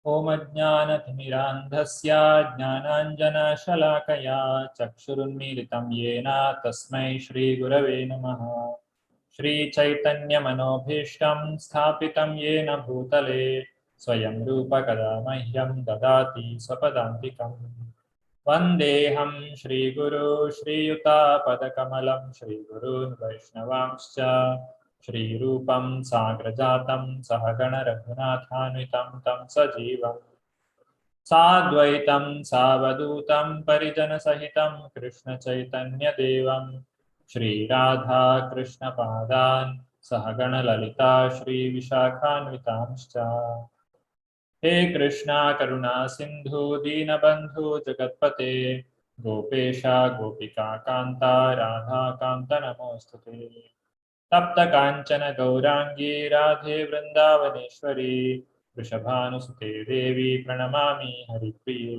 ओम अज्ञानतिमिरान्धस्य ज्ञानाञ्जनशलाकया चक्षुरुन्मीलितं येन तस्मै श्रीगुरवे नमः। श्रीचैतन्यमनोभीष्टं स्थापितं येन भूतले स्वयं रूप कदा मह्यं ददाति स्वपदान्तिकम्। वन्देऽहं श्रीगुरो श्रीयुतापदकमलं श्रीगुरून् वैष्णवांश्च श्रीरूपं साग्रजातं सहगण रघुनाथान्वितं तं सजीवं साद्वैतं सावधूतं परिजनसहितं कृष्णचैतन्यदेवं श्रीराधा कृष्णपादान् सहगण ललिता श्रीविशाखान्वितांश्च। हे कृष्णा करुणा सिंधु दीनबंधु जगत्पते गोपेशा गोपिका कांता राधा कांत नमोस्तुते। तप्त कांचन गौरांगी राधे वृंदावनेश्वरी वृषभानुसुते देवी प्रणमामि हरिप्रिये।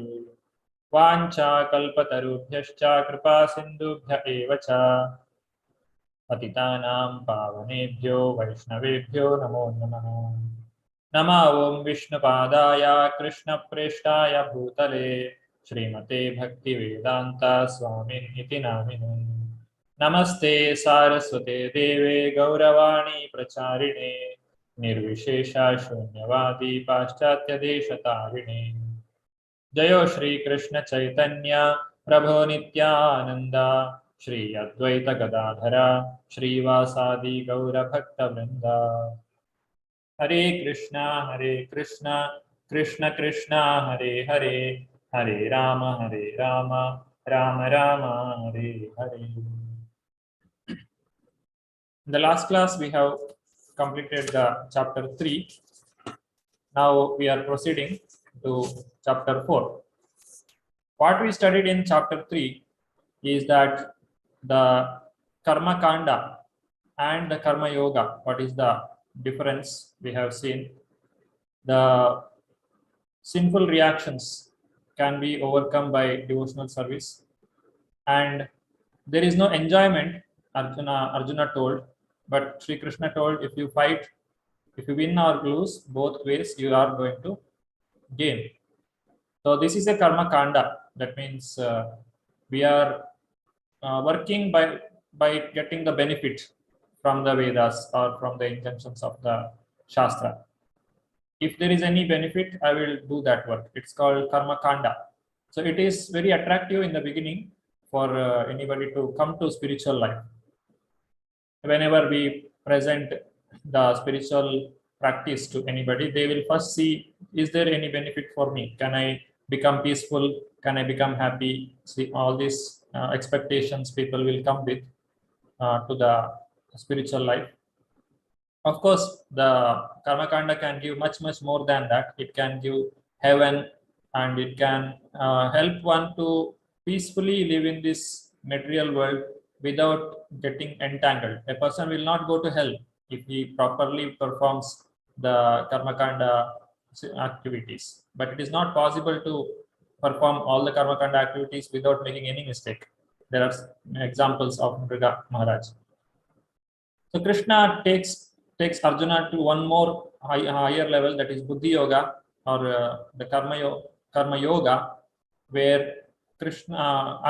वाञ्छाकल्पतरुभ्यश्च कृपा सिन्धुभ्य एव च पतितानां पावनेभ्यो वैष्णवेभ्यो नमो नमः। नमः ओं विष्णुपादाय कृष्णप्रेष्ठाय भूतले श्रीमते भक्तिवेदान्ता स्वामिनिति नामिने। नमस्ते सारस्वते देवे गौरवाणी प्रचारिणे निर्विशेषा शून्यवादी पाश्चात्यदेशतारिणे। जयो श्री कृष्ण चैतन्य प्रभो नित्यानंद श्री अद्वैत गदाधरा श्रीवासादि गौरभक्तवृंद। हरे Krishna Krishna Krishna Hare Hare Hare Ram Ram Ram Hare Hare. In the last class we have completed the chapter 3. Now we are proceeding to chapter 4. What we studied in chapter 3 is that the karma kanda and the karma yoga, what is the difference we have seen. The sinful reactions can be overcome by devotional service, and there is no enjoyment, Arjuna told, but Sri Krishna told, if you fight, if you win or lose, both ways you are going to gain. So this is a karma kanda. That means we are working by getting the benefit from the Vedas or from the injunctions of the Shastra. If there is any benefit, I will do that work. It's called karma kanda. So it is very attractive in the beginning for anybody to come to spiritual life. Whenever we present the spiritual practice to anybody, they will first see, is there any benefit for me? Can I become peaceful? Can I become happy? See, all these expectations people will come with to the spiritual life. Of course, the karma kanda can give much more than that. It can give heaven, and it can help one to peacefully live in this material world without getting entangled. A person will not go to hell if he properly performs the karma kanda activities. But it is not possible to perform all the karma kanda activities without making any mistake. There are examples of Mriga Maharaj. So Krishna takes Arjuna to one more higher level, that is Buddhi Yoga, or the Karma Yoga, where Krishna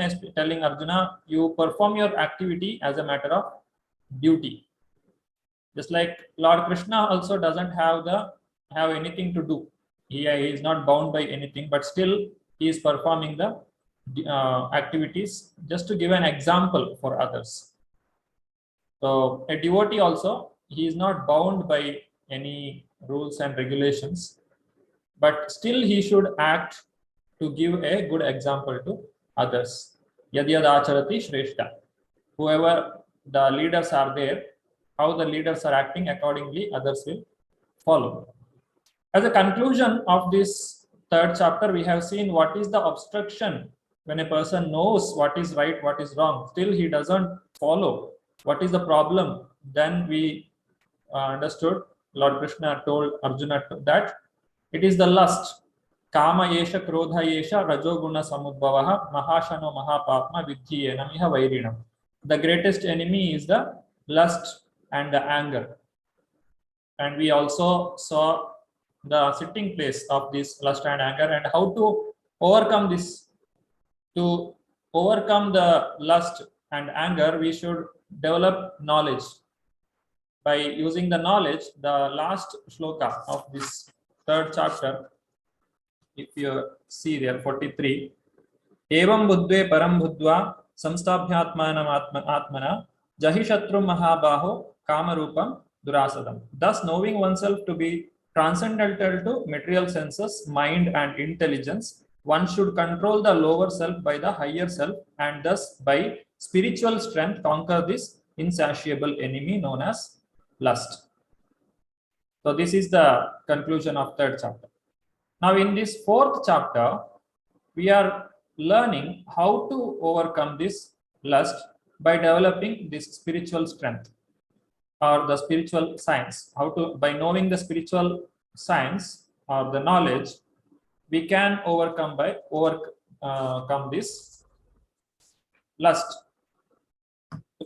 is telling Arjuna, you perform your activity as a matter of duty. Just like Lord Krishna also doesn't have anything to do. He is not bound by anything, but still he is performing the activities just to give an example for others. So a devotee also, he is not bound by any rules and regulations, but still he should act to give a good example to others. Yad yad acharati shrestha. Whoever the leaders are there, how the leaders are acting, accordingly others will follow. As a conclusion of this third chapter, we have seen what is the obstruction when a person knows what is right, what is wrong, still he doesn't follow. What is the problem? Then we understood, Lord Krishna told Arjuna that it is the lust. Kama yesha krodha yesha rajoguna samudbhavaha mahashano mahapapma vidhiyenam iha vairinam. The greatest enemy is the lust and the anger. And we also saw the sitting place of this lust and anger, and how to overcome this. To overcome the lust and anger, we should develop knowledge. By using the knowledge, the last shloka of this third chapter, if you see there, 43, Evam buddhve param buddhva samstabhyatmanam atmana jahi shatrum mahabaho kamarupam durasadam. Thus, knowing oneself to be transcendental to material senses, mind, and intelligence, one should control the lower self by the higher self, and thus, by spiritual strength, conquer this insatiable enemy known as lust. So, this is the conclusion of third chapter. Now, in this fourth chapter, we are learning how to overcome this lust by developing this spiritual strength or the spiritual science. How to, by knowing the spiritual science or the knowledge, we can overcome this lust.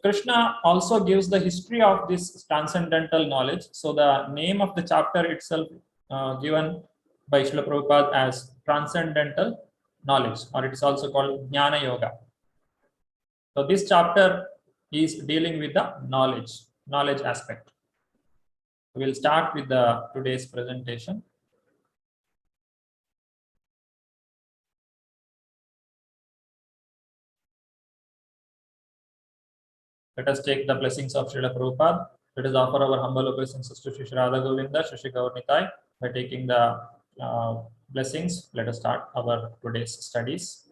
Krishna also gives the history of this transcendental knowledge. So the name of the chapter itself given by Srila Prabhupada as transcendental knowledge, or it is also called Jnana Yoga. So this chapter is dealing with the knowledge aspect. We will start with the today's presentation. Let us take the blessings of Srila Prabhupada. Let us offer our humble obeisances to Shri Radha Govinda, Shri Gaurnitai. By taking the blessings, let us start our today's studies.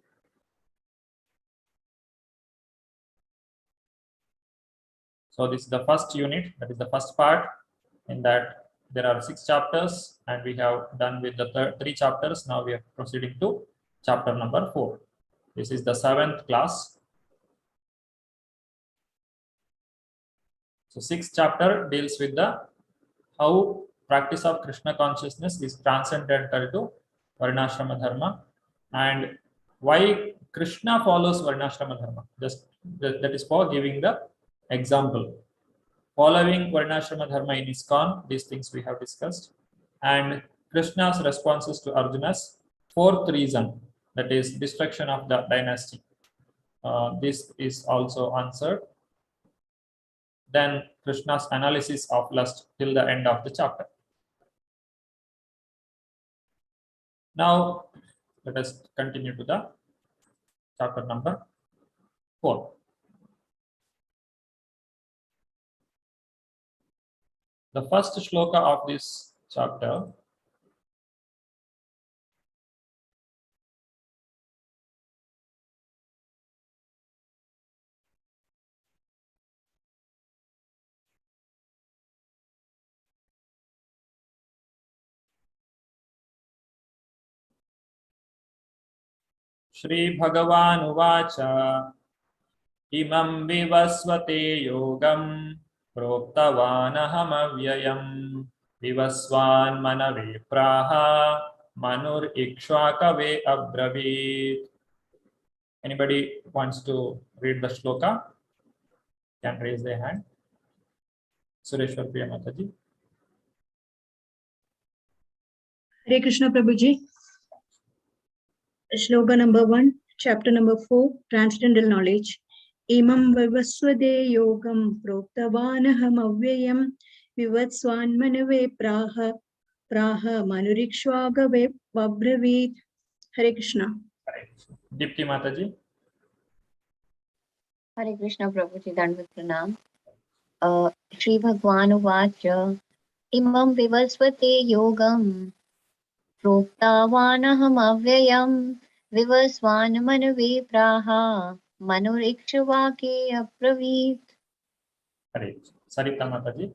So this is the first unit, that is the first part. In that there are 6 chapters, and we have done with the 3 chapters. Now we are proceeding to chapter number 4. This is the 7th class. So 6th chapter deals with the how practice of Krishna consciousness is transcendental to Varnashrama Dharma, and why Krishna follows Varnashrama Dharma. Just that is for giving the example. Following Varnashrama Dharma in ISKCON, these things we have discussed, and Krishna's responses to Arjuna's 4th reason, that is destruction of the dynasty. This is also answered. Then Krishna's analysis of lust till the end of the chapter. Now let us continue to the chapter number 4. The first shloka of this chapter Shri Bhagavan Uvacha Imam Vivasvate Yogam Proktavanaham Avyayam Vivasvan Manave Praha Manur Ikshvakave Abravit. Anybody wants to read the shloka can raise their hand. Sureshwar Priya Mataji. Hare Krishna Prabhuji. Shloka number 1, chapter number 4, Transcendental Knowledge. Imam vivasvade yogam proktavanaham avyayam vivatsvan manave praha manurikshvagave vabravit. Hare Krishna. Dipti Mataji. Hare Krishna Prabhuji, Dandavat Pranam. Shri Bhagwan Uvacha Imam Vivasvate Yogam Proktavanaham Avyayam Vivasvan Manave Praha Manurikshvake Abravit. Hare Sarita Mataji.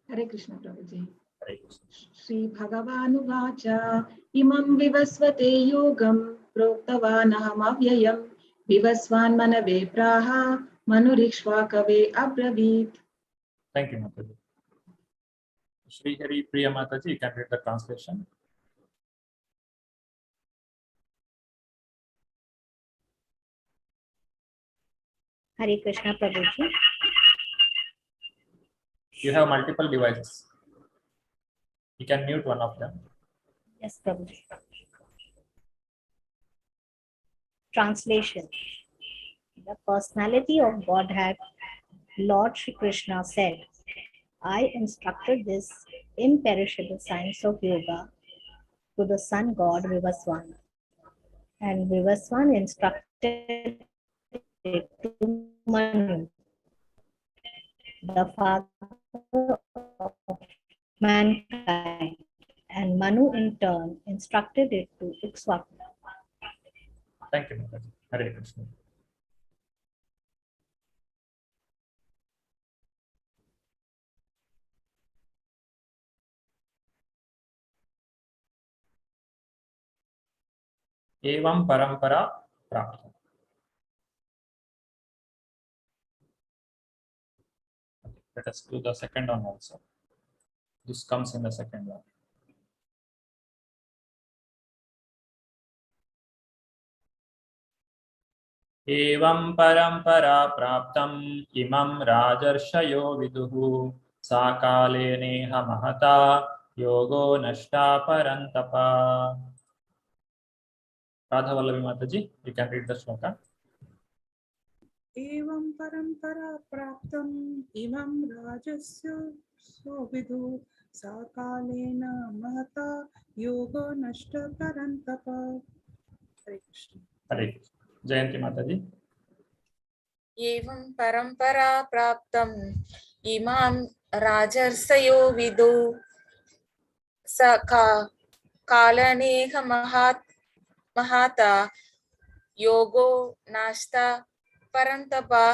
Hare Krishna Prabhuji. Hare Krishna. Shri Bhagavanu Vacha Imam Vivasvate Yogam Proktavanaham Avyayam Vivasvan Manave Praha Manurikshvakave Abravit. Thank you, Mataji. Shri Hari Priya Mataji, you can read the translation. Hare Krishna Prabhuji. You have multiple devices. You can mute one of them. Yes, Prabhuji. Translation. The personality of Godhead, Lord Shri Krishna said, I instructed this imperishable science of yoga to the sun god Vivaswana. And Vivaswana instructed it to Manu, the father of mankind. And Manu in turn instructed it to Ikshvaku. Thank you, Mataji. Hare Krishna. Evam parampara prapta. Let us do the second one also. This comes in the second one. Evam parampara praptam imam rajarshayo viduhu sakale neha mahata yogo nashta parantapa. Radha Vallavi Mataji, you can read the shloka. Evam parampara praptam imam rajasya sovidhu sakalena mahata yoga nashta parantapa. Hare Krishna. Hare Krishna. Jayanti Mataji. एवं परंपरा प्राप्तम इमाम राजर्षयो विदु स कालनेह महाता योगो नास्ता परंतपा.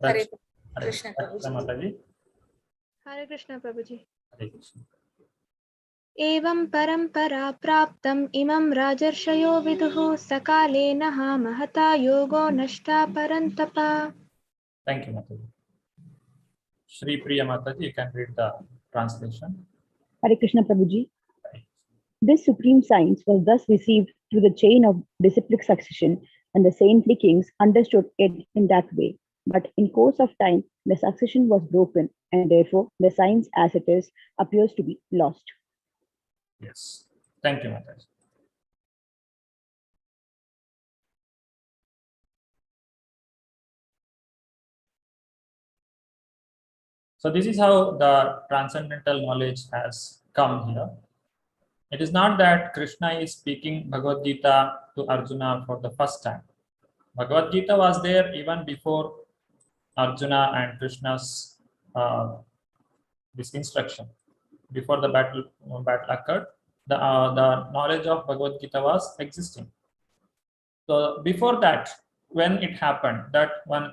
हरे Krishna Mataji. Hare Krishna Prabhuji. Hare Krishna. Evam parampara praptam imam rajarshyo viduhu sakale naha mahata yogo nashta parantapa. Thank you, Mataji. Shri Priya Mataji, you can read the translation. Hare Krishna Prabhuji. This supreme science was thus received through the chain of disciplic succession, and the saintly kings understood it in that way. But in course of time, the succession was broken, and therefore the science as it is appears to be lost. Yes. Thank you, Mataji. So this is how the transcendental knowledge has come here. It is not that Krishna is speaking Bhagavad Gita to Arjuna for the first time. Bhagavad Gita was there even before Arjuna and Krishna's this instruction. Before the battle occurred, the knowledge of Bhagavad Gita was existing. So before that, when it happened, that one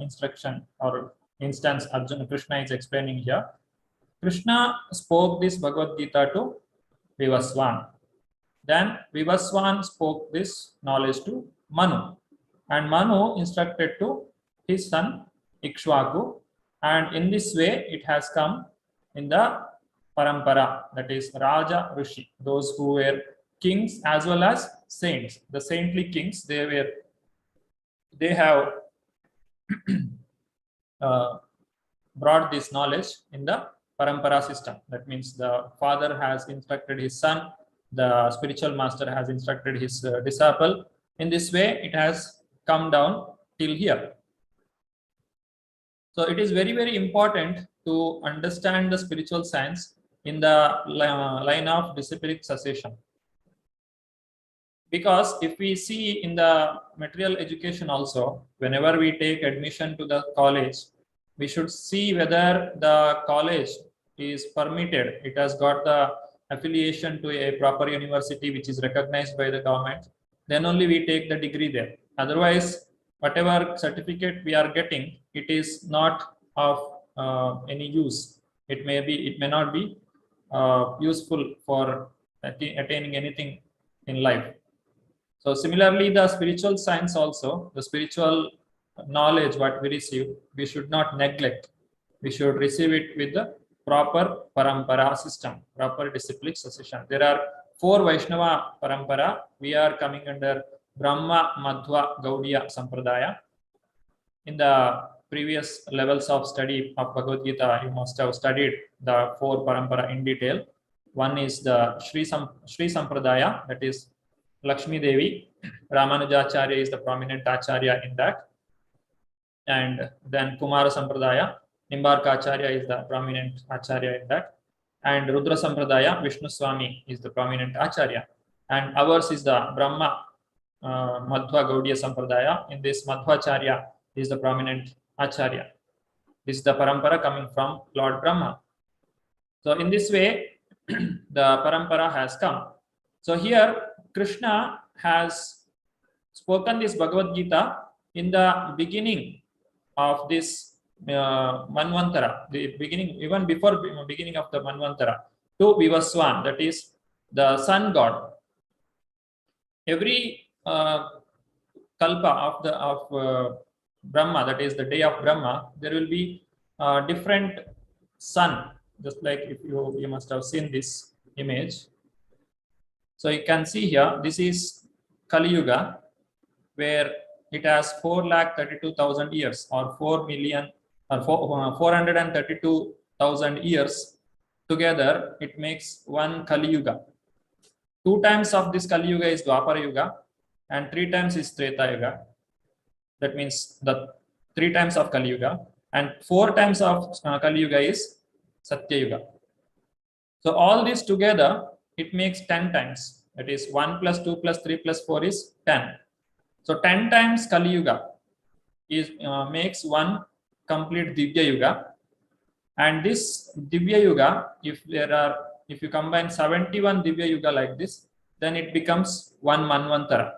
instruction or instance Arjuna Krishna is explaining here, Krishna spoke this Bhagavad Gita to Vivaswan. Then Vivaswan spoke this knowledge to Manu, and Manu instructed to his son Ikshvaku, and in this way it has come in the parampara, that is Raja Rishi, those who were kings as well as saints. The saintly kings, they have brought this knowledge in the parampara system. That means the father has instructed his son, the spiritual master has instructed his disciple. In this way, it has come down till here. So it is very, very important to understand the spiritual science in the line of disciplic succession. Because if we see in the material education also, whenever we take admission to the college, we should see whether the college is permitted. It has got the affiliation to a proper university which is recognized by the government. Then only we take the degree there. Otherwise, whatever certificate we are getting, it is not of any use. It may not be useful for attaining anything in life. So similarly, the spiritual science also, the spiritual knowledge what we receive, we should not neglect. We should receive it with the proper parampara system, proper disciplic succession. There are 4 Vaishnava parampara. We are coming under Brahma, Madhva, Gaudiya Sampradaya. In the previous levels of study of Bhagavad Gita, you must have studied the 4 parampara in detail. One is the Shri Sampradaya, that is Lakshmi Devi. Ramanujacharya is the prominent Acharya in that. And then Kumara Sampradaya, Nimbarka Acharya is the prominent Acharya in that. And Rudra Sampradaya, Vishnu Swami is the prominent Acharya. And ours is the Brahma Madhva Gaudiya Sampradaya. In this, Madhvacharya is the prominent Acharya. This is the parampara coming from Lord Brahma. So in this way, the parampara has come. So here, Krishna has spoken this Bhagavad Gita in the beginning of this Manvantara, the beginning, even before beginning of the Manvantara, to Vivaswan, that is the sun god. Every kalpa of Brahma, that is the day of Brahma, there will be different sun. Just like if you must have seen this image. So you can see here, this is Kali Yuga, where it has 432,000 years, or 4 million, or 432,000 years together. It makes one Kali Yuga. 2 times of this Kali Yuga is Dwapara Yuga, and 3 times is Treta Yuga. That means the 3 times of Kali Yuga, and 4 times of Kali Yuga is Satya Yuga. So all this together, it makes 10 times. That is 1 plus 2 plus 3 plus 4 is 10. So 10 times Kali Yuga is makes one complete Divya Yuga. And this Divya Yuga, if you combine 71 Divya Yuga like this, then it becomes one Manvantara.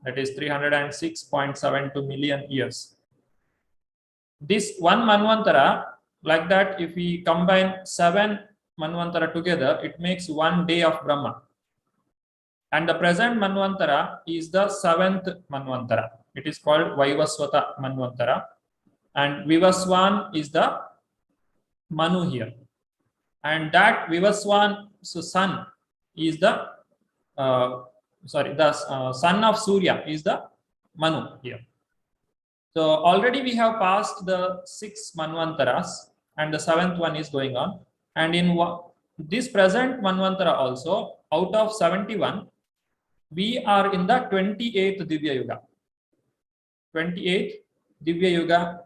That is 306.72 million years. This one Manvantara, like that, if we combine 7 Manvantara together, it makes one day of Brahma. And the present Manvantara is the 7th Manvantara. It is called Vaivaswata Manvantara. And Vivaswan is the Manu here. And that Vivaswan, so sun, is the son of Surya is the Manu here. So already we have passed the 6 Manvantaras, and the 7th one is going on. And in this present Manvantara also, out of 71, we are in the 28th Divya Yuga. 28th Divya Yuga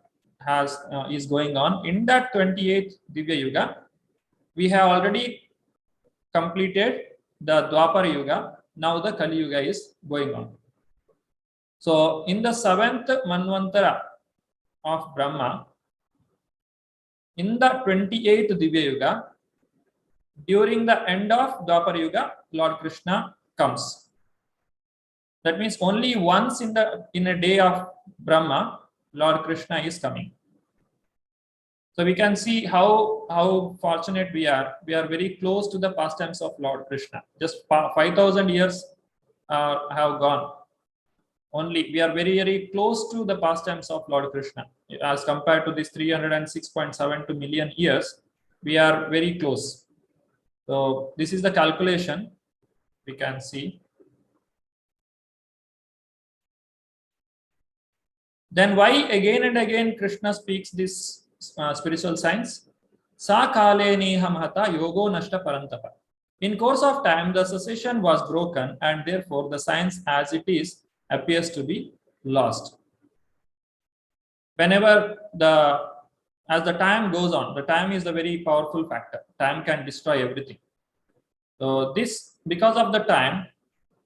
is going on. In that 28th Divya Yuga, we have already completed the Dwapara Yuga. Now the Kali Yuga is going on. So in the 7th Manvantara of Brahma, in the 28th Divya Yuga, during the end of Dwapara Yuga, Lord Krishna comes. That means only once in a day of Brahma, Lord Krishna is coming. So we can see how fortunate we are. We are very close to the pastimes of Lord Krishna. Just 5,000 years have gone. Only we are very, very close to the pastimes of Lord Krishna. As compared to this 306.72 million years, we are very close. So this is the calculation we can see. Then why again and again Krishna speaks this spiritual science? Sa kale neha mahata yogo nashta parantapa. In course of time, the cessation was broken, and therefore the science as it is appears to be lost. Whenever as the time goes on, the time is a very powerful factor. Time can destroy everything. So because of the time,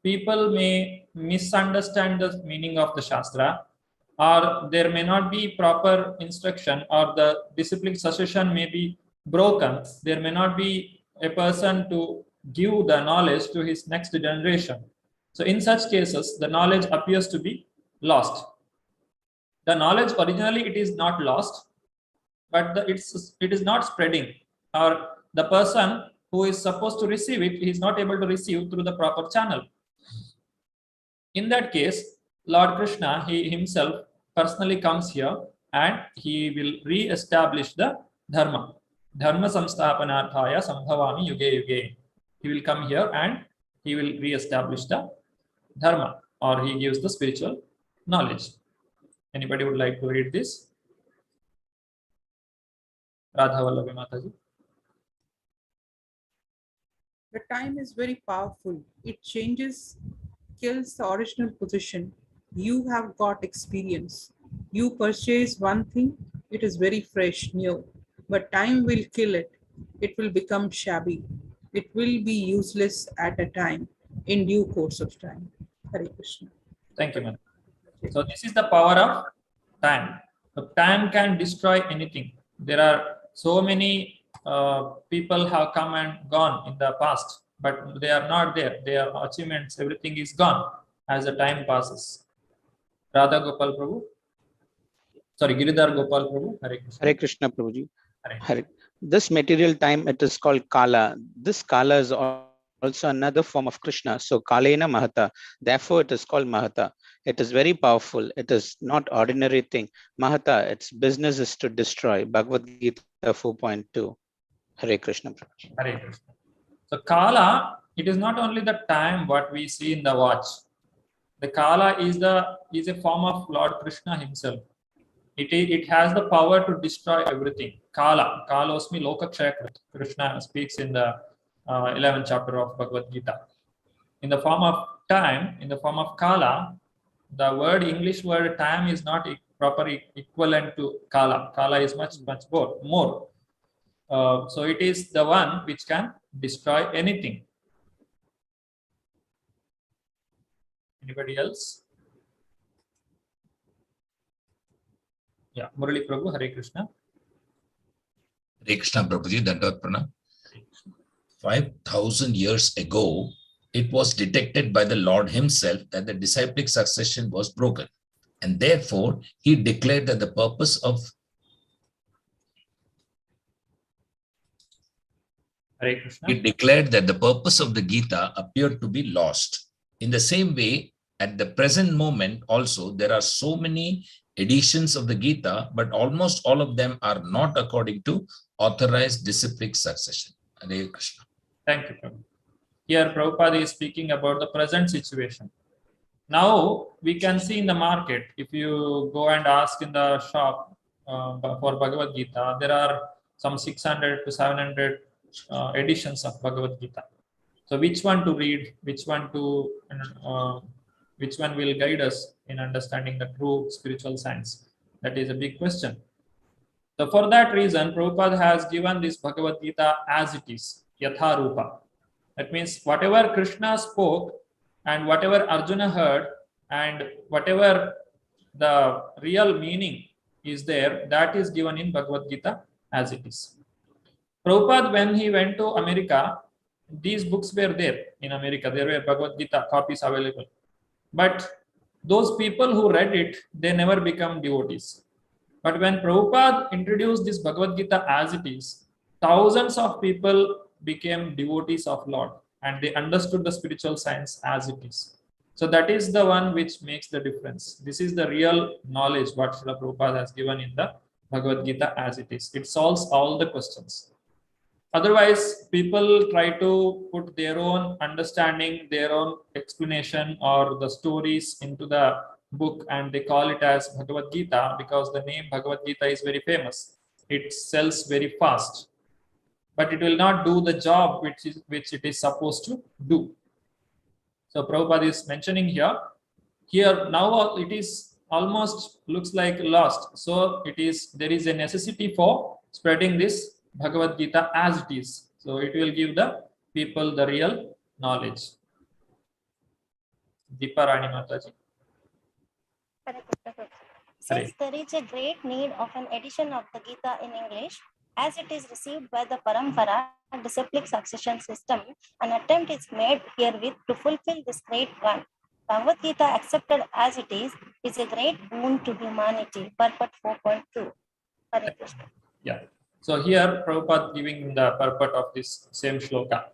people may misunderstand the meaning of the Shastra, or there may not be proper instruction, or the discipline succession may be broken. There may not be a person to give the knowledge to his next generation. So in such cases, the knowledge appears to be lost. The knowledge originally it is not lost, but it is not spreading, or the person who is supposed to receive it is not able to receive through the proper channel. In that case, Lord Krishna, he himself personally comes here, and he will re-establish the dharma. Dharma samsthapanarthaya sambhavami yuge yuge. He will come here and he will re-establish the dharma, or he gives the spiritual knowledge. Anybody would like to read this? Radha Vallavi Mataji. The time is very powerful. It changes, kills the original position. You have got experience. You purchase one thing, it is very fresh, new. But time will kill it. It will become shabby. It will be useless at a time, in due course of time. Hare Krishna. Thank you, ma'am. So this is the power of time. So time can destroy anything. There are so many people have come and gone in the past, but they are not there. Their achievements, everything is gone as the time passes. Radha Gopal Prabhu. Sorry, Giridhar Gopal Prabhu. Hare Krishna. Hare Krishna, Prabhuji. Hare. Hare. This material time, it is called Kala. This Kala is also another form of Krishna. So Kalena Mahata. Therefore, it is called Mahata. It is very powerful. It is not ordinary thing. Mahata, its business is to destroy. Bhagavad Gita 4.2. Hare Krishna, Prabhuji. Hare Krishna. So Kala, it is not only the time what we see in the watch. The Kala is a form of Lord Krishna himself. It has the power to destroy everything. Kala, Kalosmi Lokakshayakrit. Krishna speaks in the 11th chapter of Bhagavad Gita. In the form of time, in the form of Kala, the English word time is not proper equivalent to Kala. Kala is much more. So it is the one which can destroy anything. Anybody else? Yeah, Murali Prabhu, Hare Krishna. Hare Krishna, Prabhuji, Dandavat Pranam. 5,000 years ago, it was detected by the Lord himself that the disciplic succession was broken. And therefore, he declared that the purpose of Hare Krishna. He declared that the purpose of the Gita appeared to be lost. In the same way, at the present moment also, there are so many editions of the Gita, but almost all of them are not according to authorized disciplic succession. Hare Krishna. Thank you, Prabhu. Here, Prabhupada is speaking about the present situation. Now, we can see in the market, if you go and ask in the shop for Bhagavad Gita, there are some 600 to 700 editions of Bhagavad Gita. So, which one to read? Which one will guide us in understanding the true spiritual science? That is a big question. So, for that reason, Prabhupada has given this Bhagavad Gita as it is, Yatha Rupa. That means whatever Krishna spoke and whatever Arjuna heard and whatever the real meaning is there, that is given in Bhagavad Gita as it is. Prabhupada, when he went to America, these books were there in America. There were Bhagavad Gita copies available. But those people who read it, they never become devotees. But when Prabhupada introduced this Bhagavad Gita as it is, thousands of people became devotees of Lord and they understood the spiritual science as it is. So that is the one which makes the difference. This is the real knowledge what Srila Prabhupada has given in the Bhagavad Gita as it is. It solves all the questions. Otherwise, people try to put their own understanding, their own explanation or the stories into the book and they call it as Bhagavad Gita because the name Bhagavad Gita is very famous. It sells very fast, but it will not do the job which it is supposed to do. So Prabhupada is mentioning here now it is almost looks like lost. So there is a necessity for spreading this Bhagavad Gita as it is. So it will give the people the real knowledge. Deepa Rani Mataji. Since there is a great need of an edition of the Gita in English, as it is received by the Parampara disciplic succession system, an attempt is made herewith to fulfill this great one. Bhagavad Gita accepted as it is a great boon to humanity. Purport 4.2. Hare Krishna. Yeah. So here Prabhupada giving the purport of this same shloka.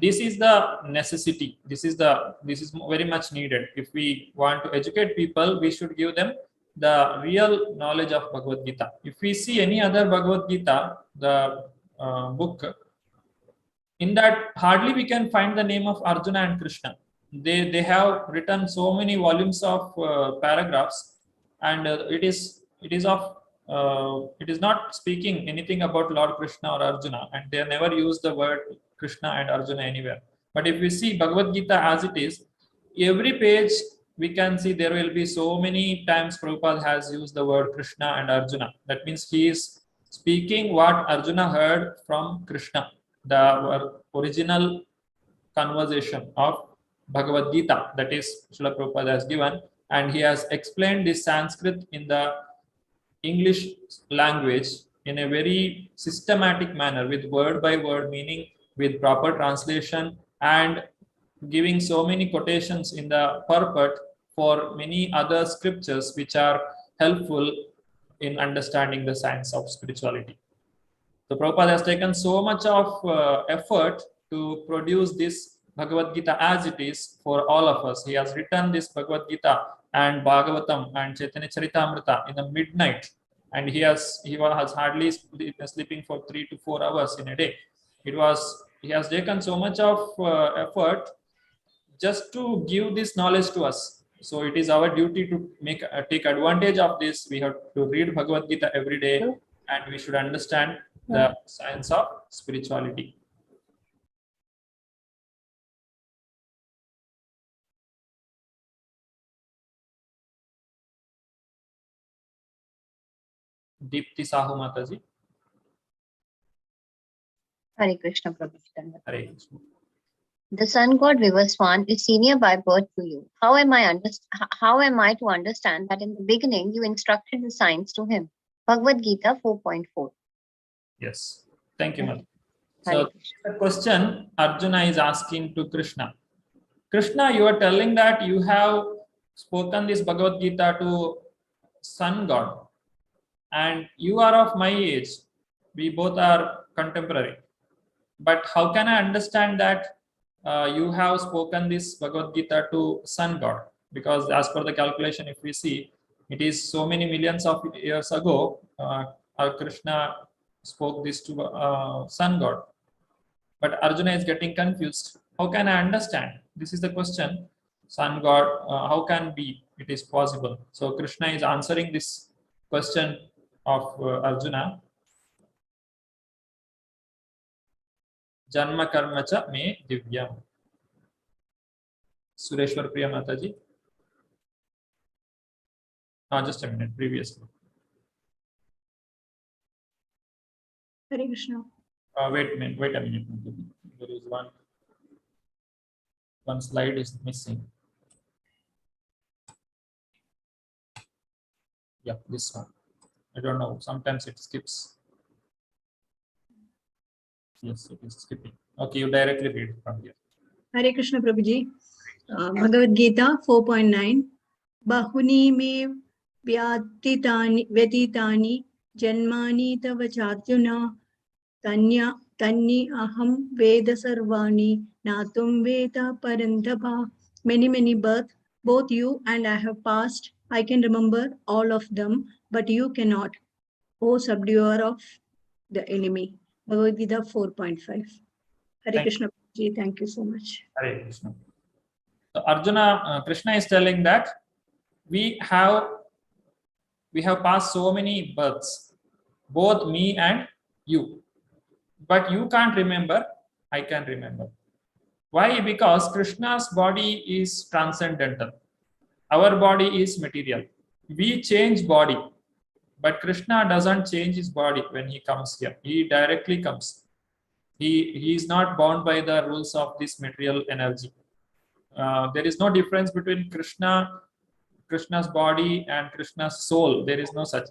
This is the necessity. This is very much needed. If we want to educate people, we should give them the real knowledge of Bhagavad Gita. If we see any other Bhagavad Gita, the book, in that hardly we can find the name of Arjuna and Krishna. They have written so many volumes of paragraphs, and it is not speaking anything about Lord Krishna or Arjuna, and they never use the word Krishna and Arjuna anywhere. But if we see Bhagavad Gita as it is, every page we can see there will be so many times Prabhupada has used the word Krishna and Arjuna. That means he is speaking what Arjuna heard from Krishna, the original conversation of Bhagavad Gita, that is Srila Prabhupada has given, and he has explained this Sanskrit in the English language in a very systematic manner, with word by word meaning, with proper translation, and giving so many quotations in the purport for many other scriptures which are helpful in understanding the science of spirituality. So Prabhupada has taken so much of effort to produce this Bhagavad Gita as it is for all of us. He has written this Bhagavad Gita and Bhagavatam and Chaitanya Charitamrita in the midnight, and he was hardly sleeping for 3 to 4 hours in a day. He has taken so much of effort just to give this knowledge to us. So it is our duty to take advantage of this. We have to read Bhagavad Gita every day, and we should understand the science of spirituality. Deepti Sahu Mataji. Hare Krishna, Prabhu. Hare Krishna. The sun god Vivaswan is senior by birth to you. How am I to understand that in the beginning you instructed the signs to him? Bhagavad Gita 4.4. Yes. Thank you, Mother. Hare So the question Arjuna is asking to Krishna. Krishna, you are telling that you have spoken this Bhagavad Gita to sun god, and you are of my age. We both are contemporary. But how can I understand that you have spoken this Bhagavad Gita to sun god? Because as per the calculation, if we see, it is so many millions of years ago, Krishna spoke this to sun god. But Arjuna is getting confused. How can I understand? This is the question. Sun god, how can be it is possible? So Krishna is answering this question of Arjuna. Janma karma cha me divyam. Sureshwar Priya Mataji. Just a minute, previously. Hare Krishna. Wait a minute. There is one slide is missing. Yeah, this one. I don't know. Sometimes it skips. Yes, it is skipping. Okay, you directly read from here. Hare Krishna Prabhuji. Bhagavad Gita 4.9. Bahuni me vyatitani janmani tava charjuna tanni aham veda sarvani natum veda parantapa. Many births, both you and I have passed. I can remember all of them, but you cannot. O subduer of the enemy. Bhagavad Gita 4.5. Hare Krishna Prabhuji, thank you so much. Hare Krishna. So Arjuna, Krishna is telling that we have passed so many births, both me and you, but you can't remember. I can remember. Why? Because Krishna's body is transcendental. Our body is material. We change body, but Krishna doesn't change his body when he comes here. He directly comes. He is not bound by the rules of this material energy. There is no difference between Krishna's body and Krishna's soul. There is no such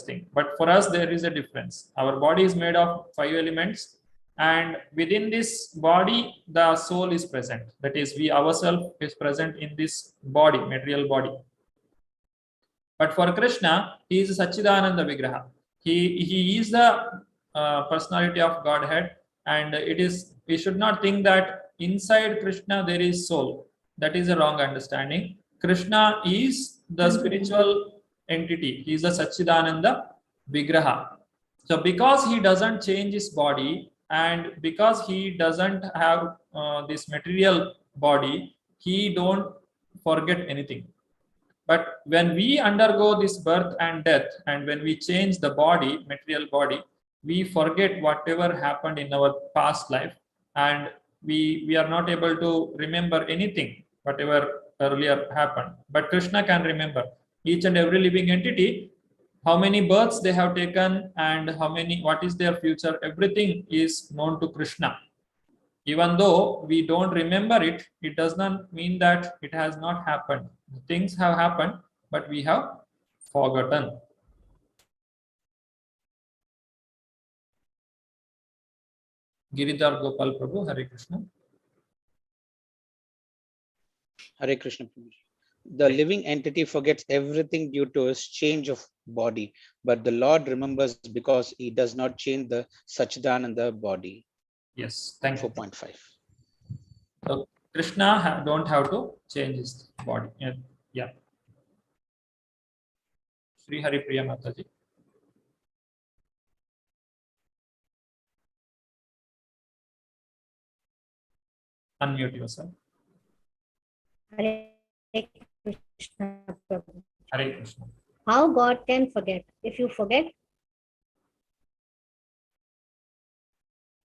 thing. But for us, there is a difference. Our body is made of 5 elements, and within this body, the soul is present. That is, we ourselves is present in this body, material body. But for Krishna, he is Satchidananda Vigraha. He is the personality of Godhead, and we should not think that inside Krishna there is soul. That is a wrong understanding. Krishna is the spiritual entity. He is the Satchidananda Vigraha. So because he doesn't change his body, and because he doesn't have this material body, he don't forget anything. But when we undergo this birth and death, and when we change the body, material body, we forget whatever happened in our past life, and we are not able to remember anything, whatever earlier happened. But Krishna can remember each and every living entity, how many births they have taken and what is their future. Everything is known to Krishna. Even though we don't remember it, it does not mean that it has not happened. Things have happened, but we have forgotten. Giridhar Gopal Prabhu, Hare Krishna. Hare Krishna. The living entity forgets everything due to his change of body, but the Lord remembers because he does not change the Sachidananda body. Yes, thank you. 4.5. So Krishna don't have to change his body. Yeah. Sri Hari Priya Mataji. Unmute yourself. Hare Krishna Prabhu. Hare Krishna. How God can forget? If you forget,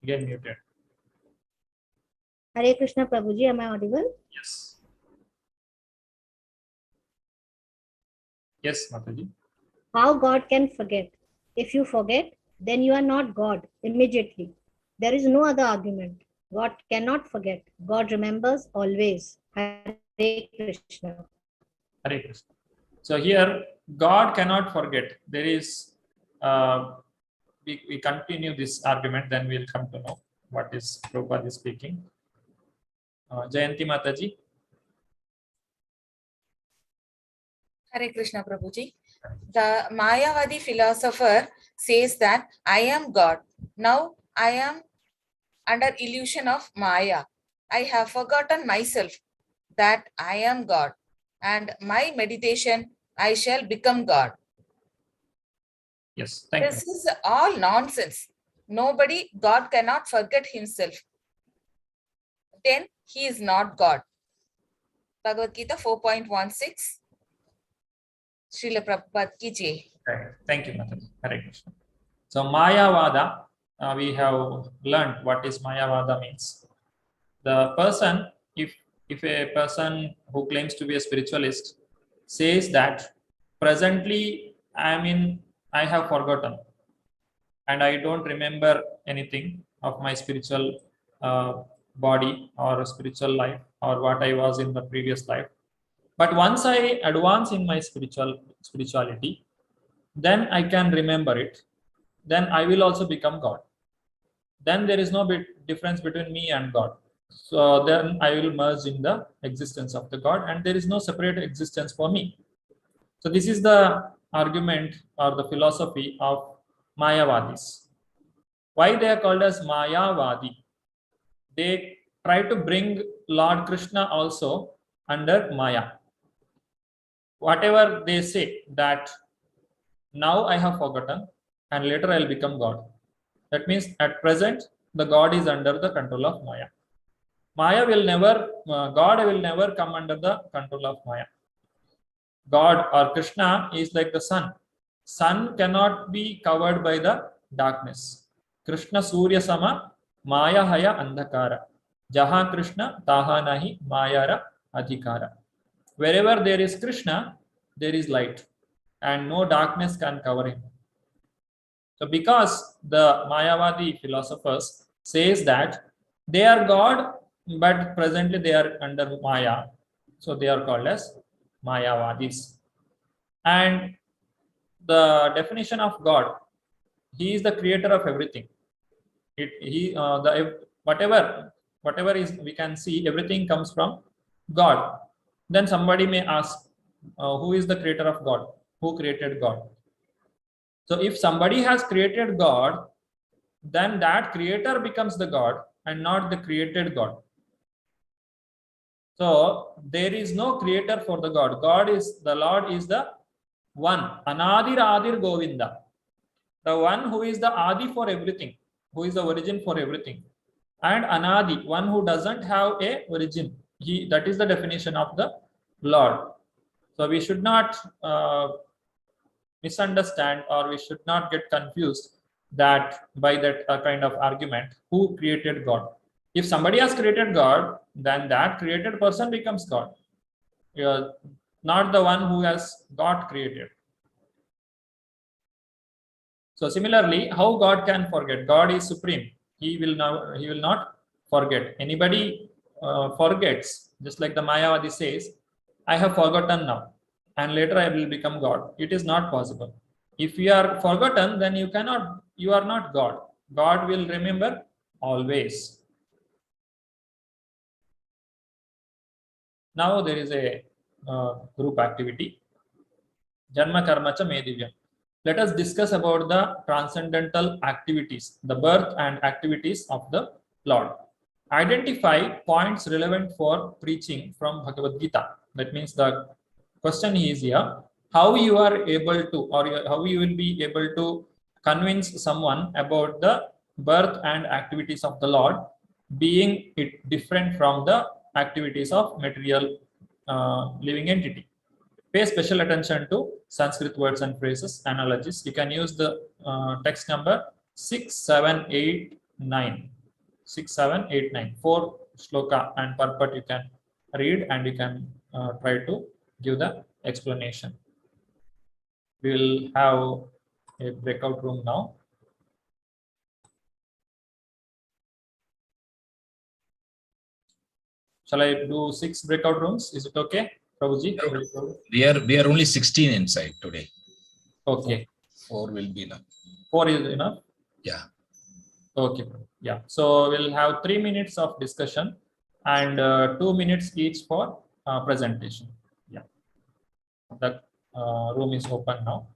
Again muted. Hare Krishna Prabhuji, am I audible? Yes. Yes, Mataji. How God can forget? If you forget, then you are not God immediately. There is no other argument. God cannot forget. God remembers always. Hare Krishna. Hare Krishna. So here, God cannot forget. There is, we continue this argument, then we'll come to know what is Prabhupada is speaking. Jayanti Mataji. Hare Krishna Prabhuji. The Mayavadi philosopher says that I am God. Now I am under illusion of Maya. I have forgotten myself that I am God. And my meditation, I shall become God. Yes, thank you. This is all nonsense. Nobody, God cannot forget himself. Then he is not God. Bhagavad Gita 4.16. Srila Prabhupada ki jai. Right. Thank you, Mataji. Hare Krishna. So Mayavada, we have learned what is Mayavada means. The person, if a person who claims to be a spiritualist says that presently I have forgotten and I don't remember anything of my spiritual body or spiritual life or what I was in the previous life. But once I advance in my spirituality, then I can remember it. Then I will also become God. Then there is no difference between me and God. So then I will merge in the existence of the God, and there is no separate existence for me. So this is the argument or the philosophy of Mayavadis. Why they are called as Mayavadi? They try to bring Lord Krishna also under Maya. Whatever they say that now I have forgotten and later I'll become God. That means at present the God is under the control of Maya. Maya will never, God will never come under the control of Maya. God or Krishna is like the sun. Sun cannot be covered by the darkness. Krishna Surya Sama Maya Haya Andhakara. Jaha Krishna Taha Nahi Mayara Adhikara. Wherever there is Krishna, there is light, and no darkness can cover him. So because the Mayavadi philosophers says that they are God, but presently they are under Maya, so they are called as Mayavadis. And the definition of God, he is the creator of everything. Whatever is we can see, everything comes from God. Then somebody may ask, who is the creator of God? Who created God? So if somebody has created God, then that creator becomes the God and not the created God. So there is no creator for the God. The Lord is the one. Anadir Adir Govinda. The one who is the Adi for everything, who is the origin for everything. And Anadi, one who doesn't have a origin. That is the definition of the Lord. So we should not misunderstand, or we should not get confused that by that kind of argument, who created God. If somebody has created God, then that created person becomes God. You are not the one who has got created. So similarly, how God can forget? God is supreme. He will not forget. Anybody forgets, just like the Mayavadi says, I have forgotten now, and later I will become God. It is not possible. If you are forgotten, then you are not God. God will remember always. Now there is a group activity. Janma karma cha me divyam. Let us discuss about the transcendental activities, the birth and activities of the Lord. Identify points relevant for preaching from Bhagavad Gita. That means the question is here, how you are able to, or how you will be able to convince someone about the birth and activities of the Lord, being it different from the activities of material living entity. Pay special attention to Sanskrit words and phrases, analogies. You can use the text number 6789. 6789. 4 shloka and purport you can read, and you can try to give the explanation. We will have a breakout room now. Shall I do 6 breakout rooms? Is it okay, Prabhuji? We are only 16 inside today. Okay. 4 will be enough. 4 is enough? Yeah. Okay. Yeah. So we'll have 3 minutes of discussion and 2 minutes each for presentation. Yeah. The room is open now.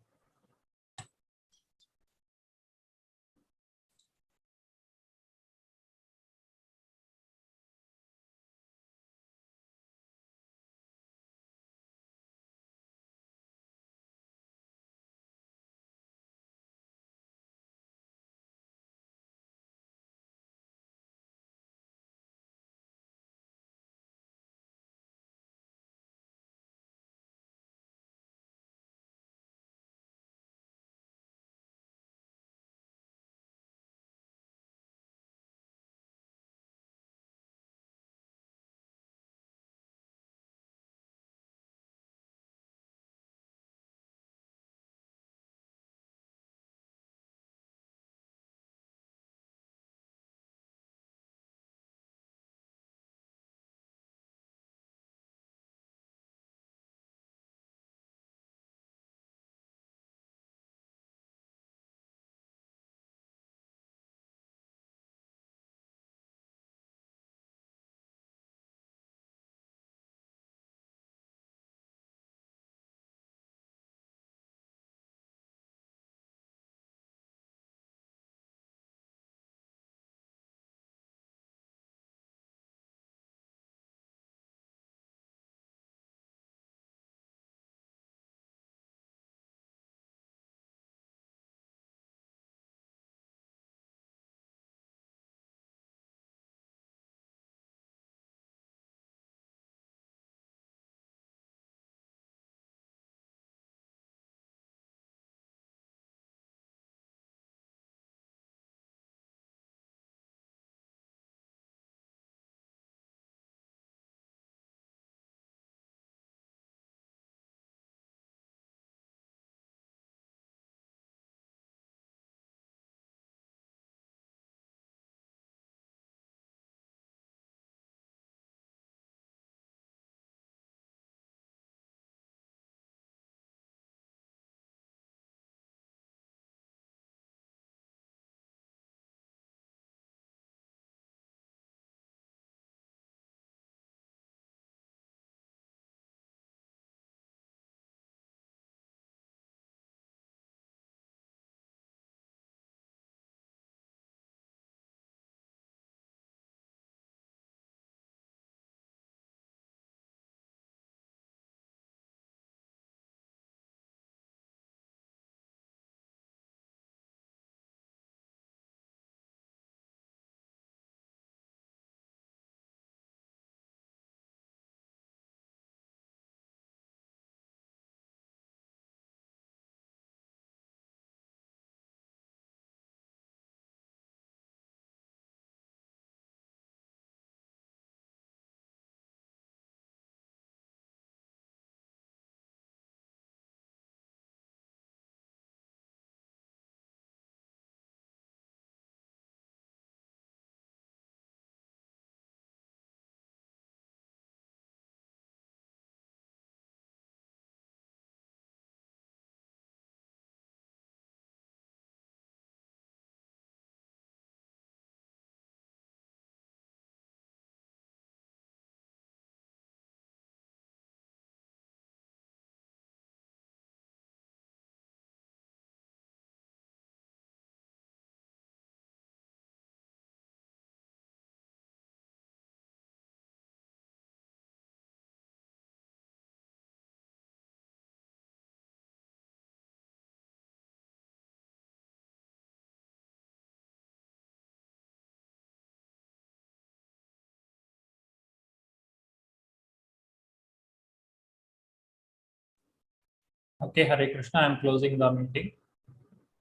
Okay, Hare Krishna. I'm closing the meeting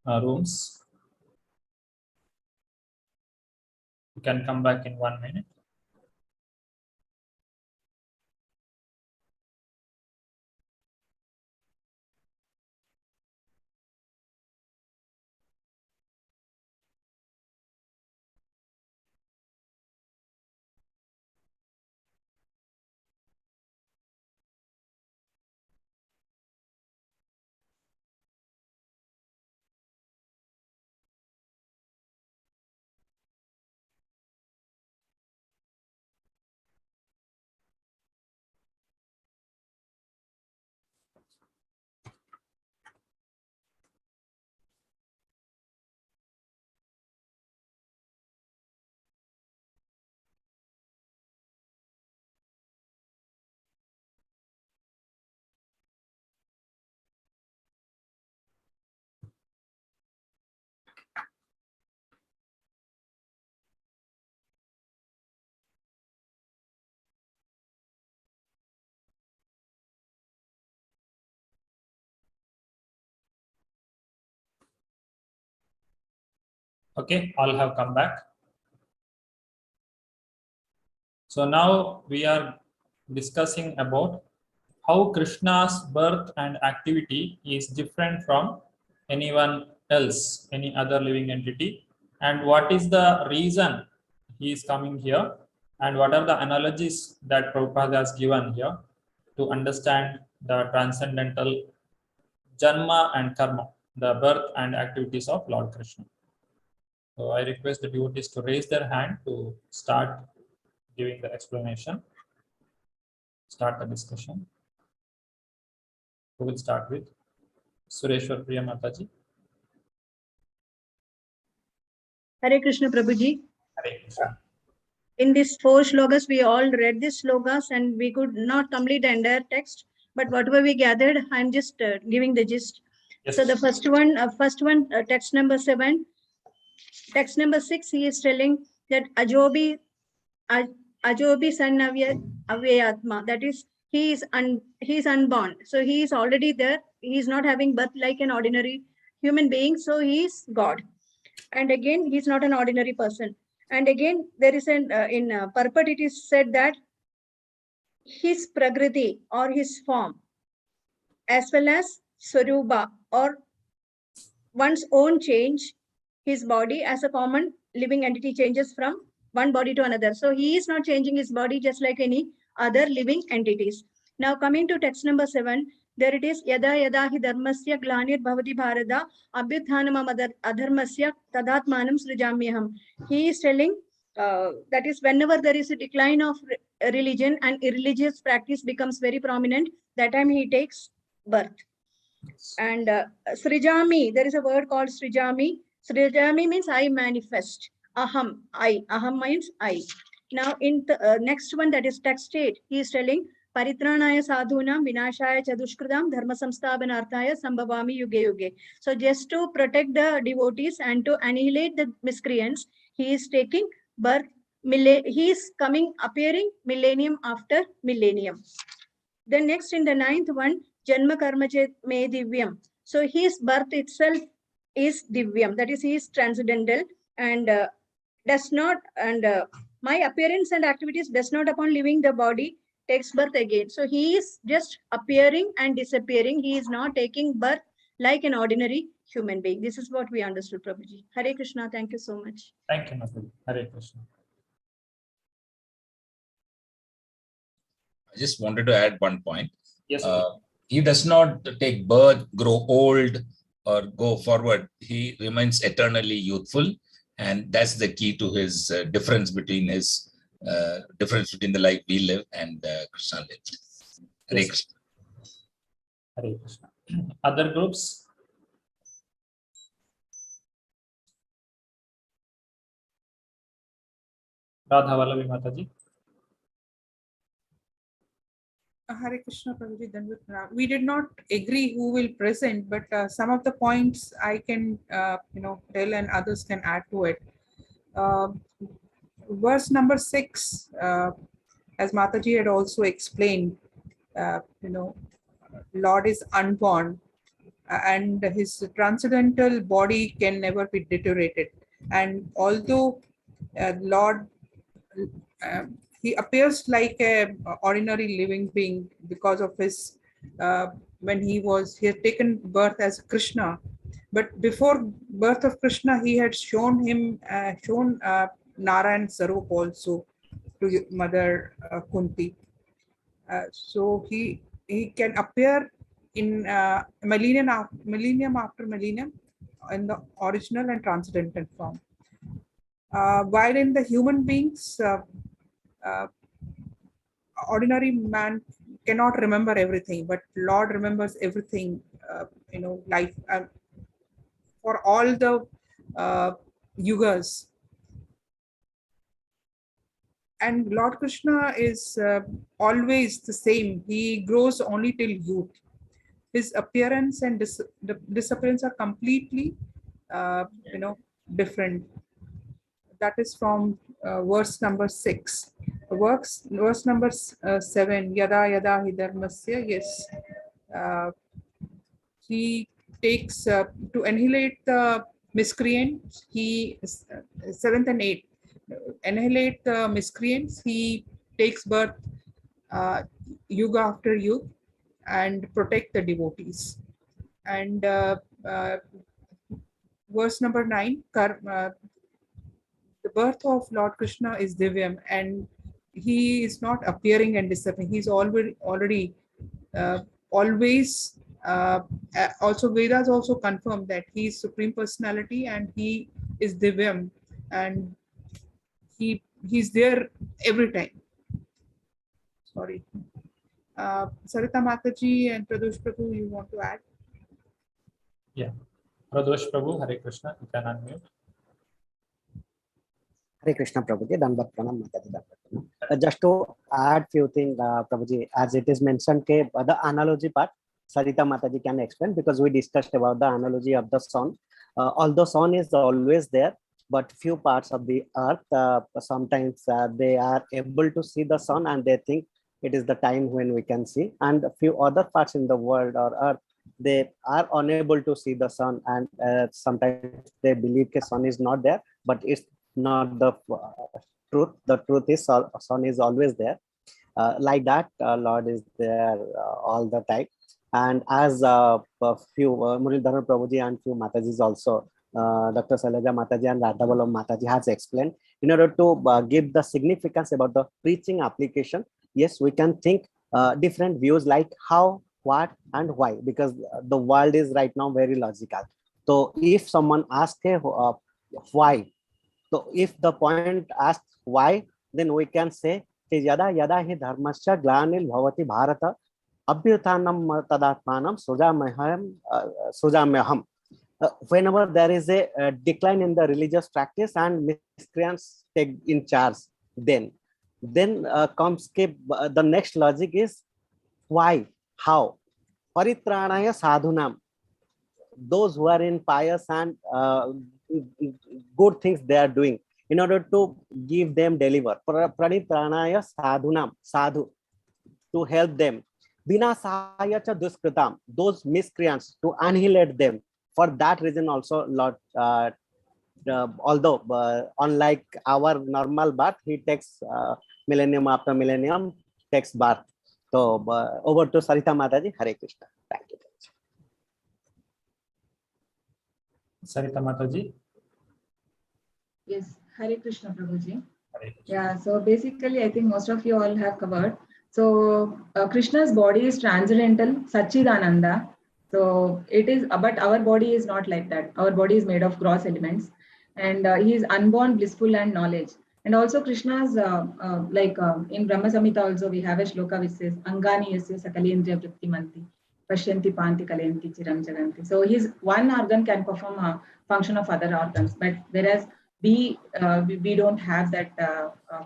rooms. You can come back in 1 minute. Okay, all have come back. So now we are discussing about how Krishna's birth and activity is different from anyone else, any other living entity, and what is the reason he is coming here, and what are the analogies that Prabhupada has given here to understand the transcendental Janma and Karma, the birth and activities of Lord Krishna. So I request the devotees to raise their hand to start giving the explanation, start the discussion. Who will start with? Sureshwar Priya Mataji. Hare Krishna Prabhuji. Hare Krishna. In these 4 shlokas, we all read these shlokas and we could not complete the entire text. But whatever we gathered, I'm just giving the gist. Yes. So the first one, text number 7. Text number 6, he is telling that Ajobi san avyayatma, that is, he is unborn. So he is already there. He is not having birth like an ordinary human being. So he is God. And again, he is not an ordinary person. And again, there is in purport, it is said that his prakriti or his form, as well as swarupa or one's own change, his body as a common living entity changes from one body to another. So he is not changing his body just like any other living entities. Now coming to text number 7, there it is, yada yada hi dharmasya glanir bhavati bharata abhyuthanam adharmasya tadatmanam srijamyaham. He is telling that is, whenever there is a decline of religion and irreligious practice becomes very prominent, that time he takes birth. And Srijami, there is a word called Srijami. Srijami means I manifest. Aham, I. Aham means I. Now in the next one, that is text 8, he is telling Paritranaya sadhunam vinashaya chadushkridam dharma samsthapanarthaya sambhavami yuge yuge. So just to protect the devotees and to annihilate the miscreants, he is taking birth. He is appearing millennium after millennium. Then next in the 9th one, Janma Karma Me Divyam. So his birth itself is Divyam, that is, he is transcendental and does not, and my appearance and activities does not upon leaving the body takes birth again. So he is just appearing and disappearing. He is not taking birth like an ordinary human being. This is what we understood, Prabhuji. Hare Krishna, thank you so much. Thank you, Mataji. Hare Krishna. I just wanted to add one point. Yes. He does not take birth, grow old, or go forward. He remains eternally youthful, and that's the key to his difference between the life we live and Krishna lived. Hare Yes. Krishna. Hare Krishna. Other groups? Radha Vallavi Mataji. Hare Krishna Prabhuji, we did not agree who will present, but some of the points I can tell and others can add to it. Verse number 6, as Mataji had also explained, Lord is unborn. and his transcendental body can never be deteriorated. And although Lord, he appears like a ordinary living being because of his when he had taken birth as Krishna, but before birth of Krishna, he had shown Narayan Sarup also to Mother Kunti. So he can appear in millennium after millennium in the original and transcendental form. While in the human beings, ordinary man cannot remember everything, but Lord remembers everything. Life for all the yugas. And Lord Krishna is always the same. He grows only till youth. His appearance and disappearance are completely, different. That is from verse number 6. Verse number 7. Yada yada hidharmasya. Yes. He takes to annihilate the miscreants. He 7th and 8th. Annihilate the miscreants. He takes birth yuga after yuga and protect the devotees. And verse number 9, the birth of Lord Krishna is Divyam, and he is not appearing and disappearing. He's already always. Also, Vedas also confirm that he is Supreme Personality and he is Divyam, and he's there every time. Sorry. Sarita Mataji and Pradosh Prabhu, you want to add? Yeah. Pradosh Prabhu, Hare Krishna, you can unmute. Hare Krishna Prabhuji, Dandavat Pranam Mataji Dandavat Pranam. Just to add few things, Prabhuji, as it is mentioned, the analogy part, Sarita Mataji can explain, because we discussed about the analogy of the sun. Although sun is always there, but few parts of the earth, sometimes they are able to see the sun and they think it is the time when we can see. And a few other parts in the world or earth, they are unable to see the sun, and sometimes they believe the sun is not there, but it's not the truth. The truth is sun is always there. Like that, Lord is there all the time. And as a few Muridhara Prabhuji and few Matajis also, Dr. Saleja Mataji and Radha Mataji has explained, in order to give the significance about the preaching application, yes, we can think different views like how, what, and why, because the world is right now very logical. So if someone asks why, so if the point asks why, then we can say yada yada hi dharmasya glanil bhavati bharata abhyuthanam tadatmanam sujamyaham. Whenever there is a decline in the religious practice and miscreants take in charge, then comes the next logic is why, how. Paritranaya sadhunam, those who are in pious and good things they are doing, in order to give them deliver. Paritranaya sadhunam, sadhu, to help them. Vinasaya cha duskritam, those miscreants, to annihilate them. For that reason also, Lord, although unlike our normal birth, he takes millennium after millennium, takes birth. So over to Sarita Mataji. Hare Krishna. Thank you. Sarita Mataji. Yes, Hare Krishna Prabhuji. Yeah, so basically I think most of you all have covered. So Krishna's body is transcendental, Satchidananda. So it is, but our body is not like that. Our body is made of gross elements, and he is unborn, blissful, and knowledge. And also Krishna's, in Brahma Samhita also we have a shloka which says, Angani yasya sakalendriya vrittimanti, pashyanti panti kalenti chiram jaganti. So his one organ can perform a function of other organs, but whereas we don't have that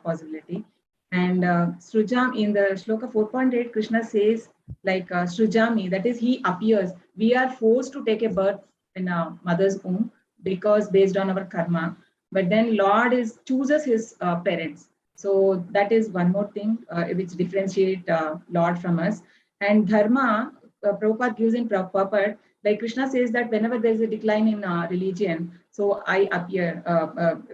possibility. And Srujam, in the shloka 4.8, Krishna says, like Srujami, that is, he appears. We are forced to take a birth in a mother's womb because based on our karma. But then Lord chooses his parents. So that is one more thing which differentiate Lord from us. And Dharma, Prabhupada gives in purport like Krishna says that whenever there is a decline in religion, so I appear,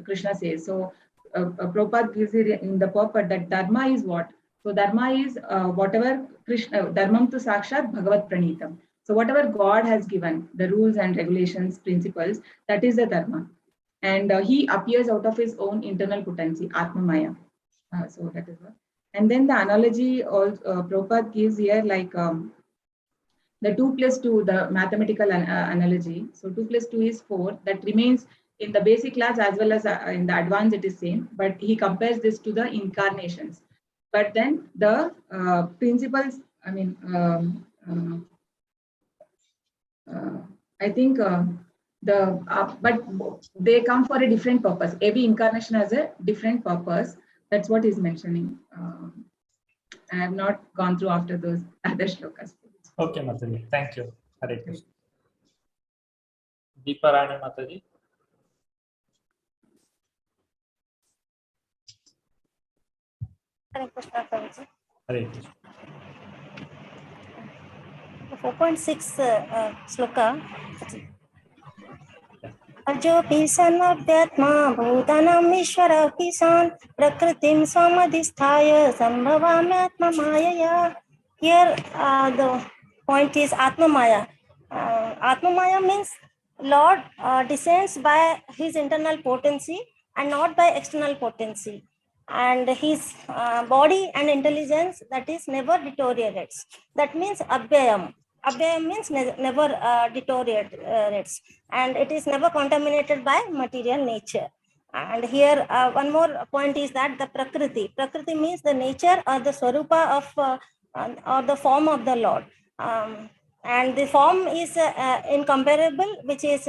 Krishna says. So Prabhupada gives it in the purport that dharma is what? So dharma is whatever Krishna, dharmam tu sakshat bhagavat pranitam. So whatever God has given, the rules and regulations, principles, that is the dharma. And he appears out of his own internal potency, Atma Maya. So that is what. And then the analogy also, Prabhupada gives here like the 2 plus 2, the mathematical analogy. So 2 plus 2 is 4. That remains in the basic class as well as in the advanced, it is same. But he compares this to the incarnations. But then the principles, I mean, I think but they come for a different purpose. Every incarnation has a different purpose. That's what he's mentioning. I have not gone through after those other shlokas. Okay, Mataji. Thank you. Hare Krishna. Deepa Rani Mataji. Hare Krishna, Prabhuji. Hare Krishna. 4.6 sloka. Ajopi sanabhyatma bhutanam ishvara kisan prakritim samadhisthaya sambhavamyatma mayaya. Here the point is Atma Maya. Atma Maya means Lord descends by his internal potency and not by external potency. And his body and intelligence, that is, never deteriorates. That means Abhyayam. Abhyayam means never deteriorates, and it is never contaminated by material nature. And here one more point is that the Prakriti. Prakriti means the nature or the Swarupa of or the form of the Lord. And the form is incomparable, which is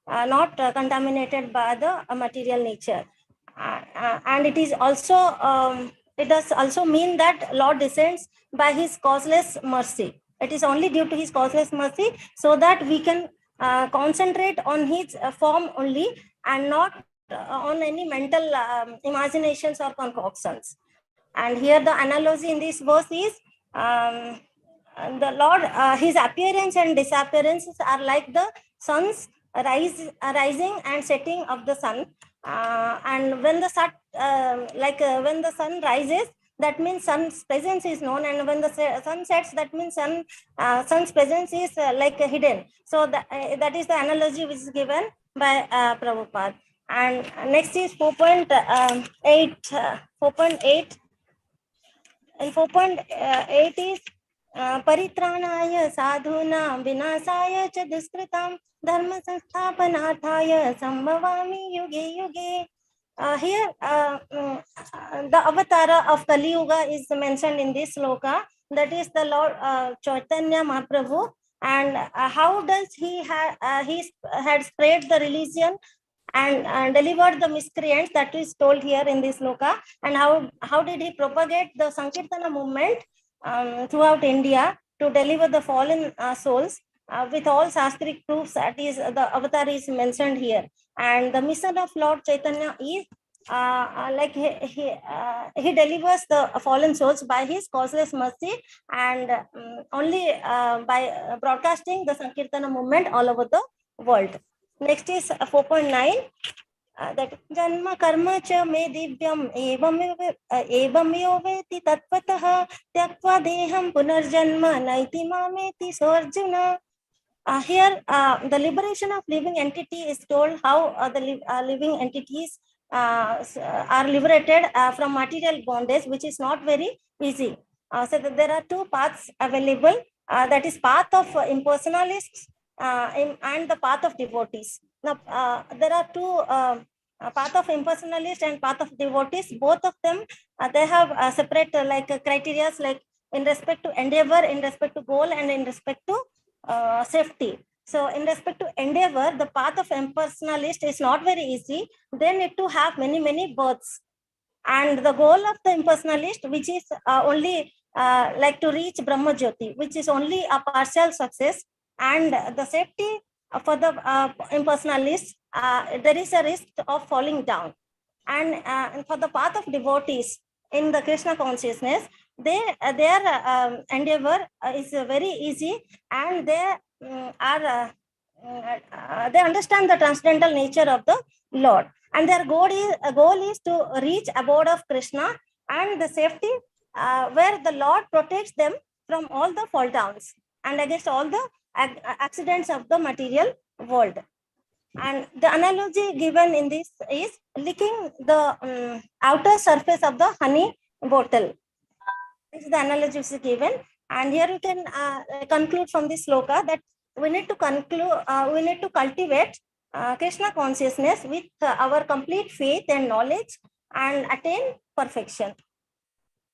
not contaminated by the material nature. And it is also, it does also mean that Lord descends by his causeless mercy. It is only due to his causeless mercy, so that we can concentrate on his form only and not on any mental imaginations or concoctions. And here the analogy in this verse is the Lord, his appearance and disappearances are like the sun's rising and setting of the sun. And when the sun, when the sun rises, that means sun's presence is known, and when the sun sets, that means sun's presence is hidden. So that is the analogy which is given by Prabhupada. And next is 4.8. 4.8. And 4.8 is Paritranaya sadhuna vinasaya cha duskritam dharma sansthapanarthaya sambhavami yuge yuge. Here the avatara of Kali Yuga is mentioned in this sloka, that is the Lord Chaitanya Mahaprabhu. And how does he had spread the religion and delivered the miscreants, that is told here in this sloka. And how did he propagate the Sankirtana movement throughout India to deliver the fallen souls with all Shastric proofs, that is the avatar is mentioned here. And the mission of Lord Chaitanya is he delivers the fallen souls by his causeless mercy, and only by broadcasting the Sankirtana movement all over the world. Next is 4.9. That janma karma cha me divyam evam veti tatvatah tyaktva deham punarjanma naiti mameti sorjuna. Here the liberation of living entity is told, how the living entities are liberated from material bondage, which is not very easy. So there are two paths available, that is path of impersonalists and the path of devotees. Now there are two path of impersonalist and path of devotees. Both of them they have separate criteria, like in respect to endeavor, in respect to goal, and in respect to safety. So in respect to endeavor, the path of impersonalist is not very easy. They need to have many births. And the goal of the impersonalist, which is only like to reach Brahma Jyoti, which is only a partial success. And the safety for the impersonalist, there is a risk of falling down. And for the path of devotees in the Krishna consciousness, their endeavor is very easy, and they understand the transcendental nature of the Lord, and their goal is to reach abode of Krishna and the safety where the Lord protects them from all the fall downs and against all the accidents of the material world. And the analogy given in this is licking the outer surface of the honey bottle. This is the analogy which is given. And here you can conclude from this sloka that we need to cultivate Krishna consciousness with our complete faith and knowledge and attain perfection.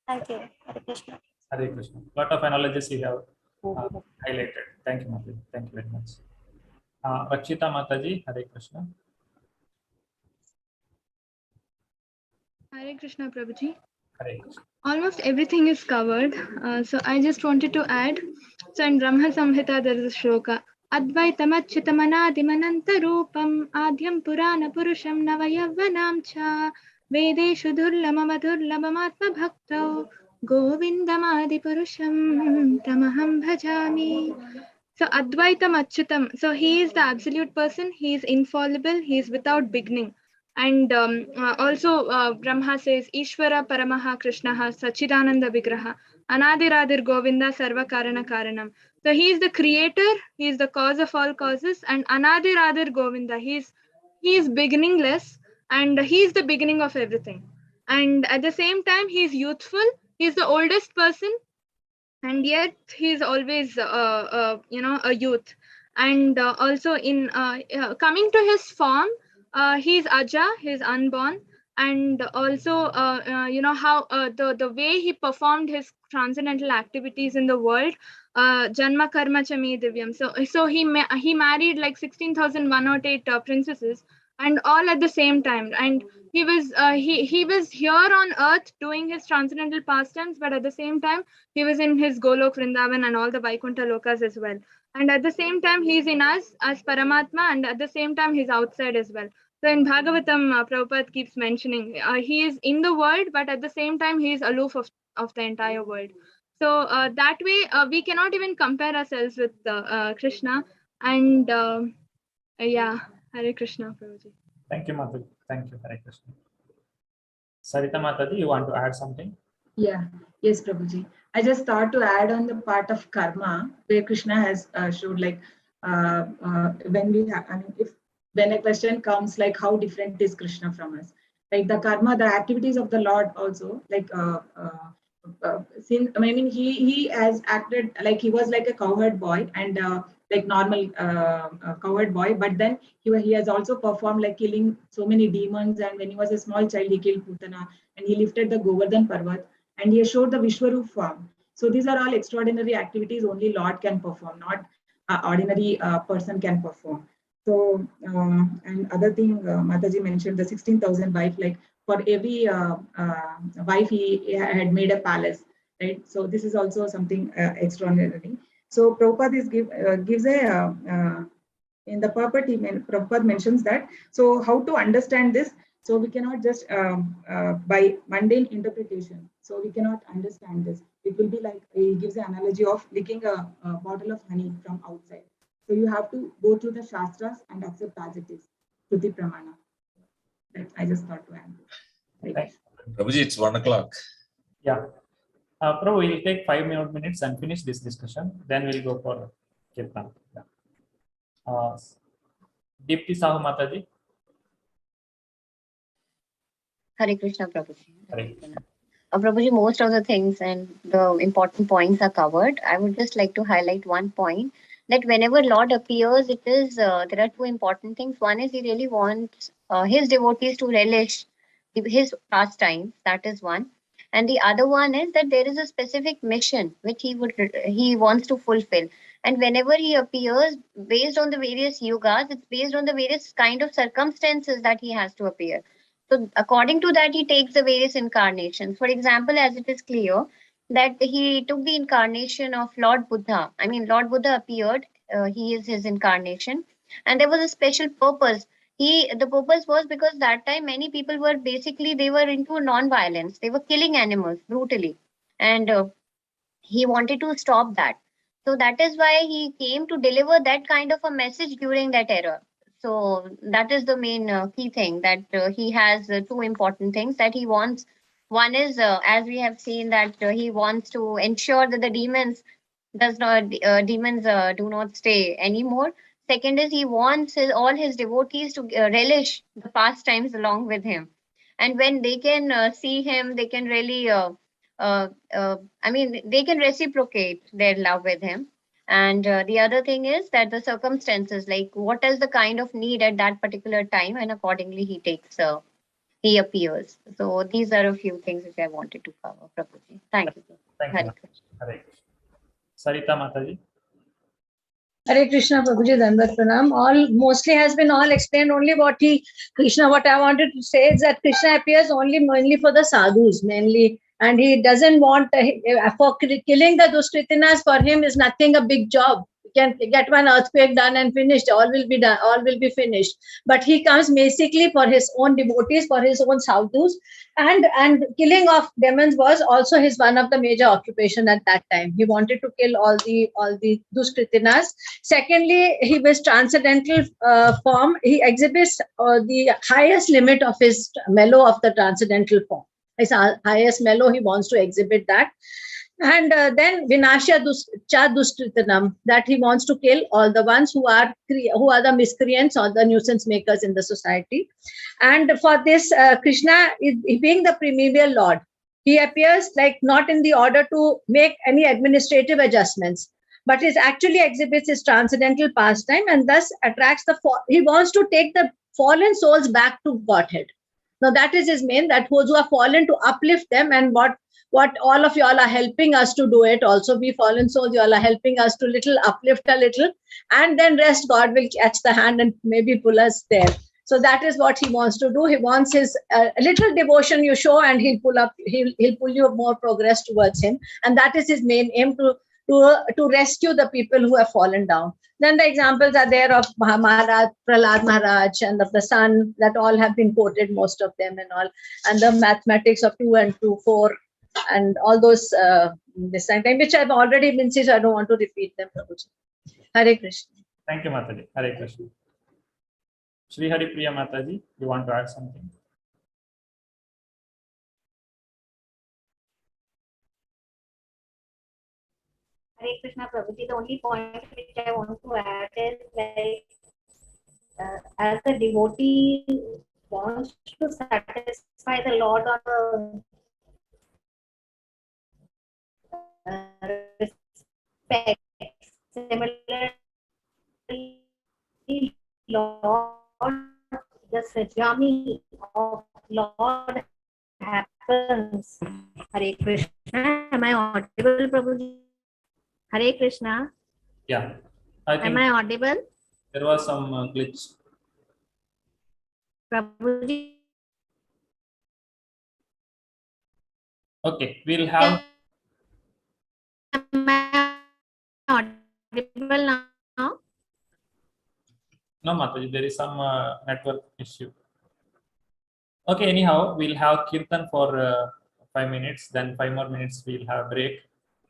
Thank you. Hare Krishna. Hare Krishna. Lot of analogies you have highlighted. Thank you, Mataji. Thank you very much. Rakshita Mataji, Hare Krishna. Hare Krishna, Prabhuji. Hare Krishna. Almost everything is covered. So I just wanted to add. So in Brahma Samhita, there is a shloka. Advaitam achyutamanadimananta rupam adhyam purana purusham navayavvanam cha vedeshu durlama madurlabhamatma bhaktau govindamadi purusham tamaham bhajami. So Advaitam Achyutam. So he is the absolute person. He is infallible. He is without beginning. And also Brahma says Ishvara Paramaha Krishnaha Sachidananda Vigraha Anadiradir Govinda Sarva Karana Karanam. So he is the creator, he is the cause of all causes, and Anadiradir Govinda, he is beginningless, and he is the beginning of everything. And at the same time, he is youthful, he is the oldest person, and yet he is always a youth. And also in coming to his form, he is Aja, he is unborn, and also how the way he performed his transcendental activities in the world, Janma Karma Chami Divyam. So he married like 16,108 princesses, and all at the same time. And he was here on earth doing his transcendental pastimes, but at the same time he was in his Golok Vrindavan and all the Vaikuntha Lokas as well. And at the same time he is in us as Paramatma, and at the same time he's outside as well. So in Bhagavatam, Prabhupada keeps mentioning he is in the world, but at the same time he is aloof of the entire world. So that way we cannot even compare ourselves with Krishna. And yeah, Hare Krishna, Prabhuji. Thank you, Mataji. Thank you, Hare Krishna. Sarita Mataji, you want to add something? Yeah, yes, Prabhuji. I just thought to add on the part of karma, where Krishna has showed like when a question comes like how different is Krishna from us, like the karma, the activities of the Lord also, like he has acted like he was like a cowherd boy and like normal cowherd boy, but then he has also performed like killing so many demons, and when he was a small child he killed Putana and he lifted the Govardhan Parvat and he showed the Vishwarup form. So these are all extraordinary activities only Lord can perform, not ordinary person can perform. So and other thing Mataji mentioned, the 16,000 wife, like for every wife he had made a palace, right? So this is also something extraordinary. So Prabhupada gives a in the purport, Prabhupada mentions that. So how to understand this? So we cannot just by mundane interpretation. So we cannot understand this. It will be like he gives an analogy of licking a bottle of honey from outside. So you have to go through the Shastras and accept as it is, Shruti Pramana. That I just thought to add. Right. Prabhuji, it's 1 o'clock. Yeah. Prabhu, we'll take 5 minutes and finish this discussion. Then we'll go for Kirtan. Yeah. Deepti Sahu Mataji. Hare Krishna, Prabhuji. Hare Krishna. Prabhuji, most of the things and the important points are covered. I would just like to highlight one point, that whenever Lord appears, it is there are two important things. One is he really wants his devotees to relish his pastimes. That is one. And the other one is that there is a specific mission which he wants to fulfill. And whenever he appears, based on the various yugas, it's based on the various kind of circumstances that he has to appear. So according to that, he takes the various incarnations. For example, as it is clear that he took the incarnation of Lord Buddha. I mean, Lord Buddha appeared, he is his incarnation. And there was a special purpose. The purpose was because that time many people were they were into non-violence. They were killing animals brutally. And he wanted to stop that. So that is why he came to deliver that kind of a message during that era. So that is the main key thing, that he has two important things that he wants. One is, as we have seen, that he wants to ensure that the demons do not stay anymore. Second is, he wants all his devotees to relish the pastimes along with him. And when they can see him, they can really, they can reciprocate their love with him. And the other thing is that the circumstances, like what is the kind of need at that particular time, and accordingly he appears. So these are a few things which I wanted to cover, Prabhuji. Thank you. Thank you. Hare Krishna. Hare Krishna. Sarita Mataji. Hare Krishna, Prabhuji, Dandavat Pranam. All mostly has been all explained. Only what I wanted to say is that Krishna appears mainly for the sadhus, mainly, and he doesn't want for killing the Duskritinas. For him is nothing a big job. You can get one earthquake done and finished. All will be done. All will be finished. But he comes basically for his own devotees, for his own sadhus, and killing of demons was also one of the major occupation at that time. He wanted to kill all the Duskritinas. Secondly, he was transcendental form. He exhibits the highest limit of his mellow of the transcendental form. His highest mellow, he wants to exhibit that. And then Vinasha Duskritanam, that he wants to kill all the ones who are the miscreants or the nuisance makers in the society. And for this, Krishna, being the primordial Lord, he appears like not in the order to make any administrative adjustments, but it actually exhibits his transcendental pastime, and thus attracts he wants to take the fallen souls back to Godhead. Now that is his main, that those who are fallen, to uplift them, and what all of you all are helping us to do it. Also, we fallen souls, you all are helping us to uplift a little, and then rest God will catch the hand and maybe pull us there. So that is what he wants to do. He wants his little devotion you show, and he'll pull you more progress towards him, and that is his main aim, to rescue the people who have fallen down. Then the examples are there of Maharaj, Prahlad Maharaj, and of the sun, that all have been quoted, most of them, and all, and the mathematics of 2 and 2, 4, and all those this time, which I've already been saying, so I don't want to repeat them. Hare Krishna. Thank you, Mataji. Hare Krishna. Shri Hari Priya Mataji, you want to add something? Hare Krishna, Prabhuji. The only point which I want to add is, like, as the devotee wants to satisfy the Lord on the respect, similarly, Lord, the Sajami of Lord happens. Hare Krishna. Am I audible, Prabhuji? Hare Krishna. Yeah. Am I audible? There was some glitch. Prabhuji. Okay, we'll have. Am I audible now? No, Mataji, there is some network issue. Okay, anyhow, we'll have Kirtan for 5 minutes, then 5 more minutes we'll have break,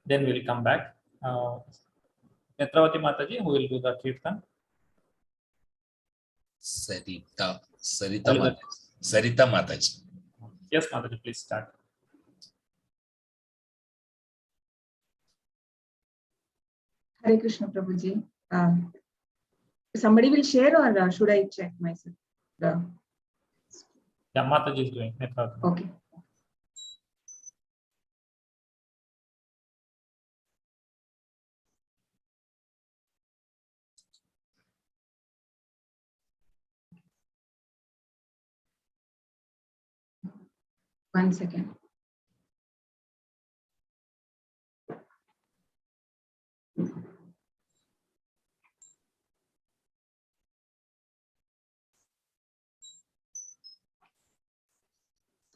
then we'll come back. Netravati Mataji, who will do the Kirtan? Sarita Mataji. Yes, Mataji, please start. Hare Krishna, Prabhuji. Somebody will share, or should I check myself? Yeah, Mataji is doing. Okay. One second.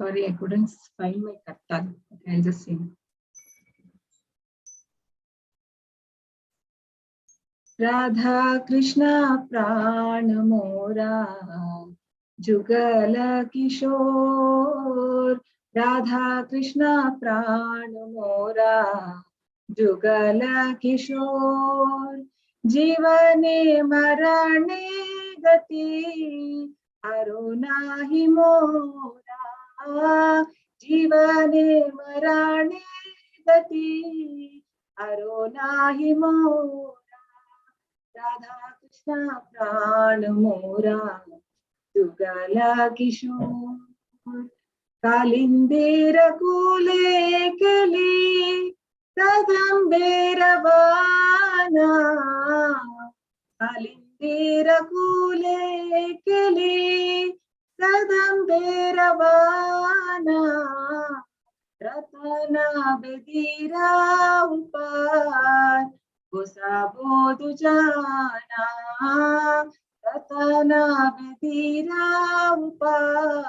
Sorry, I couldn't find my katta. Okay, I'll just sing. Radha Krishna Prana Mora Jugala Kishore. Radha Krishna Prana Mora Jugal Kishore जीवने मरणे गति हरो नाही मोरा जीवने मरणे गति हरो नाही मोरा राधा कृष्ण प्राण मोरा जुगल किशोर कालिंदीर कूले केली कदंबेरवाना कालिंदीर कूले केली कदंबेरवाना रतना बेदीरा उपार गोसा बोधु जाना रतना बेदीरा उपार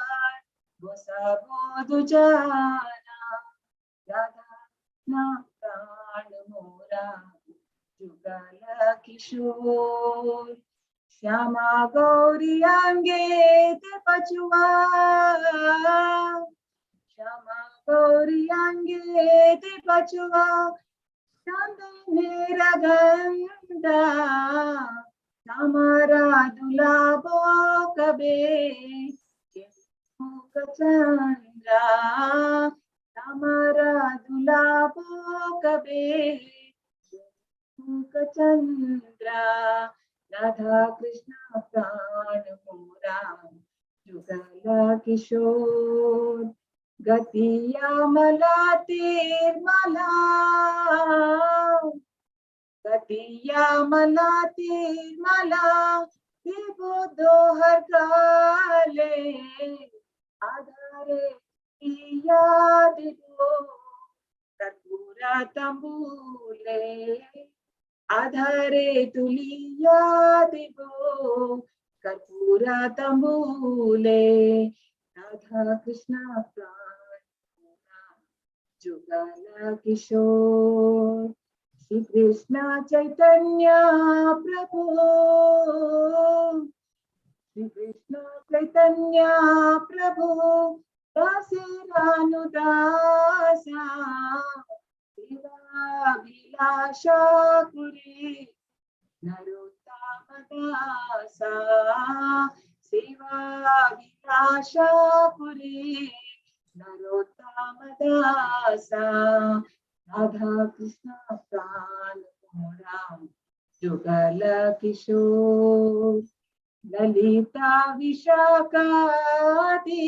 गोसा बोधु जाना राधा ना प्राण मोरा जुगल किशोर श्यामा गौरी अंगे ते पचुआ श्यामा गौरी अंगे ते पचुआ मेरा गंधा हमारा दुलाबो कबे चंद्रा हमारा दुलाबो कबे चंद्रा राधा कृष्ण प्राण मोरा जुगल किशोर गतिया मला तीर्मला गतिया मला तीर्मला देवो दोहर काले आधारे याद दो कर्पूरा तंबूले आधारे तुलिया दिवो कर्पूरा तंबूले राधा कृष्ण प्राण जुगल किशोर श्री कृष्ण चैतन्य प्रभु श्री कृष्ण चैतन्य प्रभु दासेरानुदासा सेवाभिलाषा कुरे नरोत्तमदासा सेवाभिलाषा कुरे नरोत्तमदासा राधा कृष्ण प्राण मोरा जुगल किशोर ललिता विशाखादी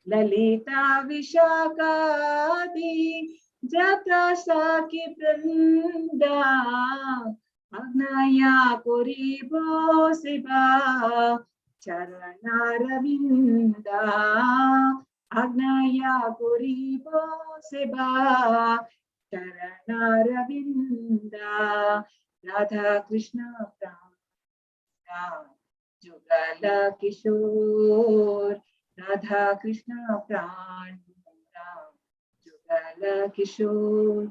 ललिता विशाखादी जता साखी वृंदा अग्नया कुरीबो शिवा चरणारविंदा अग्नया कुरीबो शिवा चरणारविंदा राधा कृष्ण प्राण जुगल किशोर राधा कृष्ण प्राण Jugal Kishore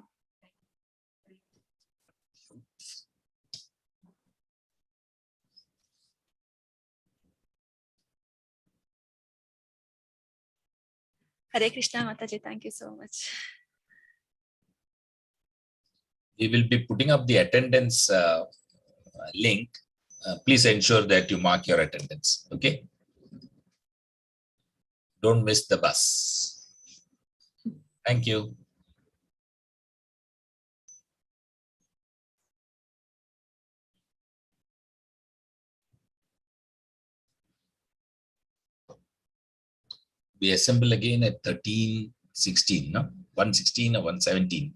Hare Krishna Mataji, thank you so much. We will be putting up the attendance link. Please ensure that you mark your attendance. Okay. Don't miss the bus. Thank you. We assemble again at 13:16, no? 116 or 117.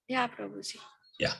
Yeah, Prabhuji. Yeah.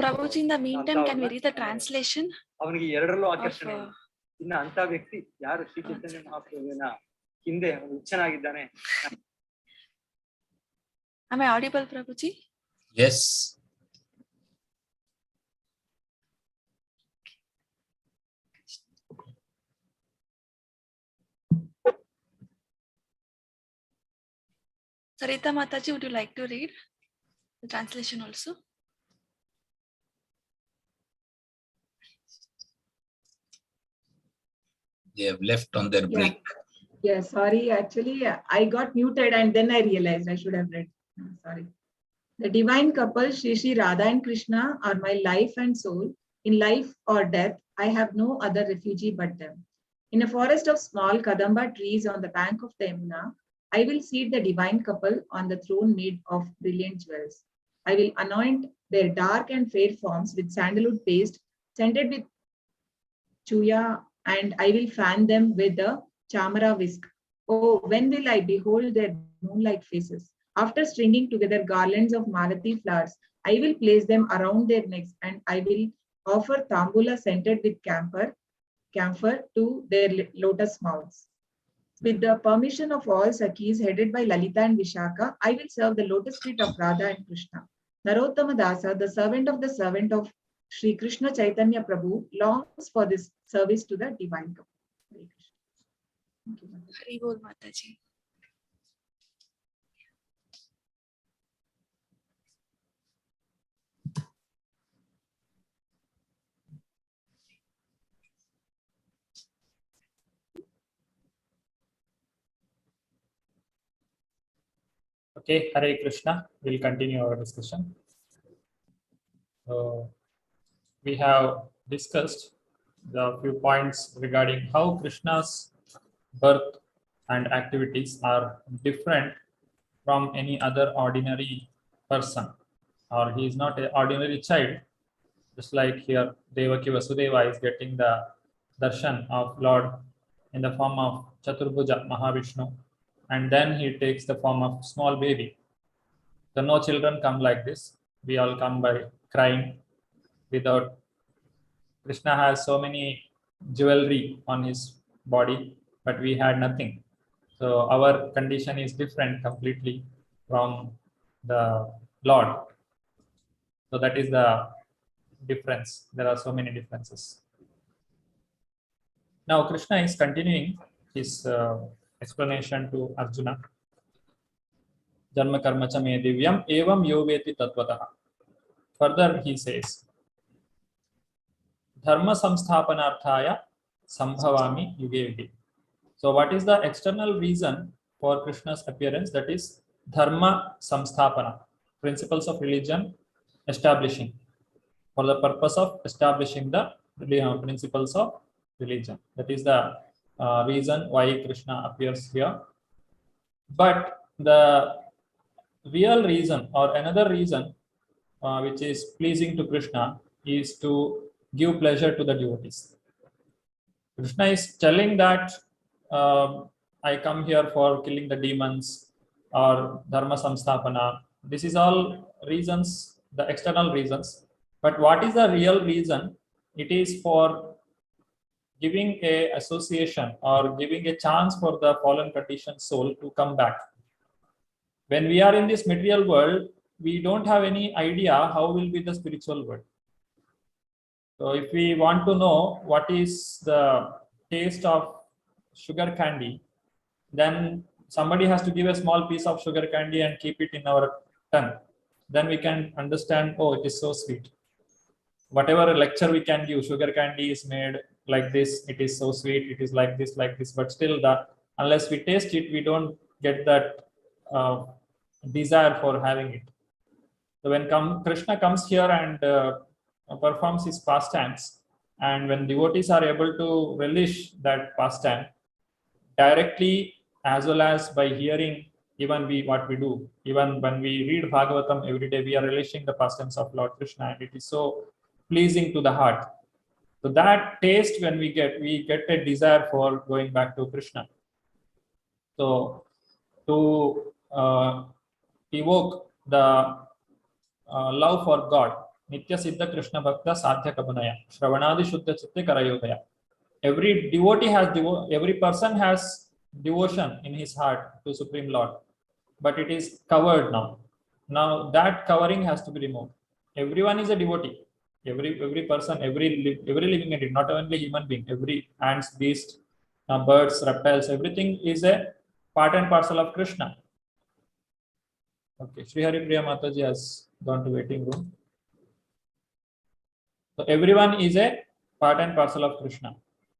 Prabhuji, in the meantime, can we read the translation? ಅವನಿಗೆ ಎರಡರಲ್ಲೂ ಆಕರ್ಷಣೆ ಇಲ್ಲ. ಇನ್ನು ಅಂತ ವ್ಯಕ್ತಿ ಯಾರು ಶ್ರೀ ಚೈತನ್ಯ ಮಹಾಪ್ರಭುವಿನ ಹಿಂದೆ ಹುಚ್ಚನಾಗಿದ್ದಾನೆ. Am I audible, Prabhuji? Yes. Sarita Mataji, would you like to read the translation also? They have left on their break. Yeah, sorry. Actually, I got muted and then I realized I should have read. Sorry. The divine couple, Shri Shri Radha and Krishna, are my life and soul. In life or death, I have no other refugee but them. In a forest of small Kadamba trees on the bank of the Yamuna, I will seat the divine couple on the throne made of brilliant jewels. I will anoint their dark and fair forms with sandalwood paste, scented with chuya, and I will fan them with the chamara whisk. Oh, when will I behold their moonlight faces? After stringing together garlands of Marathi flowers, I will place them around their necks and I will offer tambula scented with camphor to their lotus mouths. With the permission of all Sakhis headed by Lalita and Vishaka, I will serve the lotus feet of Radha and Krishna. Narottama Dasa, the servant of Sri Krishna Chaitanya Prabhu, longs for this service to the divine couple. Thank you. Haribol Mataji. Okay, Hare Krishna. We'll continue our discussion. So we have discussed the few points regarding how Krishna's birth and activities are different from any other ordinary person, or he is not an ordinary child. Just like here, Devaki Vasudeva is getting the darshan of Lord in the form of Chaturbhuja Mahavishnu, and then he takes the form of small baby. So no children come like this. We all come by crying. Without Krishna has so many jewelry on his body, but we had nothing. So our condition is different completely from the Lord. So that is the difference. There are so many differences. Now Krishna is continuing his explanation to Arjuna. Janma karma cha me divyam evam yoveti tatvatah. Further he says, Dharma samsthapanarthaya sambhavami yuge yuge. So what is the external reason for Krishna's appearance? That is Dharma samsthapana, principles of religion establishing, for the purpose of establishing the principles of religion. That is the reason why Krishna appears here. But the real reason, or another reason which is pleasing to Krishna, is to give pleasure to the devotees. Krishna is telling that I come here for killing the demons or Dharma samsthapana. This is all reasons, the external reasons. But what is the real reason? It is for giving a association or giving a chance for the fallen conditioned soul to come back. When we are in this material world, we don't have any idea how will be the spiritual world. So if we want to know what is the taste of sugar candy, then somebody has to give a small piece of sugar candy and keep it in our tongue. Then we can understand, oh, it is so sweet. Whatever lecture we can give, sugar candy is made like this, it is so sweet, it is like this, but still unless we taste it, we don't get that desire for having it. So when Krishna comes here and performs his pastimes, and when devotees are able to relish that pastime directly as well as by hearing, even what we do, even when we read Bhagavatam every day, we are relishing the pastimes of Lord Krishna, and it is so pleasing to the heart. So that taste, when we get a desire for going back to Krishna. So to evoke the love for God, Nitya Siddha Krishna Bhakta Sadhya Kabunaya, Shravanadi Shuddha Chitte Karayodaya. Every devotee has, every person has devotion in his heart to Supreme Lord, but it is covered now. Now that covering has to be removed. Everyone is a devotee. Every person, every living entity, not only human being, every ants, beast, birds, reptiles, everything is a part and parcel of Krishna. Okay, Sri Hari Priya Mataji has gone to waiting room. So everyone is a part and parcel of Krishna.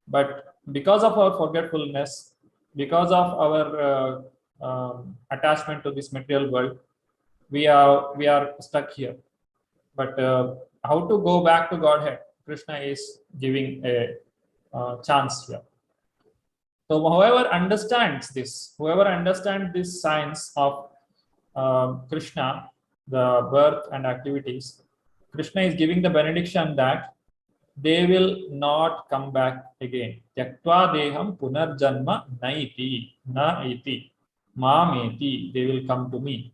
But because of our forgetfulness, because of our attachment to this material world, we are stuck here. But how to go back to Godhead? Krishna is giving a chance here. So whoever understands this science of Krishna, the birth and activities, Krishna is giving the benediction that they will not come back again. Tyaktva deham punarjanma naiti, na iti, mameti, they will come to me.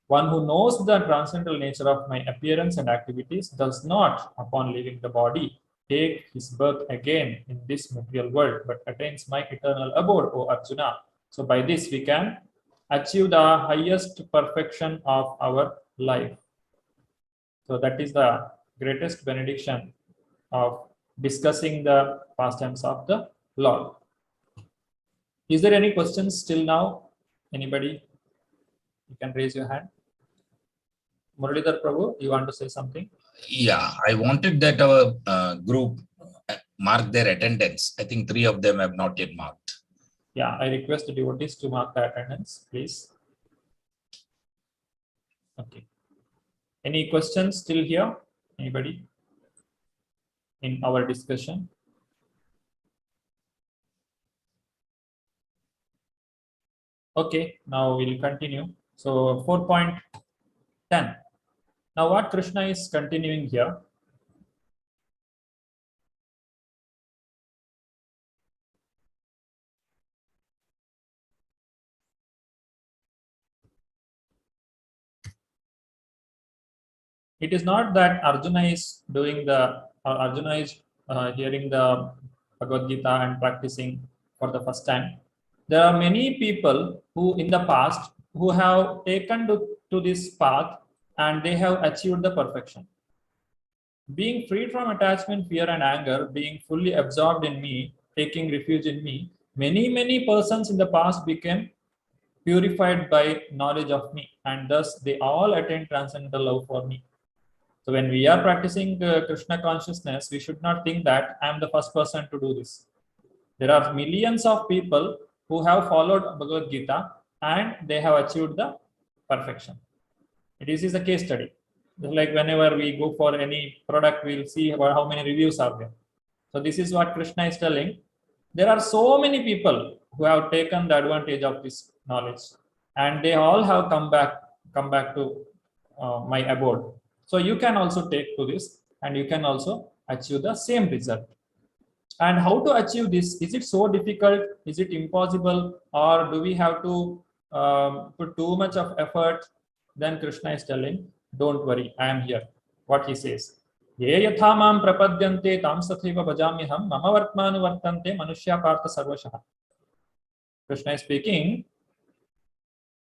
One who knows the transcendental nature of my appearance and activities does not, upon leaving the body, take his birth again in this material world, but attains my eternal abode, O Arjuna. So by this we can achieve the highest perfection of our life. So that is the greatest benediction of discussing the pastimes of the Lord. Is there any questions till now? Anybody? You can raise your hand. Muralidhar Prabhu, you want to say something? Yeah, I wanted that our group mark their attendance. I think 3 of them have not yet marked. Yeah, I request the devotees to mark the attendance, please. Okay. Any questions still here? Anybody? In our discussion? Okay, now we'll continue. So 4.10. Now what Krishna is continuing here? It is not that Arjuna is doing the, Arjuna is hearing the Bhagavad Gita and practicing for the first time. There are many people who in the past who have taken to this path and they have achieved the perfection. Being freed from attachment, fear and anger, being fully absorbed in me, taking refuge in me, many persons in the past became purified by knowledge of me, and thus they all attained transcendental love for me. So when we are practicing Krishna consciousness, we should not think that I am the first person to do this. There are millions of people who have followed Bhagavad Gita and they have achieved the perfection. This is a case study. Like whenever we go for any product, we'll see about how many reviews are there. So this is what Krishna is telling. There are so many people who have taken the advantage of this knowledge, and they all have come back to my abode. So you can also take to this, and you can also achieve the same result. And how to achieve this? Is it so difficult? Is it impossible? Or do we have to put too much of effort? Then Krishna is telling, don't worry, I am here. What he says, Ye yatha mam prapadyante tam sathaiva bhajamyaham mama vartmanu vartante manushya partha sarvashaha. Krishna is speaking,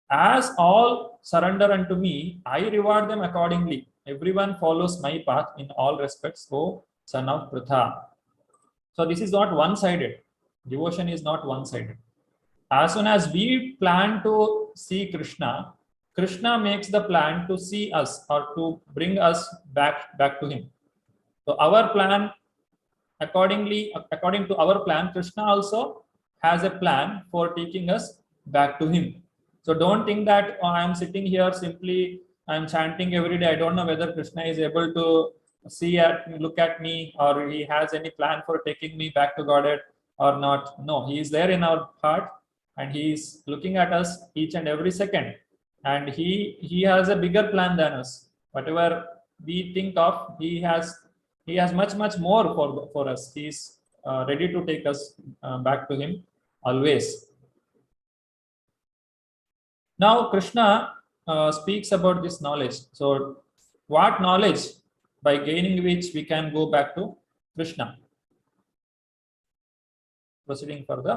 as all surrender unto me, I reward them accordingly. Everyone follows my path in all respects, O son of Pritha. So this is not one-sided. Devotion is not one-sided. As soon as we plan to see Krishna, Krishna makes the plan to see us or to bring us back to him. So our plan, according to our plan, Krishna also has a plan for taking us back to him. So don't think that I am sitting here simply, I am chanting every day. I don't know whether Krishna is able to look at me, or he has any plan for taking me back to Godhead or not. No, he is there in our heart and he is looking at us each and every second. And he has a bigger plan than us. Whatever we think of, he has much more for us. He is ready to take us back to him always. Now Krishna speaks about this knowledge. So what knowledge by gaining which we can go back to Krishna. Proceeding further.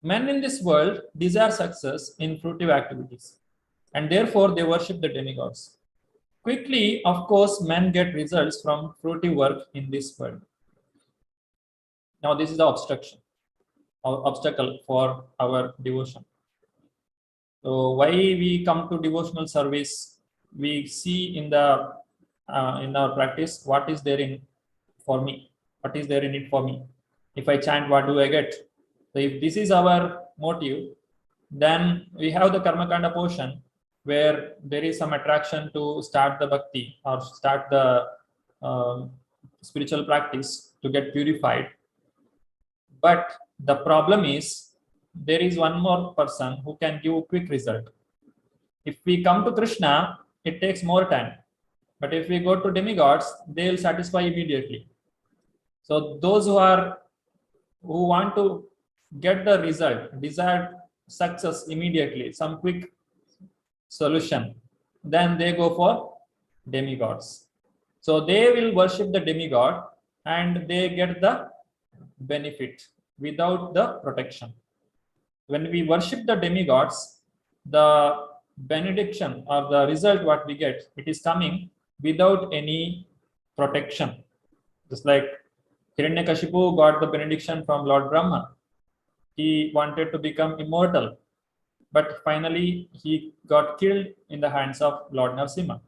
Men in this world desire success in fruitive activities, and therefore they worship the demigods. Quickly, of course, men get results from fruitive work in this world. Now, this is the obstruction or obstacle for our devotion. So, why we come to devotional service? We see in the in our practice what is there in for me, what is there in it for me. If I chant, what do I get? So, if this is our motive, then we have the karma kanda portion where there is some attraction to start the bhakti or start the spiritual practice to get purified. But the problem is there is one more person who can give a quick result. If we come to Krishna, it takes more time. But if we go to demigods, they will satisfy immediately. So those who want to get the result, desired success immediately, some quick solution, then they go for demigods. So they will worship the demigod and they get the benefit without the protection. When we worship the demigods, the benediction or the result what we get, it is coming without any protection. Just like Hiranyakashipu got the benediction from Lord Brahma. He wanted to become immortal, but finally he got killed in the hands of Lord Narasimha.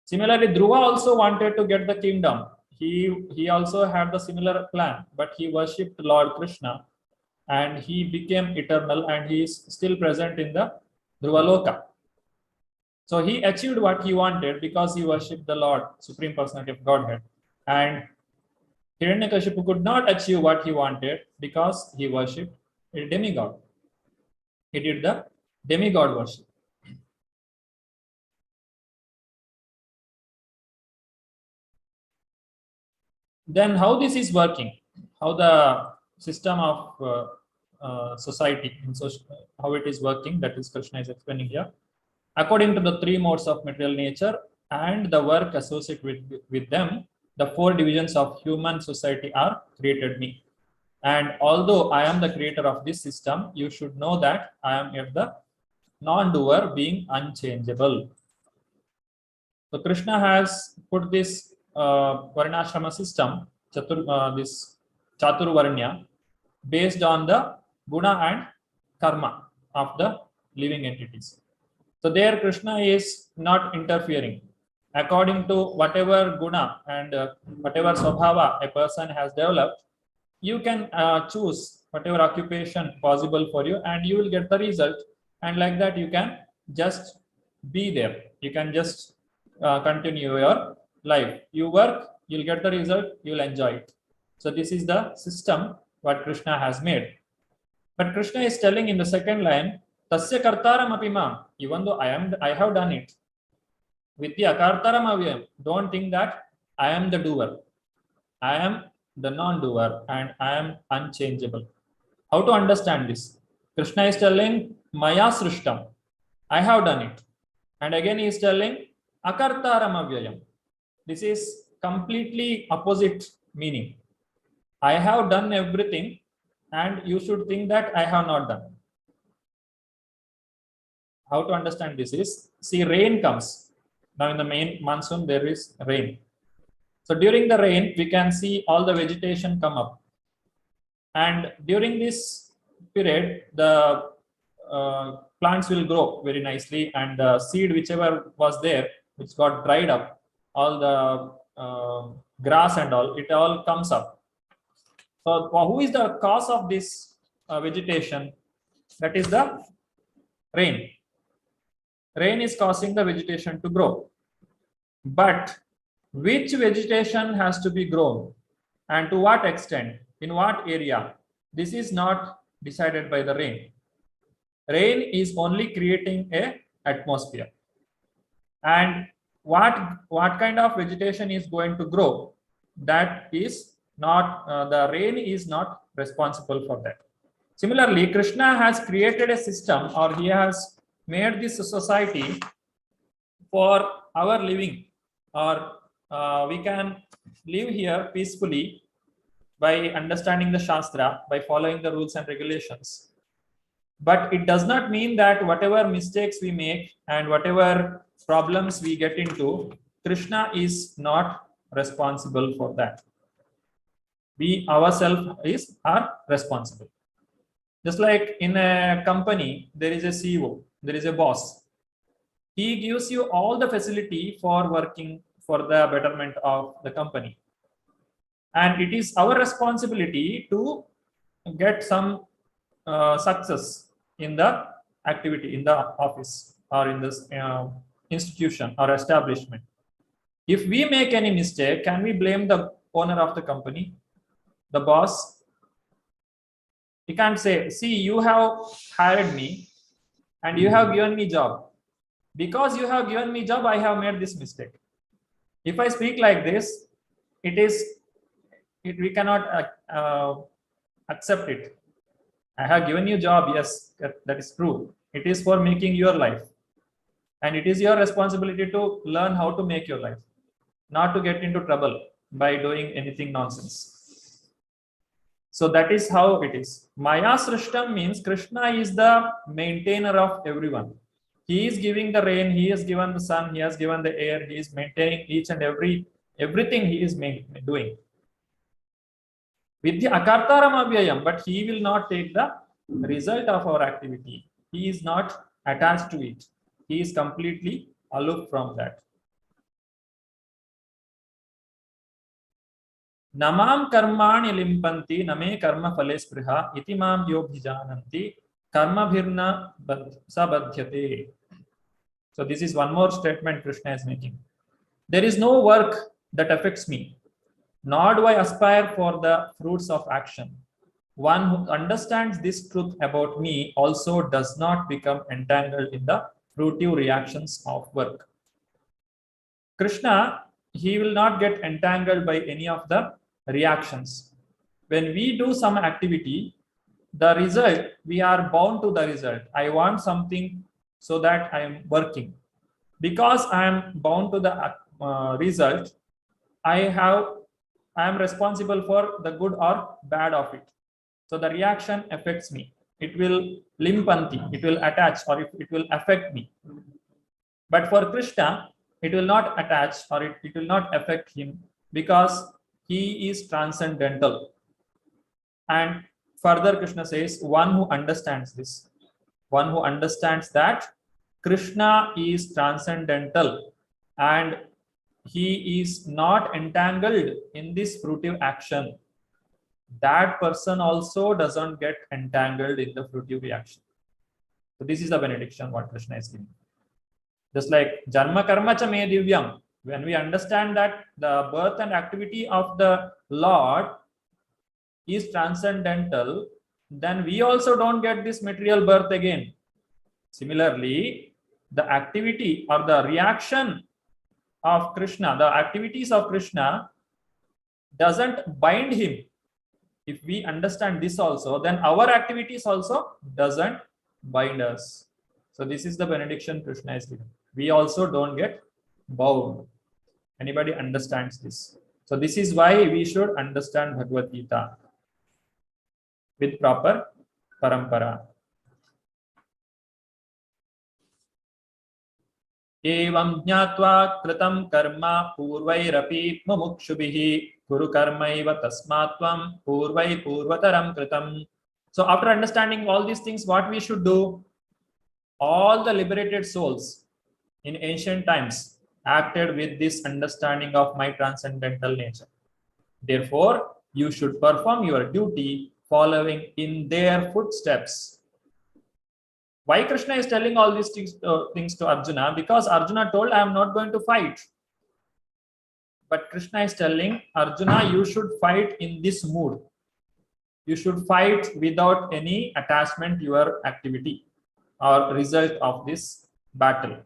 Similarly, Dhruva also wanted to get the kingdom. He also had the similar plan, but he worshipped Lord Krishna and he became eternal and he is still present in the Dhruvaloka. So he achieved what he wanted because he worshipped the Lord, Supreme Personality of Godhead. And Hiranyakashipu could not achieve what he wanted because he worshipped a demigod. He did the demigod worship. Then how this is working, how the system of society, how it is working, that is Krishna is explaining here. According to the three modes of material nature and the work associated with them, the four divisions of human society are created me. And although I am the creator of this system, you should know that I am yet the non-doer, being unchangeable. So Krishna has put this Varnashrama system, this Chaturvarnya, based on the guna and karma of the living entities. So there Krishna is not interfering. According to whatever guna and whatever swabhava a person has developed, you can choose whatever occupation possible for you and you will get the result. And like that you can just be there. You can just continue your life. You work, you'll get the result, you'll enjoy it. So this is the system what Krishna has made. But Krishna is telling in the second line, Tasya kartaram apimam, even though I have done it. With the akartaram avyam, don't think that I am the doer. I am the non-doer and I am unchangeable. How to understand this? Krishna is telling Maya Srishtam, I have done it. And again he is telling Akartaram Avyayam. This is completely opposite meaning. I have done everything and you should think that I have not done. How to understand this is, see, rain comes. Now in the main monsoon there is rain. So during the rain we can see all the vegetation come up. And during this period the plants will grow very nicely and the seed whichever was there, which got dried up, all the grass and all, it all comes up. So who is the cause of this vegetation? That is the rain. Rain is causing the vegetation to grow. But which vegetation has to be grown and to what extent, in what area? This is not decided by the rain. Rain is only creating a atmosphere. And what kind of vegetation is going to grow, that is not, the rain is not responsible for that. Similarly, Krishna has created a system, or he has made this society for our living or we can live here peacefully by understanding the Shastra, by following the rules and regulations. But it does not mean that whatever mistakes we make and whatever problems we get into, Krishna is not responsible for that. We ourselves are responsible. Just like in a company, there is a CEO, there is a boss. He gives you all the facility for working for the betterment of the company. And it is our responsibility to get some success in the activity, in the office or in this institution or establishment. If we make any mistake, can we blame the owner of the company, the boss? You can't say, see, you have hired me and you have given me job. Because you have given me job, I have made this mistake. If I speak like this, we cannot accept it. I have given you job, yes, that is true. It is for making your life. And it is your responsibility to learn how to make your life, not to get into trouble by doing anything nonsense. So that is how it is. Maya Srishtam means Krishna is the maintainer of everyone. He is giving the rain, he has given the sun, he has given the air, he is maintaining each and everything he is doing. Vidya akartaram avyayam, but he will not take the result of our activity. He is not attached to it. He is completely aloof from that. Namam karmani limpanti name karma phale spriha iti mam yobhijananti karma bhirna sabadhyate. So this is one more statement Krishna is making. There is no work that affects me, nor do I aspire for the fruits of action. One who understands this truth about me also does not become entangled in the fruitive reactions of work. Krishna, he will not get entangled by any of the reactions. When we do some activity, the result, we are bound to the result. I want something so that I am working. Because I am bound to the result, I am responsible for the good or bad of it. So the reaction affects me. It will limpanti, it will attach, or it will affect me. But for Krishna, it will not attach or it will not affect him because he is transcendental. And further Krishna says, one who understands this, one who understands that Krishna is transcendental and he is not entangled in this fruitive action, that person also doesn't get entangled in the fruitive reaction. So this is the benediction what Krishna is giving. Just like Janma Karma Cha Me Divyam, when we understand that the birth and activity of the Lord is transcendental, then we also don't get this material birth again. Similarly, the activity or the reaction of Krishna, the activities of Krishna doesn't bind him. If we understand this also, then our activities also doesn't bind us. So this is the benediction Krishna is giving. We also don't get bound. Anybody understands this? So this is why we should understand Bhagavad Gita with proper parampara. Evam jnatva kritam karma purvairapi mumukshubhihi guru karmaiva tasmatvam purvai purvataram kritam. So after understanding all these things, what we should do? All the liberated souls in ancient times acted with this understanding of my transcendental nature. Therefore, you should perform your duty following in their footsteps. Why Krishna is telling all these things to Arjuna? Because Arjuna told, I am not going to fight. But Krishna is telling Arjuna, you should fight in this mood. You should fight without any attachment to your activity or result of this battle.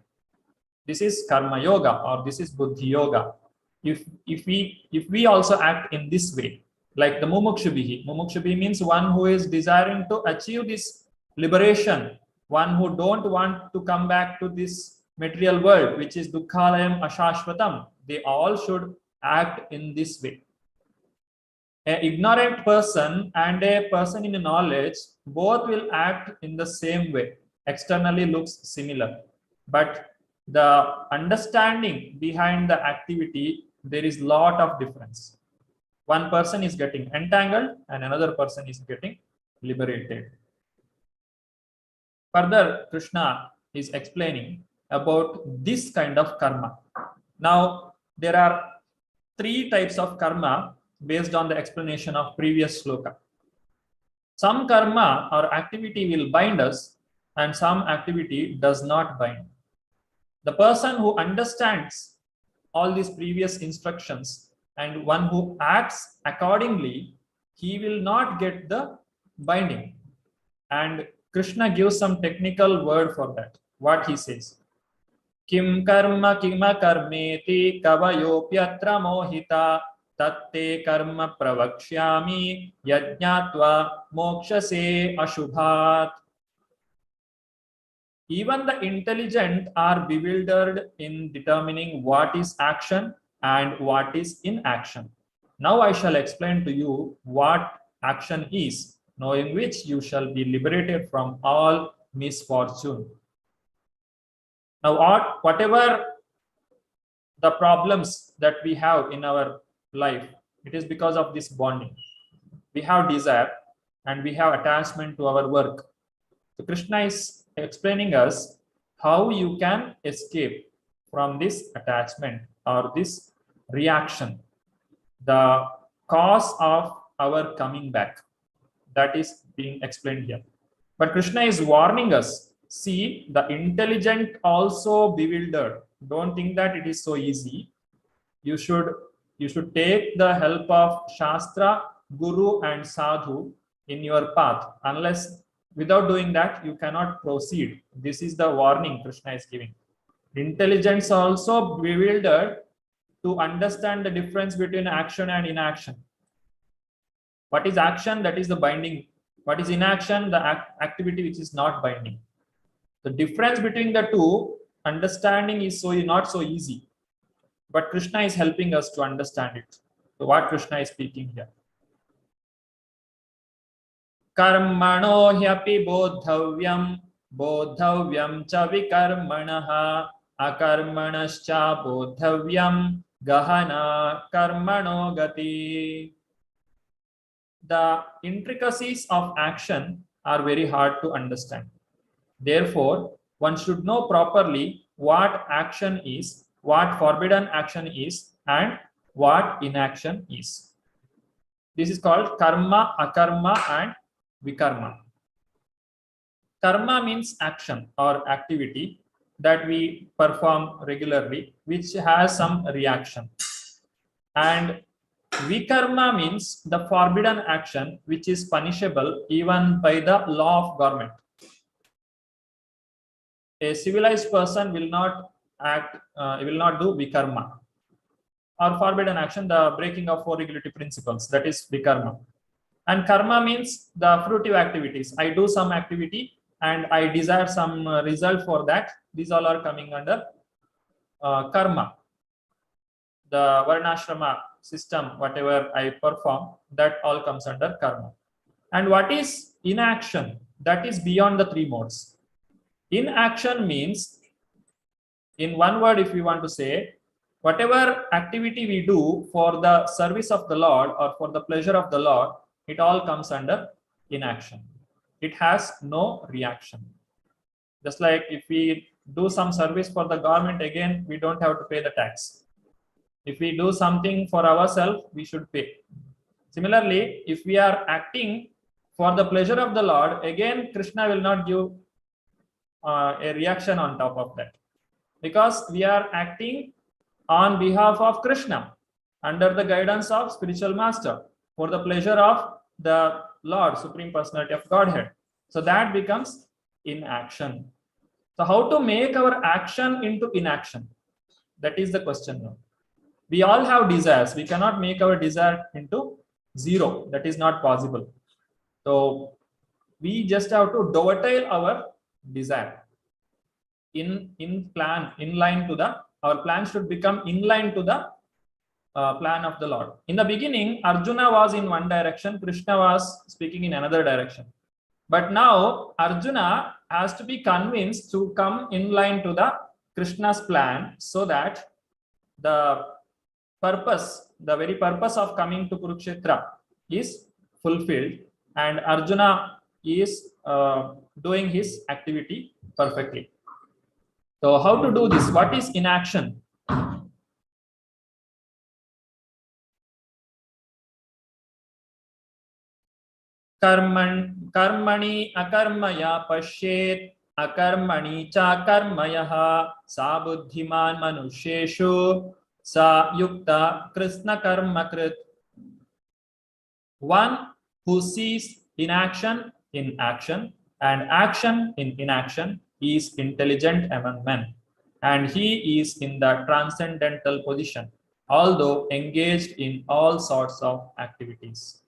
This is karma yoga or this is buddhi yoga. If we also act in this way, like the mumukshubhihi. Mumukshubhihi means one who is desiring to achieve this liberation, one who don't want to come back to this material world, which is Dukkhalayam Ashashvatam, they all should act in this way. An ignorant person and a person in knowledge both will act in the same way. Externally looks similar, but the understanding behind the activity, there is lot of difference. One person is getting entangled and another person is getting liberated. Further, Krishna is explaining about this kind of karma. Now, there are three types of karma based on the explanation of previous sloka. Some karma or activity will bind us and some activity does not bind. The person who understands all these previous instructions and one who acts accordingly, he will not get the binding. And Krishna gives some technical word for that. What he says? Kim karma kima karmeti kavayopyatra mohita tatte karma pravakshyami yajñatva mokshase ashubhat. Even the intelligent are bewildered in determining what is action and what is inaction. Now I shall explain to you what action is, knowing which you shall be liberated from all misfortune. Now, whatever the problems that we have in our life, it is because of this bonding. We have desire and we have attachment to our work. So Krishna is explaining us how you can escape from this attachment or this reaction, the cause of our coming back. That is being explained here. But Krishna is warning us, see, the intelligent also bewildered. Don't think that it is so easy. You should take the help of Shastra, Guru and Sadhu in your path. Unless without doing that, you cannot proceed. This is the warning Krishna is giving. Intelligence also bewildered to understand the difference between action and inaction. What is action? That is the binding. What is inaction? The activity which is not binding. The difference between the two, understanding is not so easy. But Krishna is helping us to understand it. So what Krishna is speaking here. Karmano hyapi bodhavyam bodhavyam cha vikarmanaha akarmanascha bodhavyam gahana karmano gati. The intricacies of action are very hard to understand. Therefore, one should know properly what action is, what forbidden action is, and what inaction is. This is called karma, akarma, and vikarma. Karma means action or activity that we perform regularly, which has some reaction. And vikarma means the forbidden action, which is punishable even by the law of government. A civilized person will not do vikarma or forbidden action, the breaking of 4 regulatory principles, that is vikarma. And karma means the fruitive activities. I do some activity and I desire some result for that. These all are coming under karma. The varnashrama system, whatever I perform, that all comes under karma. And what is inaction? That is beyond the 3 modes. Inaction means, in one word, if we want to say, whatever activity we do for the service of the Lord or for the pleasure of the Lord, it all comes under inaction. It has no reaction. Just like if we do some service for the government, again, we don't have to pay the tax. If we do something for ourselves, we should pay. Similarly, if we are acting for the pleasure of the Lord, again, Krishna will not give a reaction on top of that. Because we are acting on behalf of Krishna, under the guidance of spiritual master, for the pleasure of the Lord, Supreme Personality of Godhead. So that becomes inaction. So how to make our action into inaction? That is the question now. We all have desires. We cannot make our desire into 0. That is not possible. So we just have to dovetail our desire. our plan should become in line to the plan of the Lord. In the beginning, Arjuna was in one direction, Krishna was speaking in another direction. But now Arjuna has to be convinced to come in line to the Krishna's plan, so that the very purpose of coming to Kurukshetra is fulfilled, and Arjuna is doing his activity perfectly. So how to do this? What is inaction? Karmani akarmaya pashet akarmani cha karmayaha sa buddhiman manusheshu sa yukta krishna karmakrit. One who sees inaction in action and action in inaction is intelligent among men, and he is in the transcendental position, although engaged in all sorts of activities.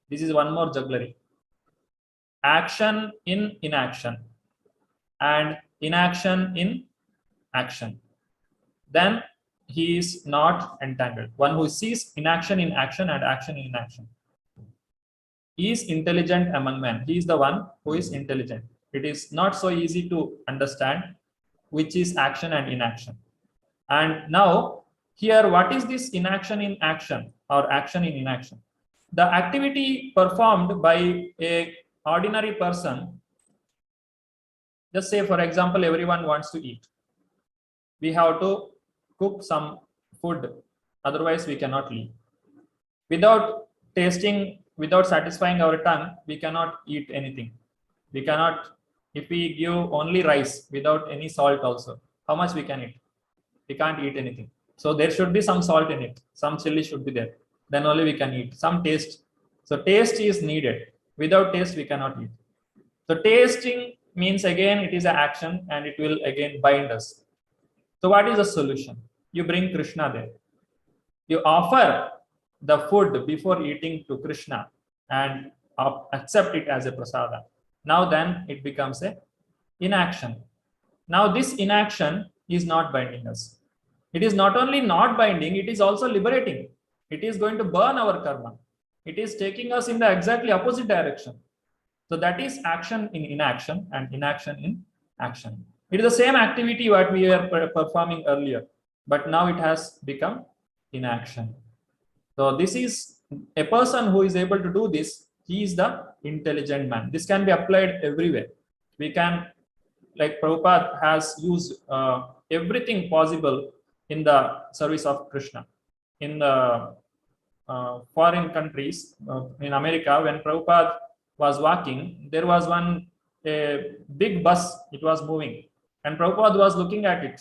This is one more jugglery. Action in inaction and inaction in action. Then he is not entangled. One who sees inaction in action and action in inaction is intelligent among men. He is the one who is intelligent. It is not so easy to understand which is action and inaction. And now here, what is this inaction in action or action in inaction? The activity performed by a ordinary person, just say for example, everyone wants to eat. We have to cook some food, otherwise we cannot live. Without tasting, without satisfying our tongue, we cannot eat anything. We cannot, if we give only rice without any salt also, how much we can eat? We can't eat anything. So there should be some salt in it, some chili should be there. Then only we can eat. Some taste. So taste is needed. Without taste, we cannot eat. So tasting means again it is an action and it will again bind us. So what is the solution? You bring Krishna there. You offer the food before eating to Krishna and accept it as a prasada. Now then it becomes a inaction. Now this inaction is not binding us. It is not only not binding, it is also liberating. It is going to burn our karma. It is taking us in the exactly opposite direction. So that is action in inaction and inaction in action. It is the same activity what we were performing earlier, but now it has become inaction. So this is a person who is able to do this. He is the intelligent man. This can be applied everywhere. We can, like Prabhupada has used everything possible in the service of Krishna. In the foreign countries, in America, when Prabhupada was walking, there was a big bus, it was moving, and Prabhupada was looking at it.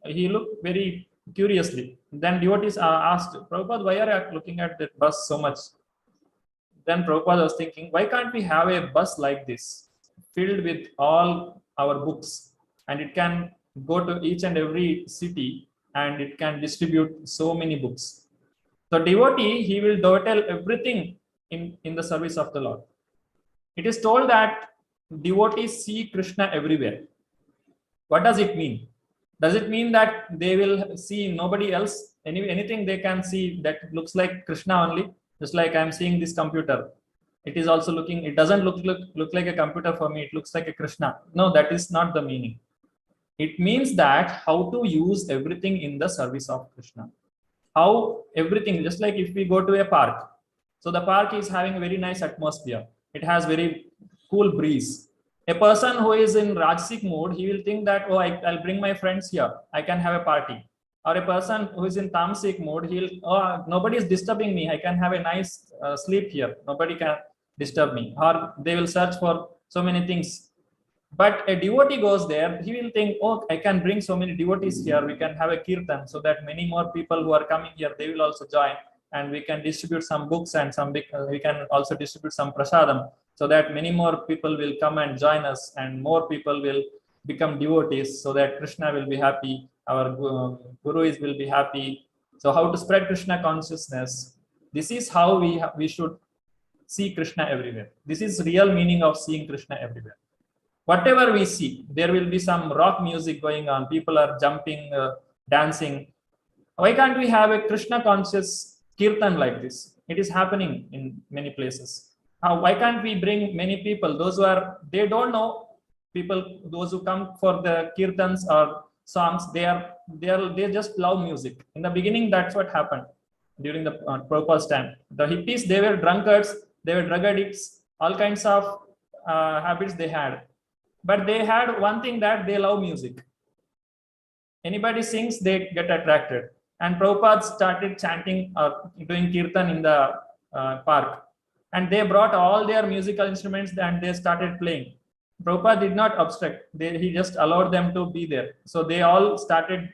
He looked very curiously. Then devotees asked, Prabhupada, why are you looking at that bus so much? Then Prabhupada was thinking, why can't we have a bus like this, filled with all our books, and it can go to each and every city and it can distribute so many books. So devotee, he will detail everything in the service of the Lord. It is told that devotees see Krishna everywhere. What does it mean? Does it mean that they will see nobody else? Anything they can see that looks like Krishna only? Just like I am seeing this computer. It is also looking, it doesn't look like a computer for me. It looks like a Krishna. No, that is not the meaning. It means that how to use everything in the service of Krishna. How everything, just like if we go to a park. So the park is having a very nice atmosphere. It has very cool breeze. A person who is in Rajasic mood, he will think that, oh, I'll bring my friends here. I can have a party. Or a person who is in Tamasic mood, he'll, oh, nobody is disturbing me. I can have a nice sleep here. Nobody can disturb me. Or they will search for so many things. But a devotee goes there, he will think, oh, I can bring so many devotees here. We can have a kirtan so that many more people who are coming here, they will also join. And we can distribute some books and we can also distribute some prasadam so that many more people will come and join us and more people will become devotees so that Krishna will be happy. Our gurus will be happy. So how to spread Krishna consciousness? This is how we should see Krishna everywhere. This is real meaning of seeing Krishna everywhere. Whatever we see, there will be some rock music going on. People are jumping, dancing. Why can't we have a Krishna conscious kirtan like this? It is happening in many places. Why can't we bring many people, those who are, they don't know, people, those who come for the kirtans or songs, they just love music. In the beginning, that's what happened during the Prabhupada's time. The hippies, they were drunkards, they were drug addicts, all kinds of habits they had. But they had one thing, that they love music. Anybody sings, they get attracted. And Prabhupada started chanting or doing kirtan in the park. And they brought all their musical instruments and they started playing. Prabhupada did not obstruct. He just allowed them to be there. So they all started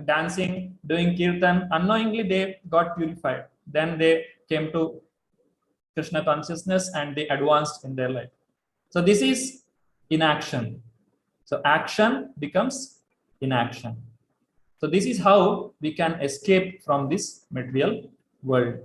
dancing, doing kirtan. Unknowingly, they got purified. Then they came to Krishna consciousness and they advanced in their life. So this is inaction. So action becomes inaction. So this is how we can escape from this material world.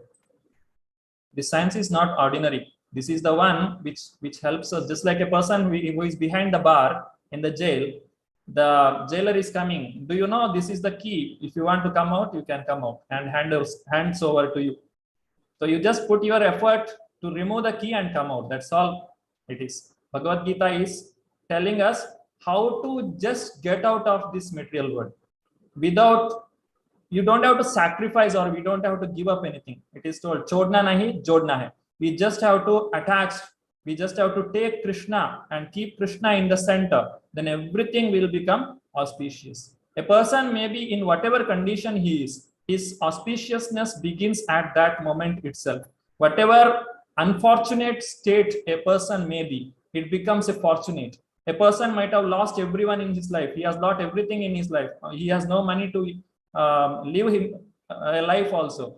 The science is not ordinary. This is the one which helps us. Just like a person who is behind the bar in the jail, the jailer is coming. Do you know this is the key? If you want to come out, you can come out, and hands over to you. So you just put your effort to remove the key and come out. That's all it is. Bhagavad Gita is telling us how to just get out of this material world. Without, you don't have to sacrifice or we don't have to give up anything. It is told, chodna nahi, jodna hai. We just have to attach, we just have to take Krishna and keep Krishna in the center. Then everything will become auspicious. A person may be in whatever condition he is, his auspiciousness begins at that moment itself. Whatever unfortunate state a person may be, it becomes a fortunate. A person might have lost everyone in his life. He has lost everything in his life. He has no money to live him a life also.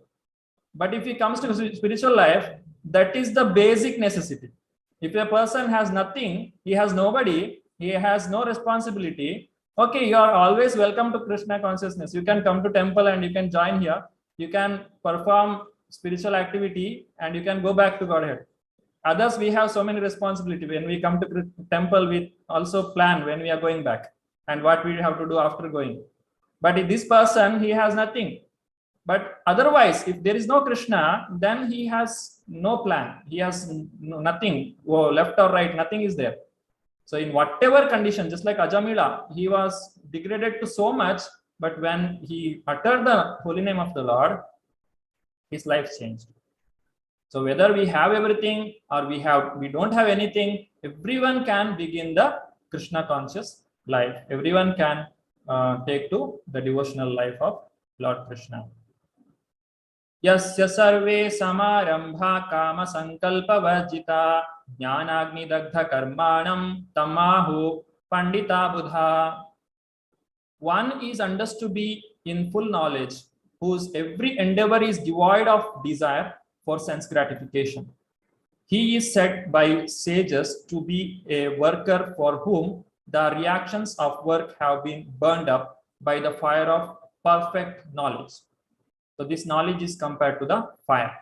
But if he comes to spiritual life, that is the basic necessity. If a person has nothing, he has nobody, he has no responsibility, okay, you are always welcome to Krishna consciousness. You can come to temple and you can join here. You can perform spiritual activity and you can go back to Godhead. Others, we have so many responsibility. When we come to temple, we also plan when we are going back and what we have to do after going. But if this person, he has nothing. But otherwise, if there is no Krishna, then he has no plan. He has nothing, left or right, nothing is there. So in whatever condition, just like Ajamila, he was degraded to so much, but when he uttered the holy name of the Lord, his life changed. So whether we have everything or we don't have anything, everyone can begin the Krishna conscious life. Everyone can take to the devotional life of Lord Krishna. Yasya sarve samarambha kama sankalpa varjita jnanagni dagdha karmanam tamahu pandita buddha. One is understood to be in full knowledge, whose every endeavor is devoid of desire for sense gratification. He is said by sages to be a worker for whom the reactions of work have been burned up by the fire of perfect knowledge. So this knowledge is compared to the fire.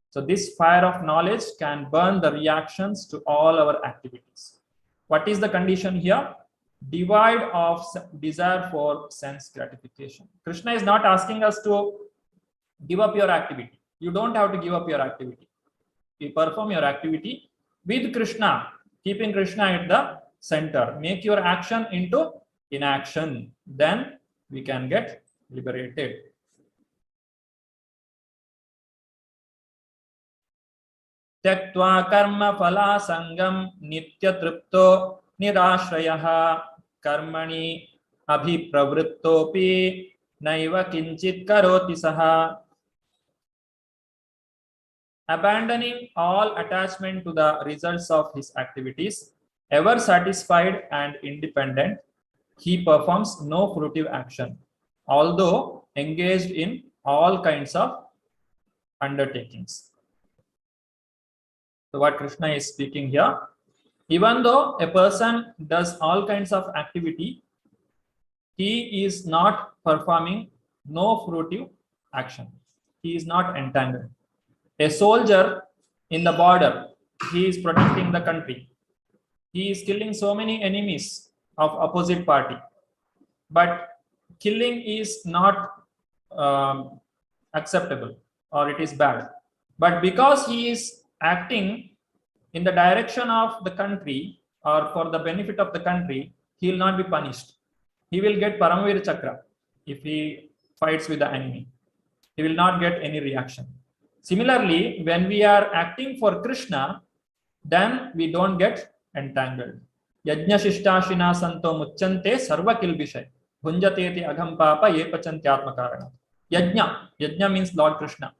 So this fire of knowledge can burn the reactions to all our activities. What is the condition here? Devoid of desire for sense gratification. Krishna is not asking us to give up your activity. You don't have to give up your activity. You perform your activity with Krishna, keeping Krishna at the center. Make your action into inaction. Then we can get liberated. Tyaktva karma phala sangam nitya tripto nirashrayah karmani abhipravrittopi naiva kinchit karoti saha. Abandoning all attachment to the results of his activities, ever satisfied and independent, he performs no fruitive action, although engaged in all kinds of undertakings. So what Krishna is speaking here, even though a person does all kinds of activity, he is not performing no fruitive action. He is not entangled. A soldier in the border, he is protecting the country. He is killing so many enemies of opposite party. But killing is not acceptable, or it is bad. But because he is acting in the direction of the country or for the benefit of the country, he will not be punished. He will get Paramavir Chakra if he fights with the enemy. He will not get any reaction. Similarly, when we are acting for Krishna, then we don't get entangled. Yajna Shishtashina Santo Muchante Sarva Kilbishay Bhunjateti Agham Papa Ye Pachanti Atmakarana. Yajna means Lord Krishna.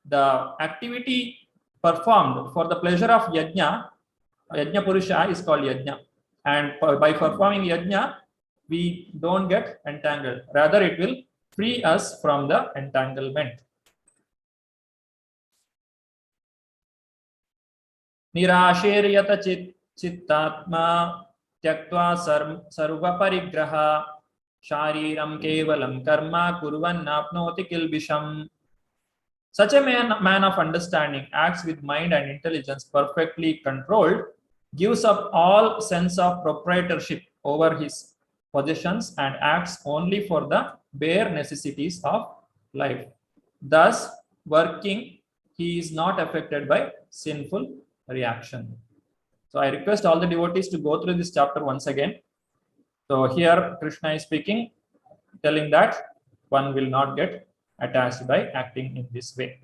The activity performed for the pleasure of Yajna Purusha is called Yajna. And by performing Yajna, we don't get entangled. Rather, it will free us from the entanglement. Nirashiryata chittatma tyaktva sarva parigraha shariram kevalam karma kurvan napnoti kilbisham. Such a man of understanding acts with mind and intelligence perfectly controlled, gives up all sense of proprietorship over his possessions, and acts only for the bare necessities of life. Thus, working, he is not affected by sinful reaction. So I request all the devotees to go through this chapter once again. So here Krishna is speaking, telling that one will not get attached by acting in this way.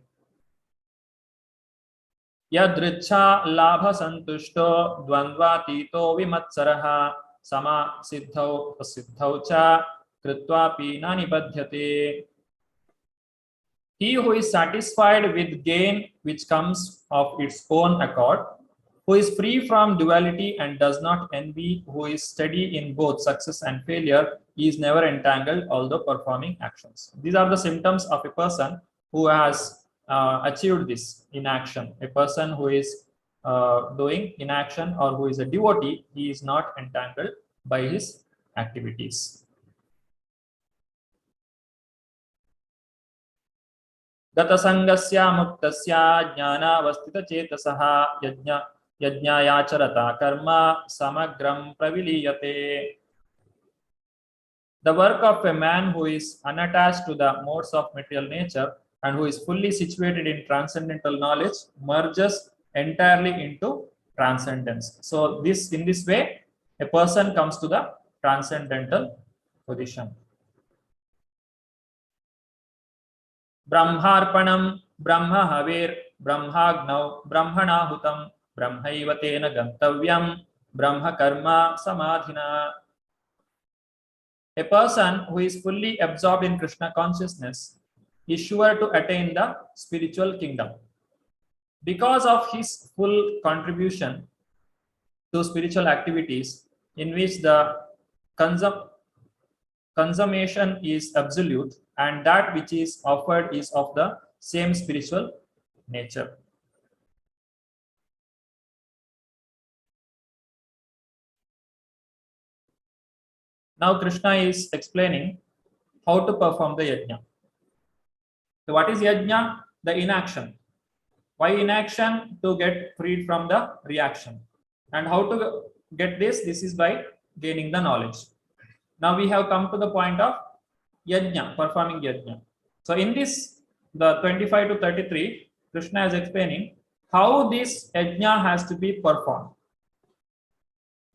Yadricha labha santushto dvandvatito vimatsaraha sama siddhau prasiddhau cha kritva pina nibadhyate. He who is satisfied with gain which comes of its own accord, who is free from duality and does not envy, who is steady in both success and failure, he is never entangled, although performing actions. These are the symptoms of a person who has achieved this in action. A person who is doing inaction or who is a devotee, he is not entangled by his activities. Gata sangasya muktasya jnana vastita chetasaha yajñayacharata karma samagram praviliyate. The work of a man who is unattached to the modes of material nature and who is fully situated in transcendental knowledge merges entirely into transcendence. So in this way, a person comes to the transcendental position. Brahmarpanam, Brahma Havir, Brahmagnav, Brahmanahutam, Brahmaivatena Gantavyam, Brahma Karma Samadhina. A person who is fully absorbed in Krishna consciousness is sure to attain the spiritual kingdom. Because of his full contribution to spiritual activities in which the consummation is absolute and that which is offered is of the same spiritual nature. Now Krishna is explaining how to perform the yajna. So what is yajna? The inaction. Why inaction? To get freed from the reaction. And how to get this? This is by gaining the knowledge. Now we have come to the point of yajna, performing yajna. So in this, the 25 to 33, Krishna is explaining how this yajna has to be performed.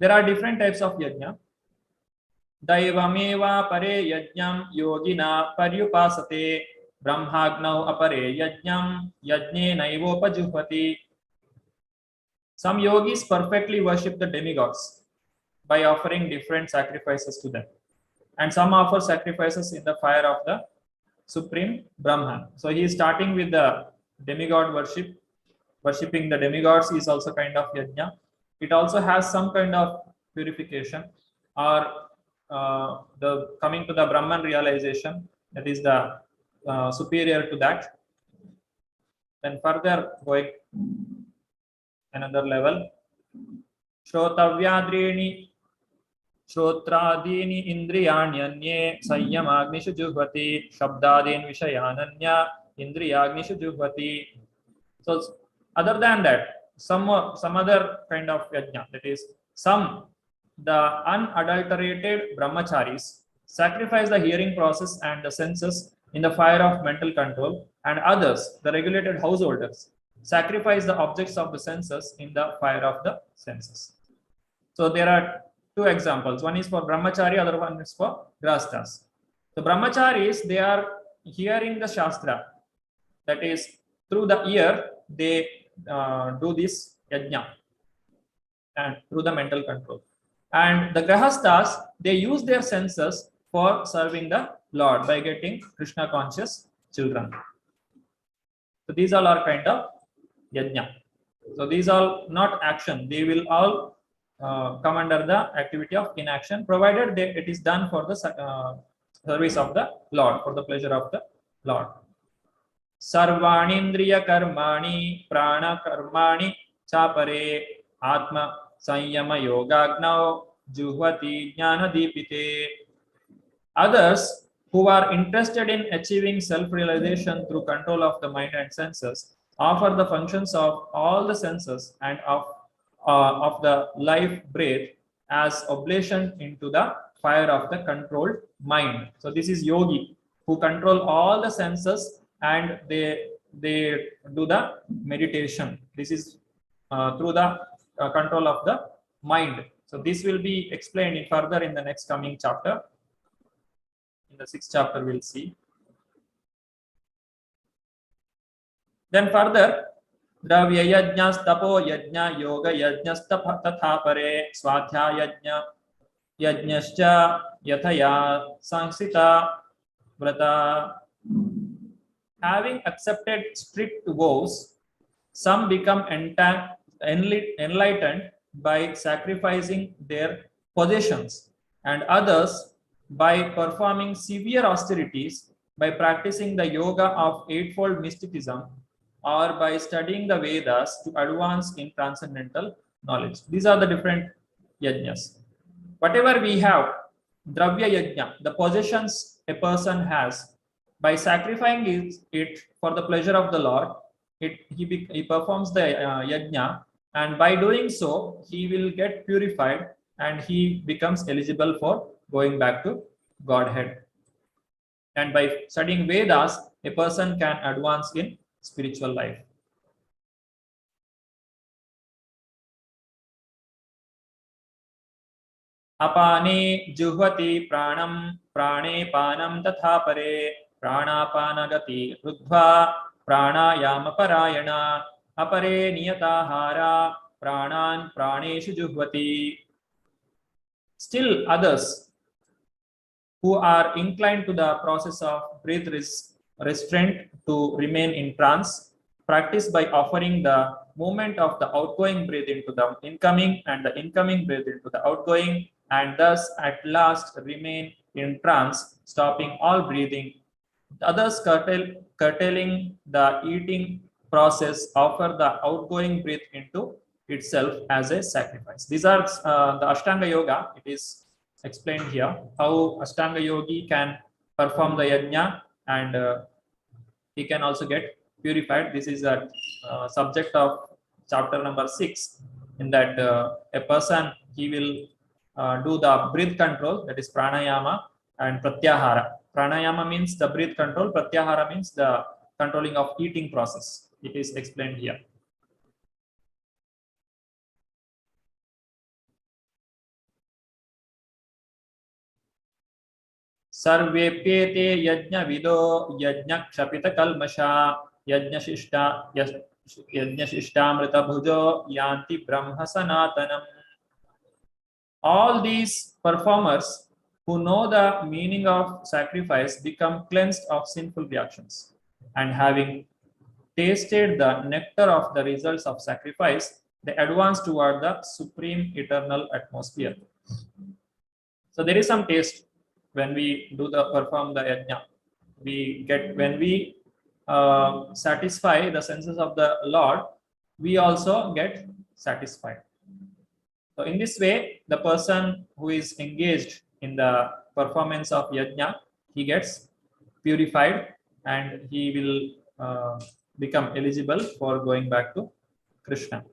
There are different types of yajna. Daivameva pare yajnam yogina paryupasate brahmagnau apare yajnam yajne naivopajuhvati. Some yogis perfectly worship the demigods by offering different sacrifices to them. And some offer sacrifices in the fire of the Supreme Brahman. So he is starting with the demigod worship. Worshipping the demigods is also kind of yajna. It also has some kind of purification or the coming to the Brahman realization, that is the superior to that. Then further going another level. Shrotavyadrini Shrotradini indriyanyanye sayyamagnishu juhvati shabdadin vishayananya indriyagnishu juhvati. So other than that, some other kind of yajna, that is Some, the unadulterated brahmacharis, sacrifice the hearing process and the senses in the fire of mental control, and others, the regulated householders, sacrifice the objects of the senses in the fire of the senses. So there are two examples. One is for brahmachari, other one is for grahasthas. The brahmacharis, they are hearing the shastra. That is, through the ear, they do this yajna and through the mental control. And the grahasthas, they use their senses for serving the Lord by getting Krishna conscious children. So these all are kind of yajna. So these all not action. They will all come under the activity of inaction, provided it is done for the service of the Lord, for the pleasure of the Lord. Sarvanindriya karmani prana karmani chapare atma sanyama yogagnao juhvati jnana dipite. Others who are interested in achieving self-realization through control of the mind and senses offer the functions of all the senses and of the life breath as oblation into the fire of the controlled mind. So this is yogi who control all the senses and they do the meditation. This is through the control of the mind. So this will be explained further in the next coming chapter. In the 6th chapter, we'll see. Then further, Dravya yajna, tapo yajna, yoga yajna, tatha pare, swadhyaya yajna, yajnascha, yathaya, sangsita, vrata. Having accepted strict vows, some become enlightened by sacrificing their possessions, and others by performing severe austerities, by practicing the yoga of eightfold mysticism, or by studying the Vedas to advance in transcendental knowledge. These are the different yajnas. Whatever we have, dravya yajna, the possessions a person has, by sacrificing it for the pleasure of the Lord, he performs the yajna, and by doing so, he will get purified and he becomes eligible for going back to Godhead. And by studying Vedas, a person can advance in spiritual life. Apane juhvati pranam prane panam tatha pare pranapanagati rudhva pranayama parayana apare niyatahara pranan praneshu juhvati. Still others who are inclined to the process of breath restraint to remain in trance practice by offering the movement of the outgoing breath into the incoming and the incoming breath into the outgoing, and thus at last remain in trance, stopping all breathing. Others curtailing the eating process offer the outgoing breath into itself as a sacrifice. These are the Ashtanga Yoga. It is explained here how Ashtanga Yogi can perform the yajna and he can also get purified. This is a subject of chapter number 6, in that a person, he will do the breath control, that is pranayama and pratyahara. Pranayama means the breath control, pratyahara means the controlling of eating process. It is explained here. Sarvepyete yajna vido yajna kshapita kalmasha yajna shishtamrita bhujo yanti brahma sanatanam. All these performers who know the meaning of sacrifice become cleansed of sinful reactions, and having tasted the nectar of the results of sacrifice, they advance toward the supreme eternal atmosphere. So there is some taste when we perform the yajna. We get, when we satisfy the senses of the Lord, we also get satisfied. So in this way, the person who is engaged in the performance of yajna, he gets purified and he will become eligible for going back to Krishna.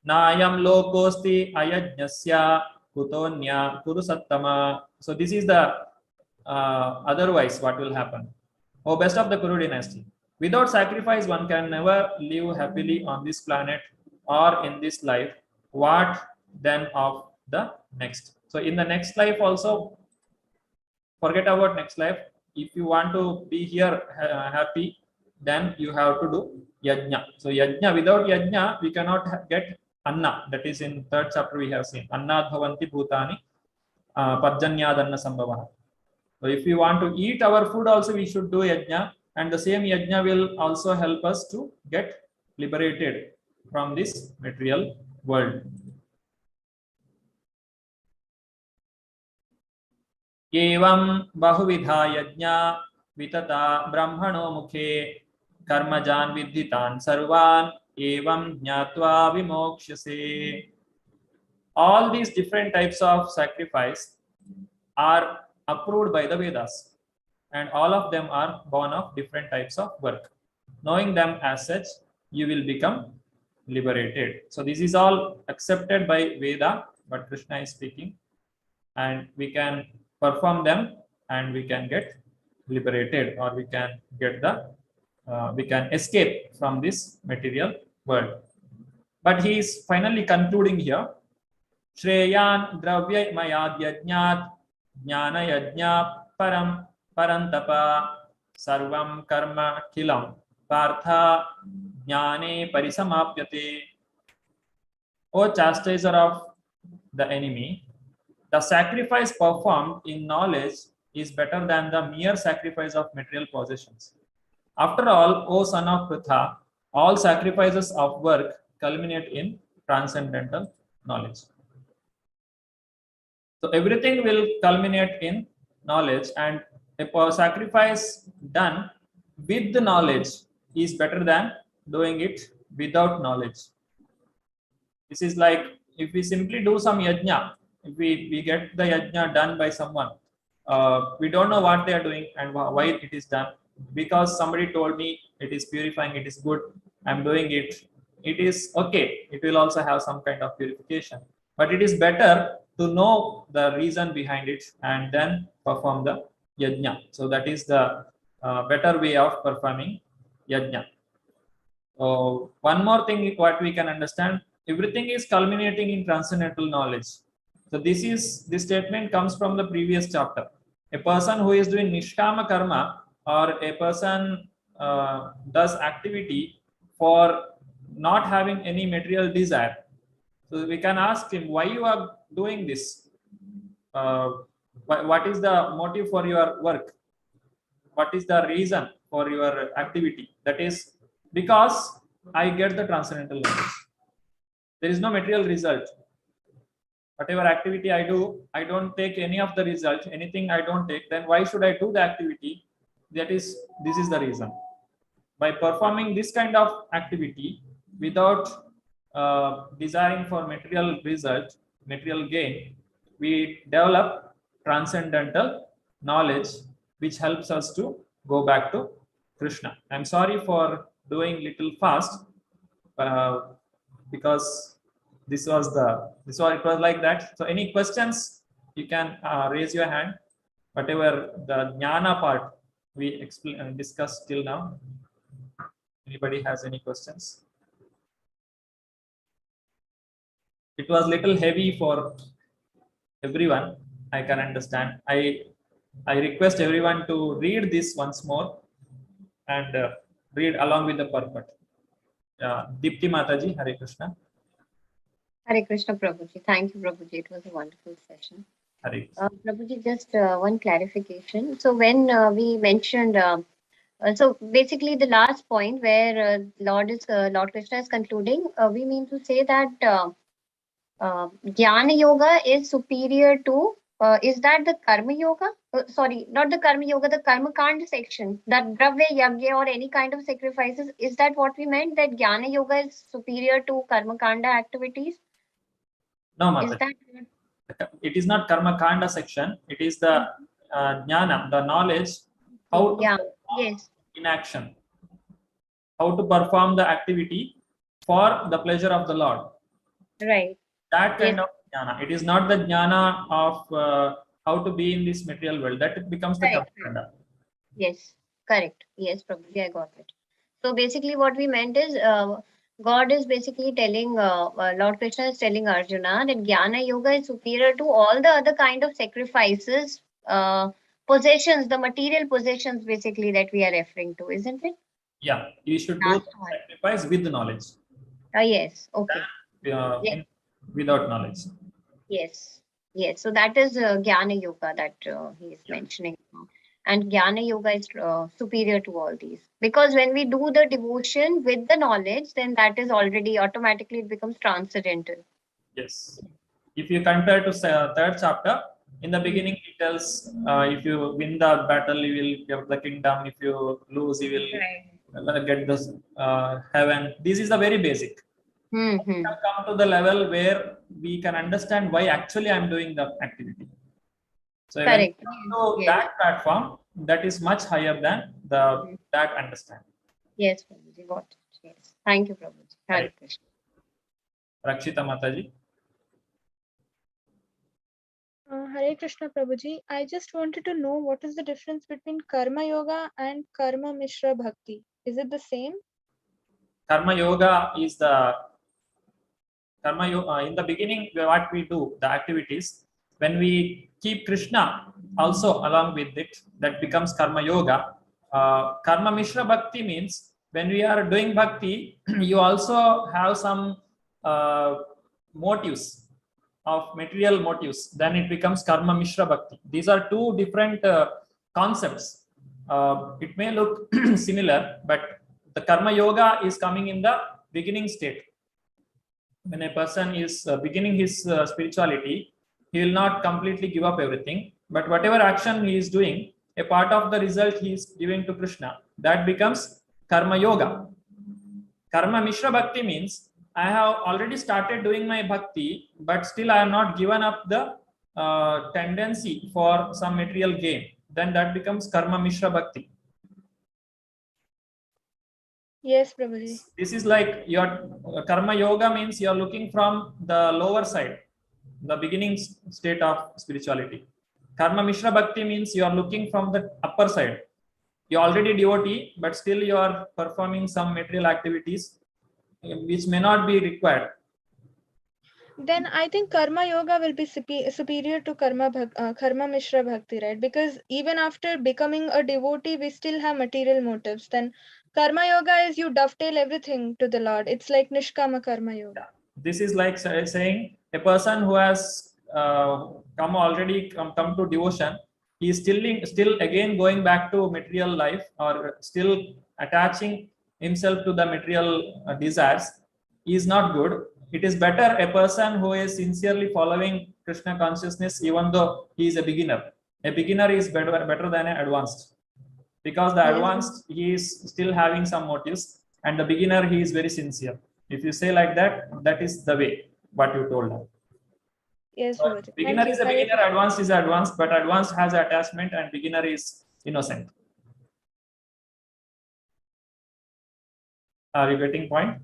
Nayam lokosti ayajnasya kutonya kurusattama. So this is the otherwise what will happen. O best of the Kuru dynasty. Without sacrifice, one can never live happily on this planet or in this life. What then of the next? So in the next life also, forget about next life. If you want to be here happy, then you have to do yajna. So yajna, without yajna, we cannot get anna. That is in third chapter we have seen. Anna bhavanti bhutani parjanyadanna sambhavaha. So if we want to eat our food also, we should do yajna, and the same yajna will also help us to get liberated from this material world. Evam bahuvidha yajna vitata brahmano mukhe karmajan vidhitan sarvan evam jnatva vimokshase. All these different types of sacrifice are approved by the Vedas, and all of them are born of different types of work. Knowing them as such, you will become liberated. So this is all accepted by Veda, but Krishna is speaking, and we can perform them and we can get liberated, or we can get the we can escape from this material world. But he is finally concluding here. Shreyan dravya mayad yajnat jnana yajna parantapa sarvam karma kilam partha jnane parisamapyate. O chastiser of the enemy, the sacrifice performed in knowledge is better than the mere sacrifice of material possessions. After all, O son of Pritha, all sacrifices of work culminate in transcendental knowledge. So everything will culminate in knowledge, and a sacrifice done with the knowledge is better than doing it without knowledge. This is like if we simply do some yajna, if we get the yajna done by someone, we don't know what they are doing and why it is done. Because somebody told me it is purifying, it is good, I'm doing it. It is okay. It will also have some kind of purification. But it is better to know the reason behind it and then perform the yajna. So that is the better way of performing yajna. One more thing what we can understand, everything is culminating in transcendental knowledge. So this statement comes from the previous chapter. A person who is doing nishkama karma, or a person does activity for not having any material desire. So we can ask him, why you are doing this? What is the motive for your work? What is the reason for your activity? That is because I get the transcendental knowledge. There is no material result. Whatever activity I do, I don't take any of the result. Anything I don't take, then why should I do the activity? This is the reason. By performing this kind of activity without desiring for material result, material gain, we develop transcendental knowledge, which helps us to go back to Krishna. I'm sorry for doing little fast, because it was like that. So any questions, you can raise your hand. Whatever the jnana part we discussed till now. Anybody has any questions? It was little heavy for everyone. I can understand. I request everyone to read this once more and read along with the purport. Dipti Mataji, Hare Krishna. Hare Krishna, Prabhuji. Thank you, Prabhuji. It was a wonderful session. Hare Prabhuji, just one clarification. So when we mentioned, so basically the last point where Lord Krishna is concluding, we mean to say that Jnana Yoga is superior to, is that the Karma Yoga? Sorry, not the Karma Yoga, the Karma Kanda section, that Dravya, Yagya or any kind of sacrifices. Is that what we meant, that Jnana Yoga is superior to Karma Kanda activities? No, Mataji. It is not Karma Kanda section. It is the Jnana, the knowledge, how to perform in action, how to perform the activity for the pleasure of the Lord. Right. That kind Yes. of jnana. It is not the jnana of how to be in this material world. That it becomes the Correct. Karmakanda. Yes, correct. Yes, probably I got it. So basically, what we meant is God is basically telling, Lord Krishna is telling Arjuna that Jnana Yoga is superior to all the other kind of sacrifices, possessions, the material possessions basically that we are referring to, isn't it? Yeah, you should do the sacrifice with knowledge. Yes, okay. Yes. Without knowledge. Yes, yes. So that is Jnana Yoga that he is mentioning. And Jnana Yoga is superior to all these. Because when we do the devotion with the knowledge, then that is already automatically it becomes transcendental. Yes. If you compare to third chapter, in the beginning it tells if you win the battle, you will get the kingdom. If you lose, you will get the heaven. This is the very basic. We have come to the level where we can understand why actually I'm doing the activity. So when we come to that platform, that is much higher than the that understanding. Yes, Prabhuji, got it. Yes. Thank you, Prabhuji. Hare Krishna. Rakshita Mataji. Hare Krishna Prabhuji. I just wanted to know what is the difference between Karma Yoga and Karma Mishra Bhakti. Is it the same? Karma Yoga is the Karma Yoga. In the beginning, what we do, the activities, when we keep Krishna also along with it, that becomes Karma Yoga. Karma Mishra Bhakti means when we are doing Bhakti, you also have some motives of material motives, then it becomes Karma Mishra Bhakti. These are two different concepts. It may look similar, but the Karma Yoga is coming in the beginning state. When a person is beginning his spirituality, he will not completely give up everything, but whatever action he is doing, a part of the result he is giving to Krishna, that becomes Karma Yoga. Karma Mishra Bhakti means I have already started doing my bhakti, but still I have not given up the tendency for some material gain. Then that becomes Karma Mishra Bhakti. Yes, Prabhuji. This is like your Karma Yoga means you are looking from the lower side, the beginning state of spirituality. Karma Mishra Bhakti means you are looking from the upper side. You are already devotee, but still you are performing some material activities which may not be required. Then I think Karma Yoga will be superior to Karma Mishra Bhakti, right? Because even after becoming a devotee, we still have material motives. Then Karma Yoga is you dovetail everything to the Lord. It's like Nishkama Karma Yoga. This is like saying a person who has come to devotion, he is still again going back to material life or still attaching himself to the material desires is not good. It is better a person who is sincerely following Krishna consciousness, even though he is a beginner. A beginner is better than an advanced, because the advanced he is still having some motives, and the beginner he is very sincere. If you say like that, that is the way what you told her. Yes, So beginner is a beginner, advanced is advanced, but advanced has attachment and beginner is innocent. Are you getting point?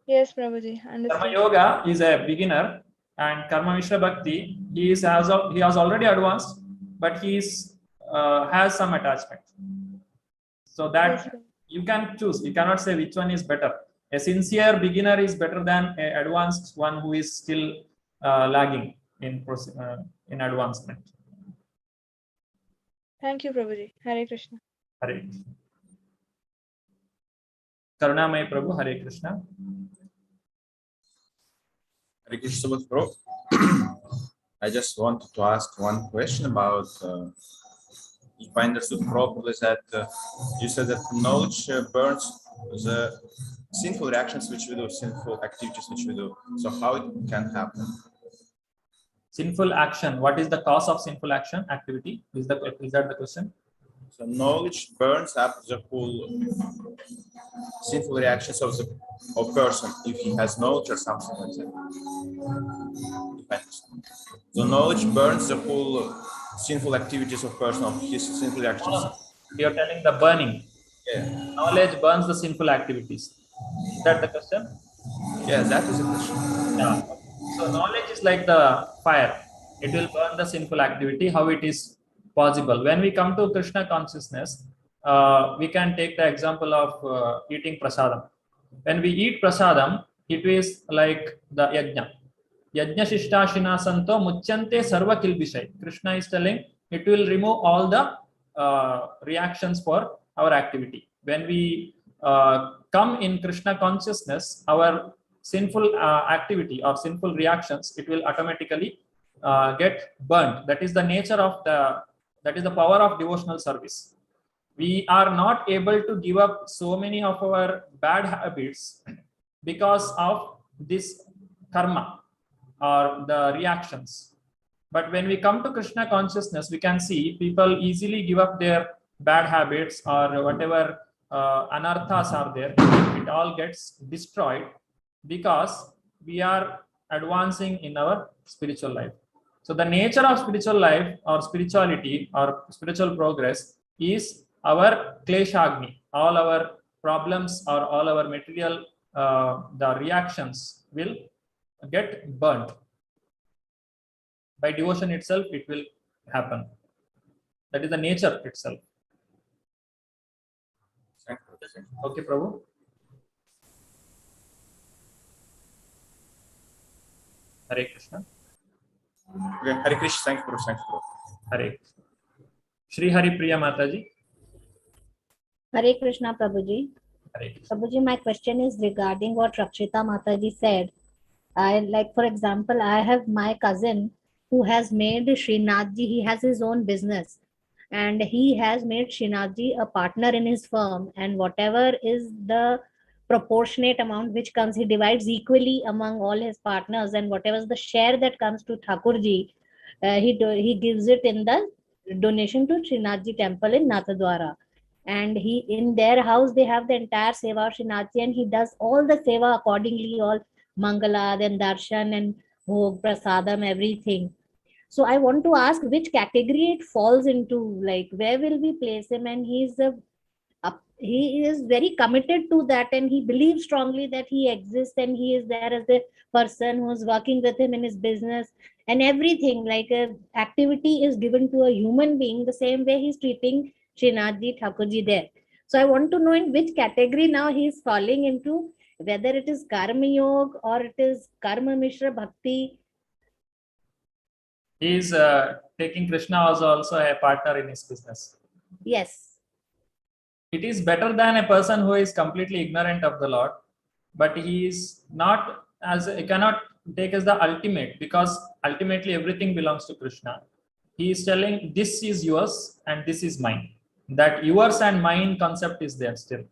Yes, Prabhuji. Understood. Karma Yoga is a beginner, and Karma Mishra Bhakti, he has already advanced, but he has some attachment. So that you can choose. You cannot say which one is better. A sincere beginner is better than an advanced one who is still lagging in advancement. Thank you, Prabhuji. Hare Krishna. Hare Krishna. Karunamay Prabhu, Hare Krishna. Hare Krishna, bro. I just wanted to ask one question about, if I understood properly, that you said that knowledge burns the sinful reactions which we do, sinful activities which we do. So how it can happen? Sinful action. What is the cause of sinful action activity? Is that the question? So knowledge burns up the whole sinful reactions of person if he has knowledge or something like that. Depends. So knowledge burns the whole sinful activities of person, of his sinful reactions. You are telling the burning. Yeah. Knowledge burns the sinful activities. Is that the question? Yeah, that is the question. Yeah. So knowledge is like the fire. It will burn the sinful activity. How it is possible? When we come to Krishna consciousness, we can take the example of eating prasadam. When we eat prasadam, it is like the yajna. Yajna Shishtashina Santo Muchante Sarva Kilbishai. Krishna is telling it will remove all the reactions for our activity. When we come in Krishna consciousness, our sinful activity or sinful reactions, it will automatically get burnt. That is the nature of that is the power of devotional service. We are not able to give up so many of our bad habits because of this karma or the reactions. But when we come to Krishna consciousness, we can see people easily give up their bad habits or whatever anarthas are there. It all gets destroyed because we are advancing in our spiritual life. So the nature of spiritual life or spirituality or spiritual progress is our kleshagni. All our problems or all our material, the reactions will get burnt. By devotion itself, it will happen. That is the nature itself. Okay, Prabhu. Hare Krishna. Okay, Hare Krishna. Thanks, Prabhu. Thanks, Prabhu. Hare Krishna. Shri Hari Priya Mataji. Hare Krishna, Prabhuji. Hare Krishna. Prabhuji, my question is regarding what Rakshita Mataji said. Like, for example, I have my cousin who has made Srinathji, he has his own business and he has made Srinathji a partner in his firm, and whatever is the proportionate amount which comes, he divides equally among all his partners, and whatever is the share that comes to Thakurji, he gives it in the donation to Srinathji temple in Nathadwara. And he, in their house, they have the entire seva of Srinathji, and he does all the seva accordingly, all Mangala, then Darshan and Bhog, Prasadam, everything. So I want to ask which category it falls into, like where will we place him? And he is very committed to that, and he believes strongly that he exists and he is there as the person who is working with him in his business and everything. Like activity is given to a human being, the same way he's treating Srinathji Thakurji there. So I want to know in which category now he is falling into, whether it is Karma Yoga or it is Karma Mishra Bhakti. He is taking Krishna as also a partner in his business. Yes. It is better than a person who is completely ignorant of the Lord, but he is not as, he cannot take as the ultimate, because ultimately everything belongs to Krishna. He is telling this is yours and this is mine. That yours and mine concept is there still.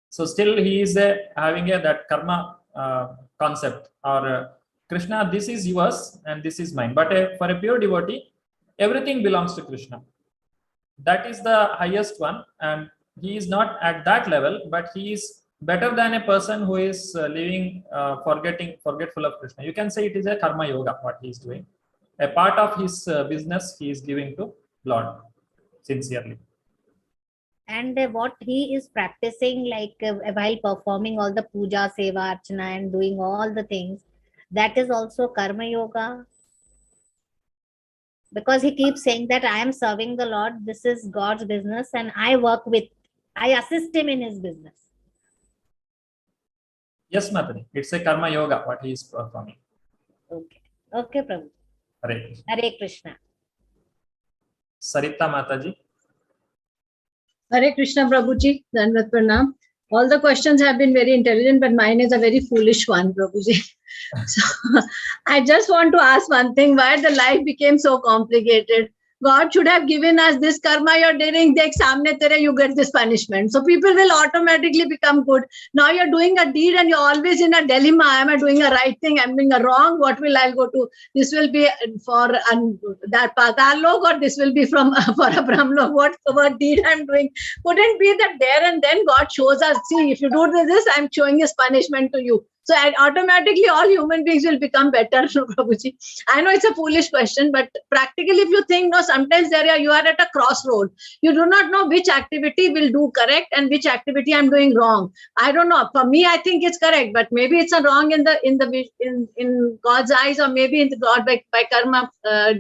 So still he is having that karma concept, or Krishna, this is yours and this is mine. But for a pure devotee, everything belongs to Krishna. That is the highest one, and he is not at that level, but he is better than a person who is living forgetful of Krishna. You can say it is a karma yoga, what he is doing. A part of his business he is giving to Lord sincerely. And what he is practicing, like while performing all the puja, seva, archana and doing all the things, that is also karma yoga. Because he keeps saying that I am serving the Lord, this is God's business, and I assist him in his business. Yes, Mataji, it's a karma yoga, what he is performing. Okay. Okay, Prabhu. Hare Krishna. Hare Krishna. Sarita Mataji. Hare Krishna, Prabhuji. Dandavat Pranam. All the questions have been very intelligent, but mine is a very foolish one, Prabhuji. So I just want to ask one thing, why the life became so complicated. God should have given us this karma you're doing, you get this punishment. So people will automatically become good. Now you're doing a deed and you're always in a dilemma. Am I doing a right thing? I'm doing a wrong. What will I go to? This will be for that Patal Lok, or this will be from for a Brahm Lok. What deed I'm doing? Couldn't be that there and then God shows us, see, if you do this, I'm showing his punishment to you. So automatically all human beings will become better, no, Prabhuji. I know it's a foolish question, but practically if you think, no, sometimes you are at a crossroad. You do not know which activity will do correct and which activity I'm doing wrong. I don't know. For me, I think it's correct, but maybe it's a wrong in God's eyes, or maybe in the God by karma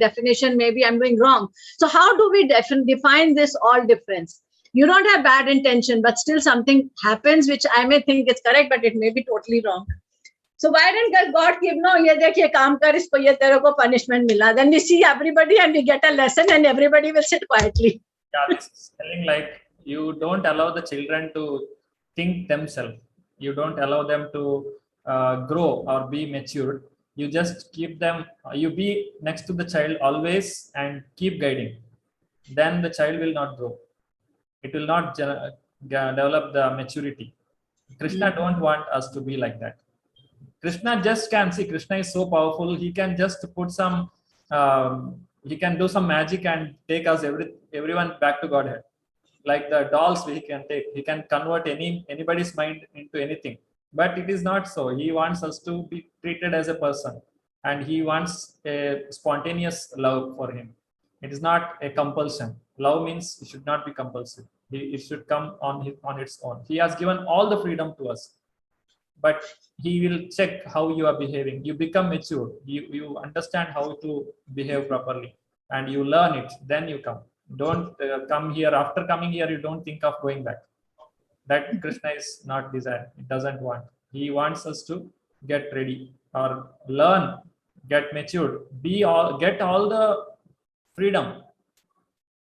definition, maybe I'm doing wrong. So how do we define this all difference? You don't have bad intention, but still something happens which I may think is correct, but it may be totally wrong. So why didn't God give, no, ye dekhiye kaam kar, isko ye tere ko punishment mila. Then we see everybody and we get a lesson and everybody will sit quietly. Yeah, this is telling like you don't allow the children to think themselves. You don't allow them to grow or be matured. You just keep them, you be next to the child always and keep guiding. Then the child will not grow. It will not develop the maturity. Krishna don't want us to be like that. Krishna just can see, Krishna is so powerful. He can just put some, he can do some magic and take us everyone back to Godhead. Like the dolls he can take. He can convert anybody's mind into anything. But it is not so. He wants us to be treated as a person. And he wants a spontaneous love for him. It is not a compulsion. Love means it should not be compulsive. It should come on its own. He has given all the freedom to us. But he will check how you are behaving. You become mature. You understand how to behave properly. And you learn it. Then you come. Don't come here. After coming here, you don't think of going back. That Krishna is not desired. It doesn't want. He wants us to get ready or learn, get matured, get all the freedom,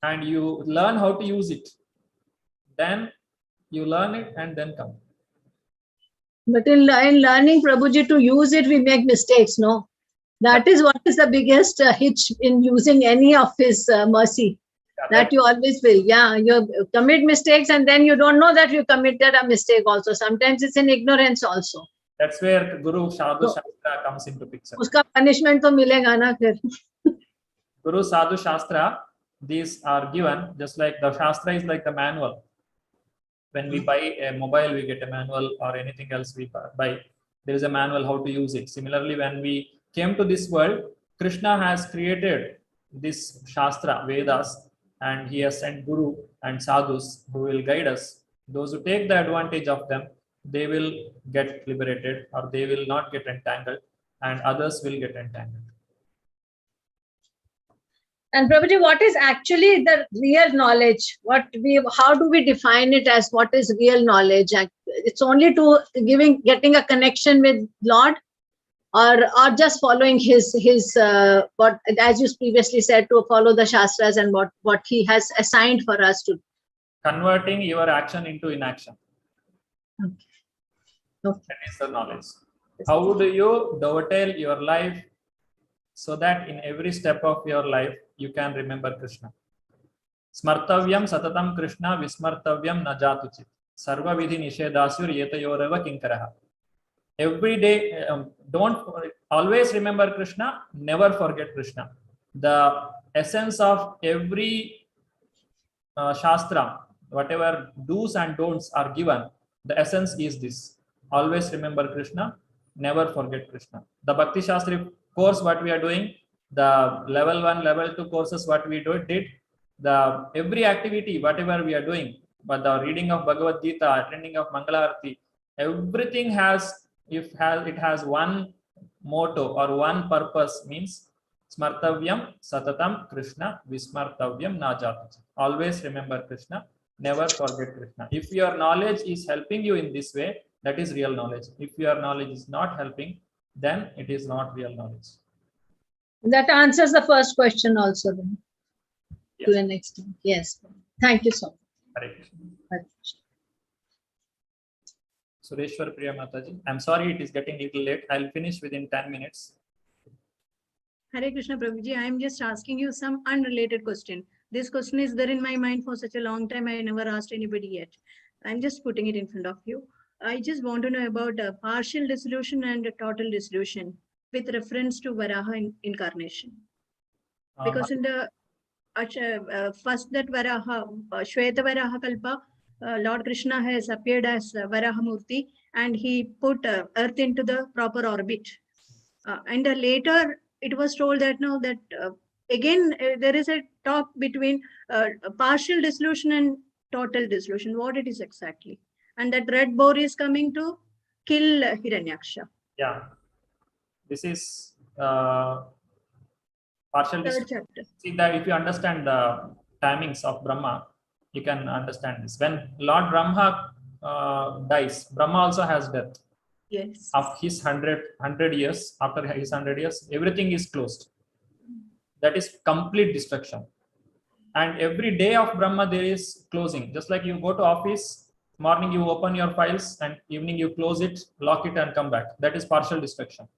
and you learn how to use it. Then you learn it and then come. But in learning, Prabhuji, to use it, we make mistakes, no? That is what is the biggest hitch in using any of his mercy. That you always will. Yeah, you commit mistakes and then you don't know that you committed a mistake also. Sometimes it's in ignorance also. That's where Guru Sadhu Shastra comes into picture. Uska punishment to milega na phir. Guru Sadhu Shastra, these are given just like the Shastra is like the manual. When we buy a mobile, we get a manual, or anything else we buy. There is a manual how to use it. Similarly, when we came to this world, Krishna has created this Shastra, Vedas, and he has sent Guru and Sadhus who will guide us. Those who take the advantage of them, they will get liberated, or they will not get entangled, and others will get entangled. And Prabhuji, what is actually the real knowledge? How do we define it as what is real knowledge? It's only to getting a connection with Lord, or just following his what, as you previously said, to follow the Shastras and what he has assigned for us to. Converting your action into inaction. Okay. That is the knowledge. How do you dovetail your life so that in every step of your life you can remember Krishna? Smartavyam satatam Krishna vismartavyam najatuchit. Sarva vidhi nishedasur yetayorava kinkaraha. Every day, don't always remember Krishna, never forget Krishna. The essence of every Shastra, whatever do's and don'ts are given, the essence is this. Always remember Krishna, never forget Krishna. The Bhakti Shastri course, what we are doing, the level 1, level 2 courses, what we did, every activity, whatever we are doing, but the reading of Bhagavad Gita, attending of Mangala Arati, everything it has one motto or one purpose, means Smartavyam Satatam Krishna Vismartavyam Najat. Always remember Krishna, never forget Krishna. If your knowledge is helping you in this way, that is real knowledge. If your knowledge is not helping, then it is not real knowledge. That answers the first question also then. Yes. To an extent. Yes. Thank you so much. Hare Krishna. Hare Krishna. Sureshwar Priya Mataji. I'm sorry it is getting a little late. I'll finish within 10 minutes. Hare Krishna Prabhuji, I'm just asking you some unrelated question. This question is there in my mind for such a long time. I never asked anybody yet. I'm just putting it in front of you. I just want to know about partial dissolution and total dissolution with reference to Varaha incarnation. Because in the first that Varaha, Shweta Varaha Kalpa, Lord Krishna has appeared as Varaha Murti, and he put Earth into the proper orbit. And later it was told that now that again there is a talk between partial dissolution and total dissolution, what it is exactly, and that red boar is coming to kill Hiranyaksha. Yeah, this is partial dissolution. See that if you understand the timings of Brahma, you can understand this. When Lord Brahma dies, Brahma also has death. Yes. Of his 100 years, after his 100 years, everything is closed. That is complete destruction. And every day of Brahma there is closing. Just like you go to office, morning you open your files and evening you close it, lock it and come back. That is partial destruction.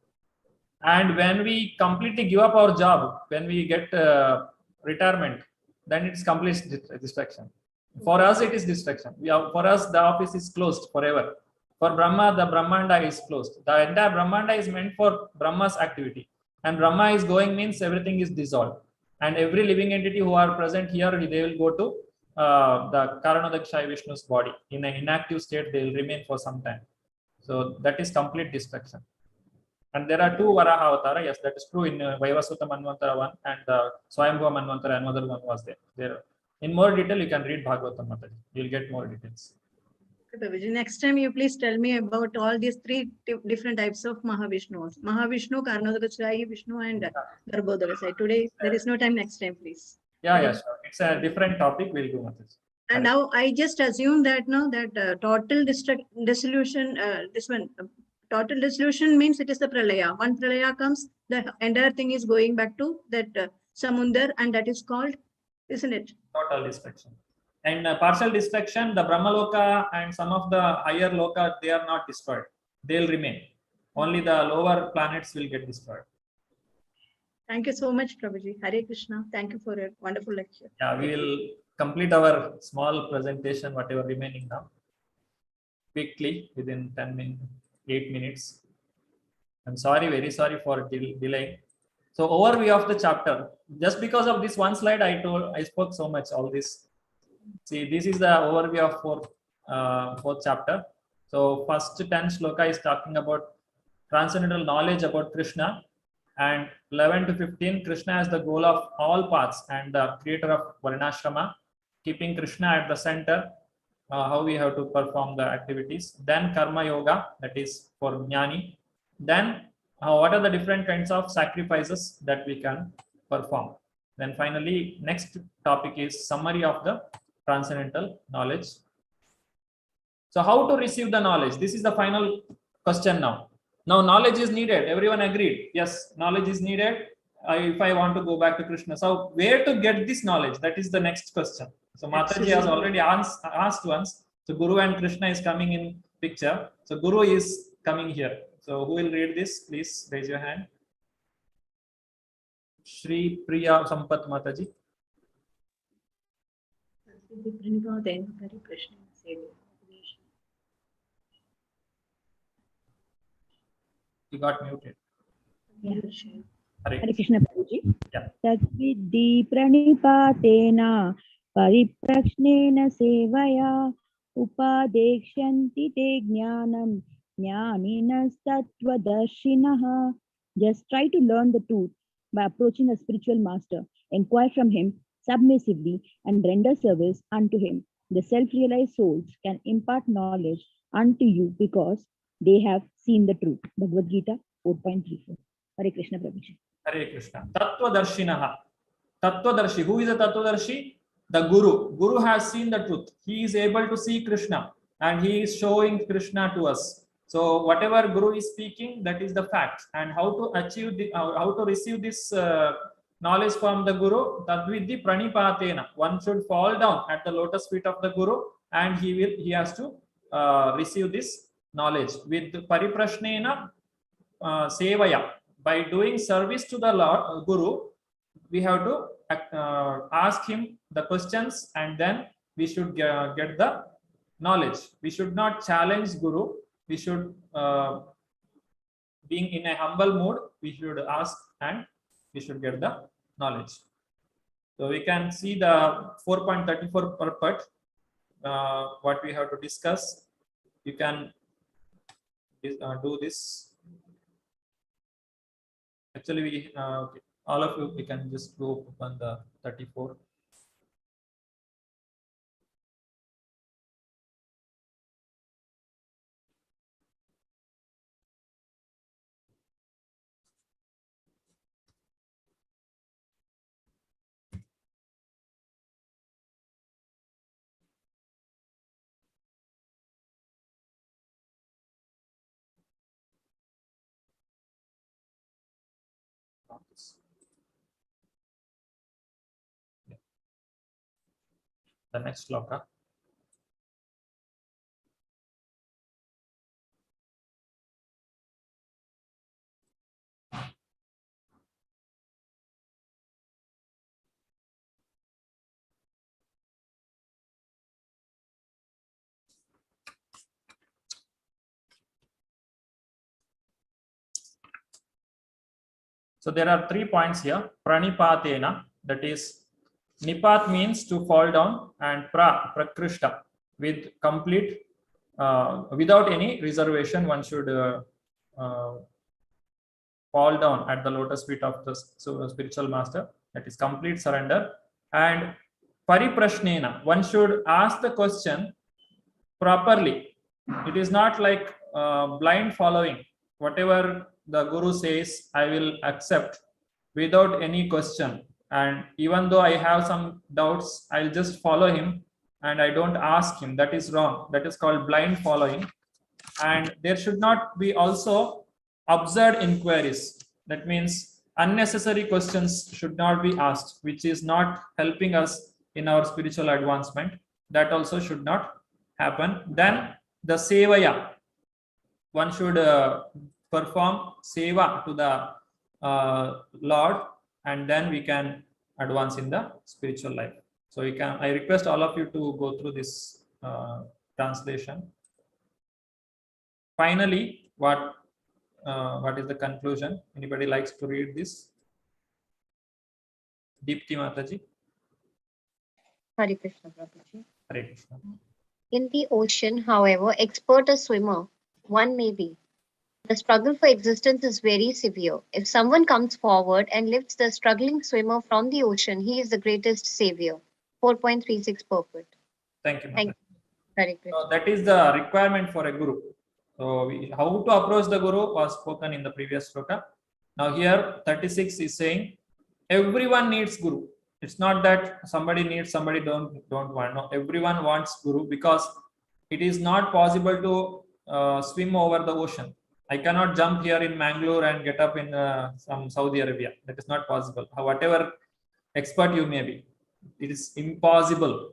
And when we completely give up our job, when we get retirement, then it's complete destruction. For us, it is destruction. For us, the office is closed forever. For Brahma, the Brahmanda is closed. The entire Brahmanda is meant for Brahma's activity. And Brahma is going means everything is dissolved. And every living entity who are present here, they will go to the Karanodakshaya Vishnu's body. In an inactive state, they will remain for some time. So that is complete destruction. And there are two Varaha Avatara. Yes, that is true in Vaivasvata Manvantara 1 and Swayambhuva Manvantara, another one was there. In more detail, you can read Bhagavatam Mataji. You'll get more details. Next time, you please tell me about all these three different types of Mahavishnu. Mahavishnu, Karanodakashaya Vishnu, and Garbhodakashaya. Today, there is no time. Next time, please. Yeah, sure. It's a different topic. We'll do Mataji. And now I just assume that total dissolution, total dissolution means it is the pralaya. One pralaya comes, the entire thing is going back to that samundar, and that is called, isn't it? Total destruction. And partial destruction, the Brahmaloka and some of the higher loka, they are not destroyed. They'll remain. Only the lower planets will get destroyed. Thank you so much, Prabhuji. Hare Krishna. Thank you for a wonderful lecture. Yeah, we will complete our small presentation, whatever remaining now, quickly within 8 minutes. I'm sorry, very sorry for delay. So overview of the chapter. Just because of this one slide, I spoke so much, all this. See, this is the overview of fourth chapter. So first 10 shloka is talking about transcendental knowledge about Krishna, and 11 to 15, Krishna as the goal of all paths and the creator of Varnashrama, keeping Krishna at the center, how we have to perform the activities. Then Karma Yoga, that is for Jnani. Then what are the different kinds of sacrifices that we can perform. Then finally, next topic is summary of the transcendental knowledge. So how to receive the knowledge? This is the final question now. Now knowledge is needed. Everyone agreed. Yes, knowledge is needed. If I want to go back to Krishna. So where to get this knowledge? That is the next question. So Mataji has already asked once. So Guru and Krishna is coming in picture. So Guru is coming here. So who will read this? Please raise your hand. Shri Priya Sampat Mataji. You got muted. Hare Krishna Prabhuji. Tadvidhi pranipatena pariprashnena sevaya upadekshanti te jnanam jnaninas tattvadarshinaha. Just try to learn the truth by approaching a spiritual master. Inquire from him submissively and render service unto him. The self-realized souls can impart knowledge unto you because they have seen the truth. Bhagavad Gita 4.34. Hare Krishna Prabhuji. Hare Krishna. Tattvadarshinaha. Tattvadarshi. Who is a Tattvadarshi? The Guru. Guru has seen the truth. He is able to see Krishna and he is showing Krishna to us. So whatever Guru is speaking, that is the fact. And how to achieve how to receive this knowledge from the Guru? Tadvidhi pranipatena. One should fall down at the lotus feet of the Guru and he has to receive this knowledge with pariprashnena sevaya. By doing service to the Lord Guru, we have to ask him the questions and then we should get the knowledge. We should not challenge Guru. We should, being in a humble mood, we should ask and we should get the knowledge. So we can see the 4.34 per part, what we have to discuss. You can do this. Actually, we okay. All of you, we can just go open the 34. The next sloka. So there are 3 points here. Pranipatena, that is, nipat means to fall down, and prakrishta, with complete, without any reservation, one should fall down at the lotus feet of the spiritual master. That is complete surrender. And pariprashnena, one should ask the question properly. It is not like blind following. Whatever the guru says, I will accept without any question. And even though I have some doubts, I'll just follow him and I don't ask him. That is wrong. That is called blind following. And there should not be also absurd inquiries. That means unnecessary questions should not be asked, which is not helping us in our spiritual advancement. That also should not happen. Then the sevaya, one should perform seva to the Lord, and then we can advance in the spiritual life. So you can, I request all of you to go through this translation. Finally, what is the conclusion? Anybody likes to read this? Deepti Mataji. Hare Krishna, Prabhuji. Hare Krishna. In the ocean, however expert a swimmer one may be, the struggle for existence is very severe. If someone comes forward and lifts the struggling swimmer from the ocean, he is the greatest savior. 4.36 perfect. Thank you. Thank you. Hare Krishna. So that is the requirement for a guru. So how to approach the guru was spoken in the previous sloka. Now here 36 is saying everyone needs guru. It's not that somebody needs, somebody don't want. No, everyone wants guru, because it is not possible to swim over the ocean. I cannot jump here in Mangalore and get up in some Saudi Arabia. That is not possible. Whatever expert you may be, it is impossible.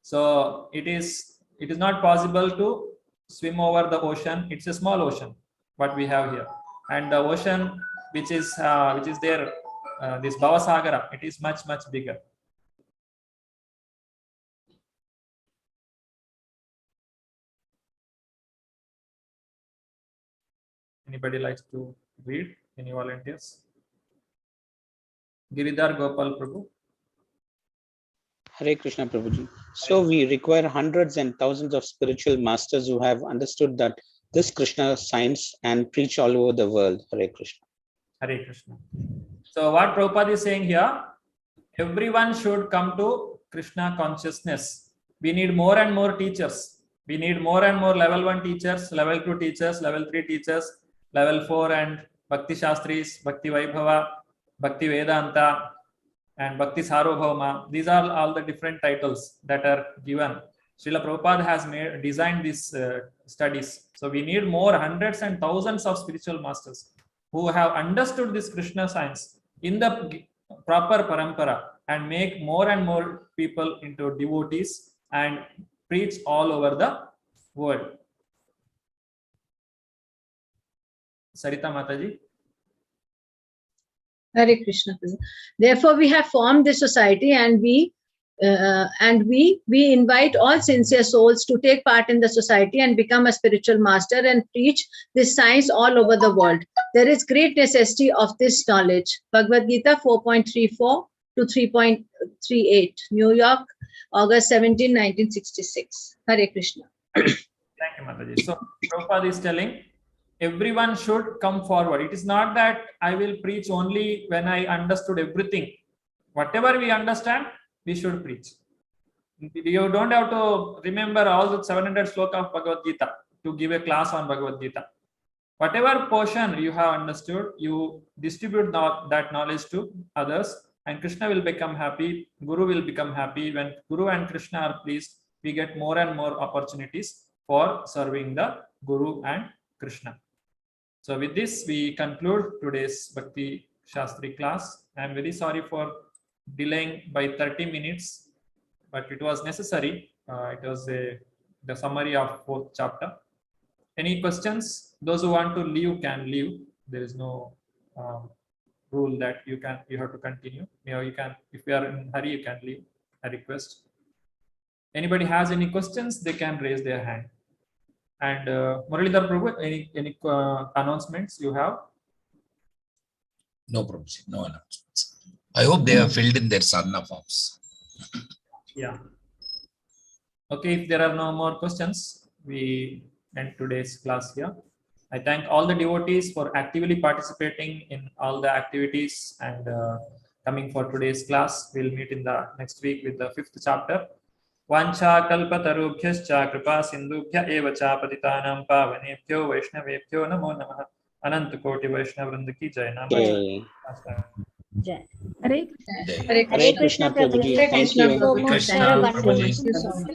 So it is not possible to swim over the ocean. It's a small ocean what we have here, and the ocean which is there, this Bhavasagara, it is much bigger. Anybody likes to read? Any volunteers? Giridhar Gopal Prabhu. Hare Krishna, Prabhuji. So we require hundreds and thousands of spiritual masters who have understood that this Krishna science and preach all over the world. Hare Krishna. Hare Krishna. So what Prabhupada is saying here, everyone should come to Krishna consciousness. We need more and more teachers. We need more and more level 1 teachers, level 2 teachers, level 3 teachers, level 4 and Bhakti Shastris, Bhakti Vaibhava, Bhakti Vedanta, and Bhakti Sarvabhauma. These are all the different titles that are given. Srila Prabhupada has designed these studies. So we need more, hundreds and thousands of spiritual masters who have understood this Krishna science in the proper parampara and make more and more people into devotees and preach all over the world. Sarita Mataji. Hare Krishna. Therefore, we have formed this society, and we invite all sincere souls to take part in the society and become a spiritual master and preach this science all over the world. There is great necessity of this knowledge. Bhagavad Gita 4.34 to 3.38, New York, August 17, 1966. Hare Krishna. Thank you, Mataji. So Prabhupada is telling everyone should come forward. It is not that I will preach only when I understood everything. Whatever we understand, we should preach. You don't have to remember all the 700 sloka of Bhagavad Gita to give a class on Bhagavad Gita. Whatever portion you have understood, you distribute that knowledge to others, and Krishna will become happy, Guru will become happy. When Guru and Krishna are pleased, we get more and more opportunities for serving the Guru and Krishna. So with this, we conclude today's Bhakti Shastri class. I am very sorry for delaying by 30 minutes, but it was necessary. It was the summary of 4th chapter. Any questions? Those who want to leave can leave. There is no rule that you have to continue. You can, if you are in a hurry, you can leave. I request. Anybody has any questions, they can raise their hand. And Muralidhar Prabhu, any announcements you have? No, Prabhuji, no announcements. I hope they have filled in their sadhana forms. Yeah. Okay, if there are no more questions, we end today's class here. I thank all the devotees for actively participating in all the activities and coming for today's class. We'll meet in the next week with the 5th chapter. Vancha kalpatarubhyascha kripa sindhubhya eva cha patitanam pavanebhyo vaishnavebhyo namo namah. Anant Koti Vaishnav Vrinda ki jai. Jai. Hare Hare Krishna Prabhuji. Hare Krishna Thank you so Prabhuji. much. Krishna Have a wonderful Prabhuji. day.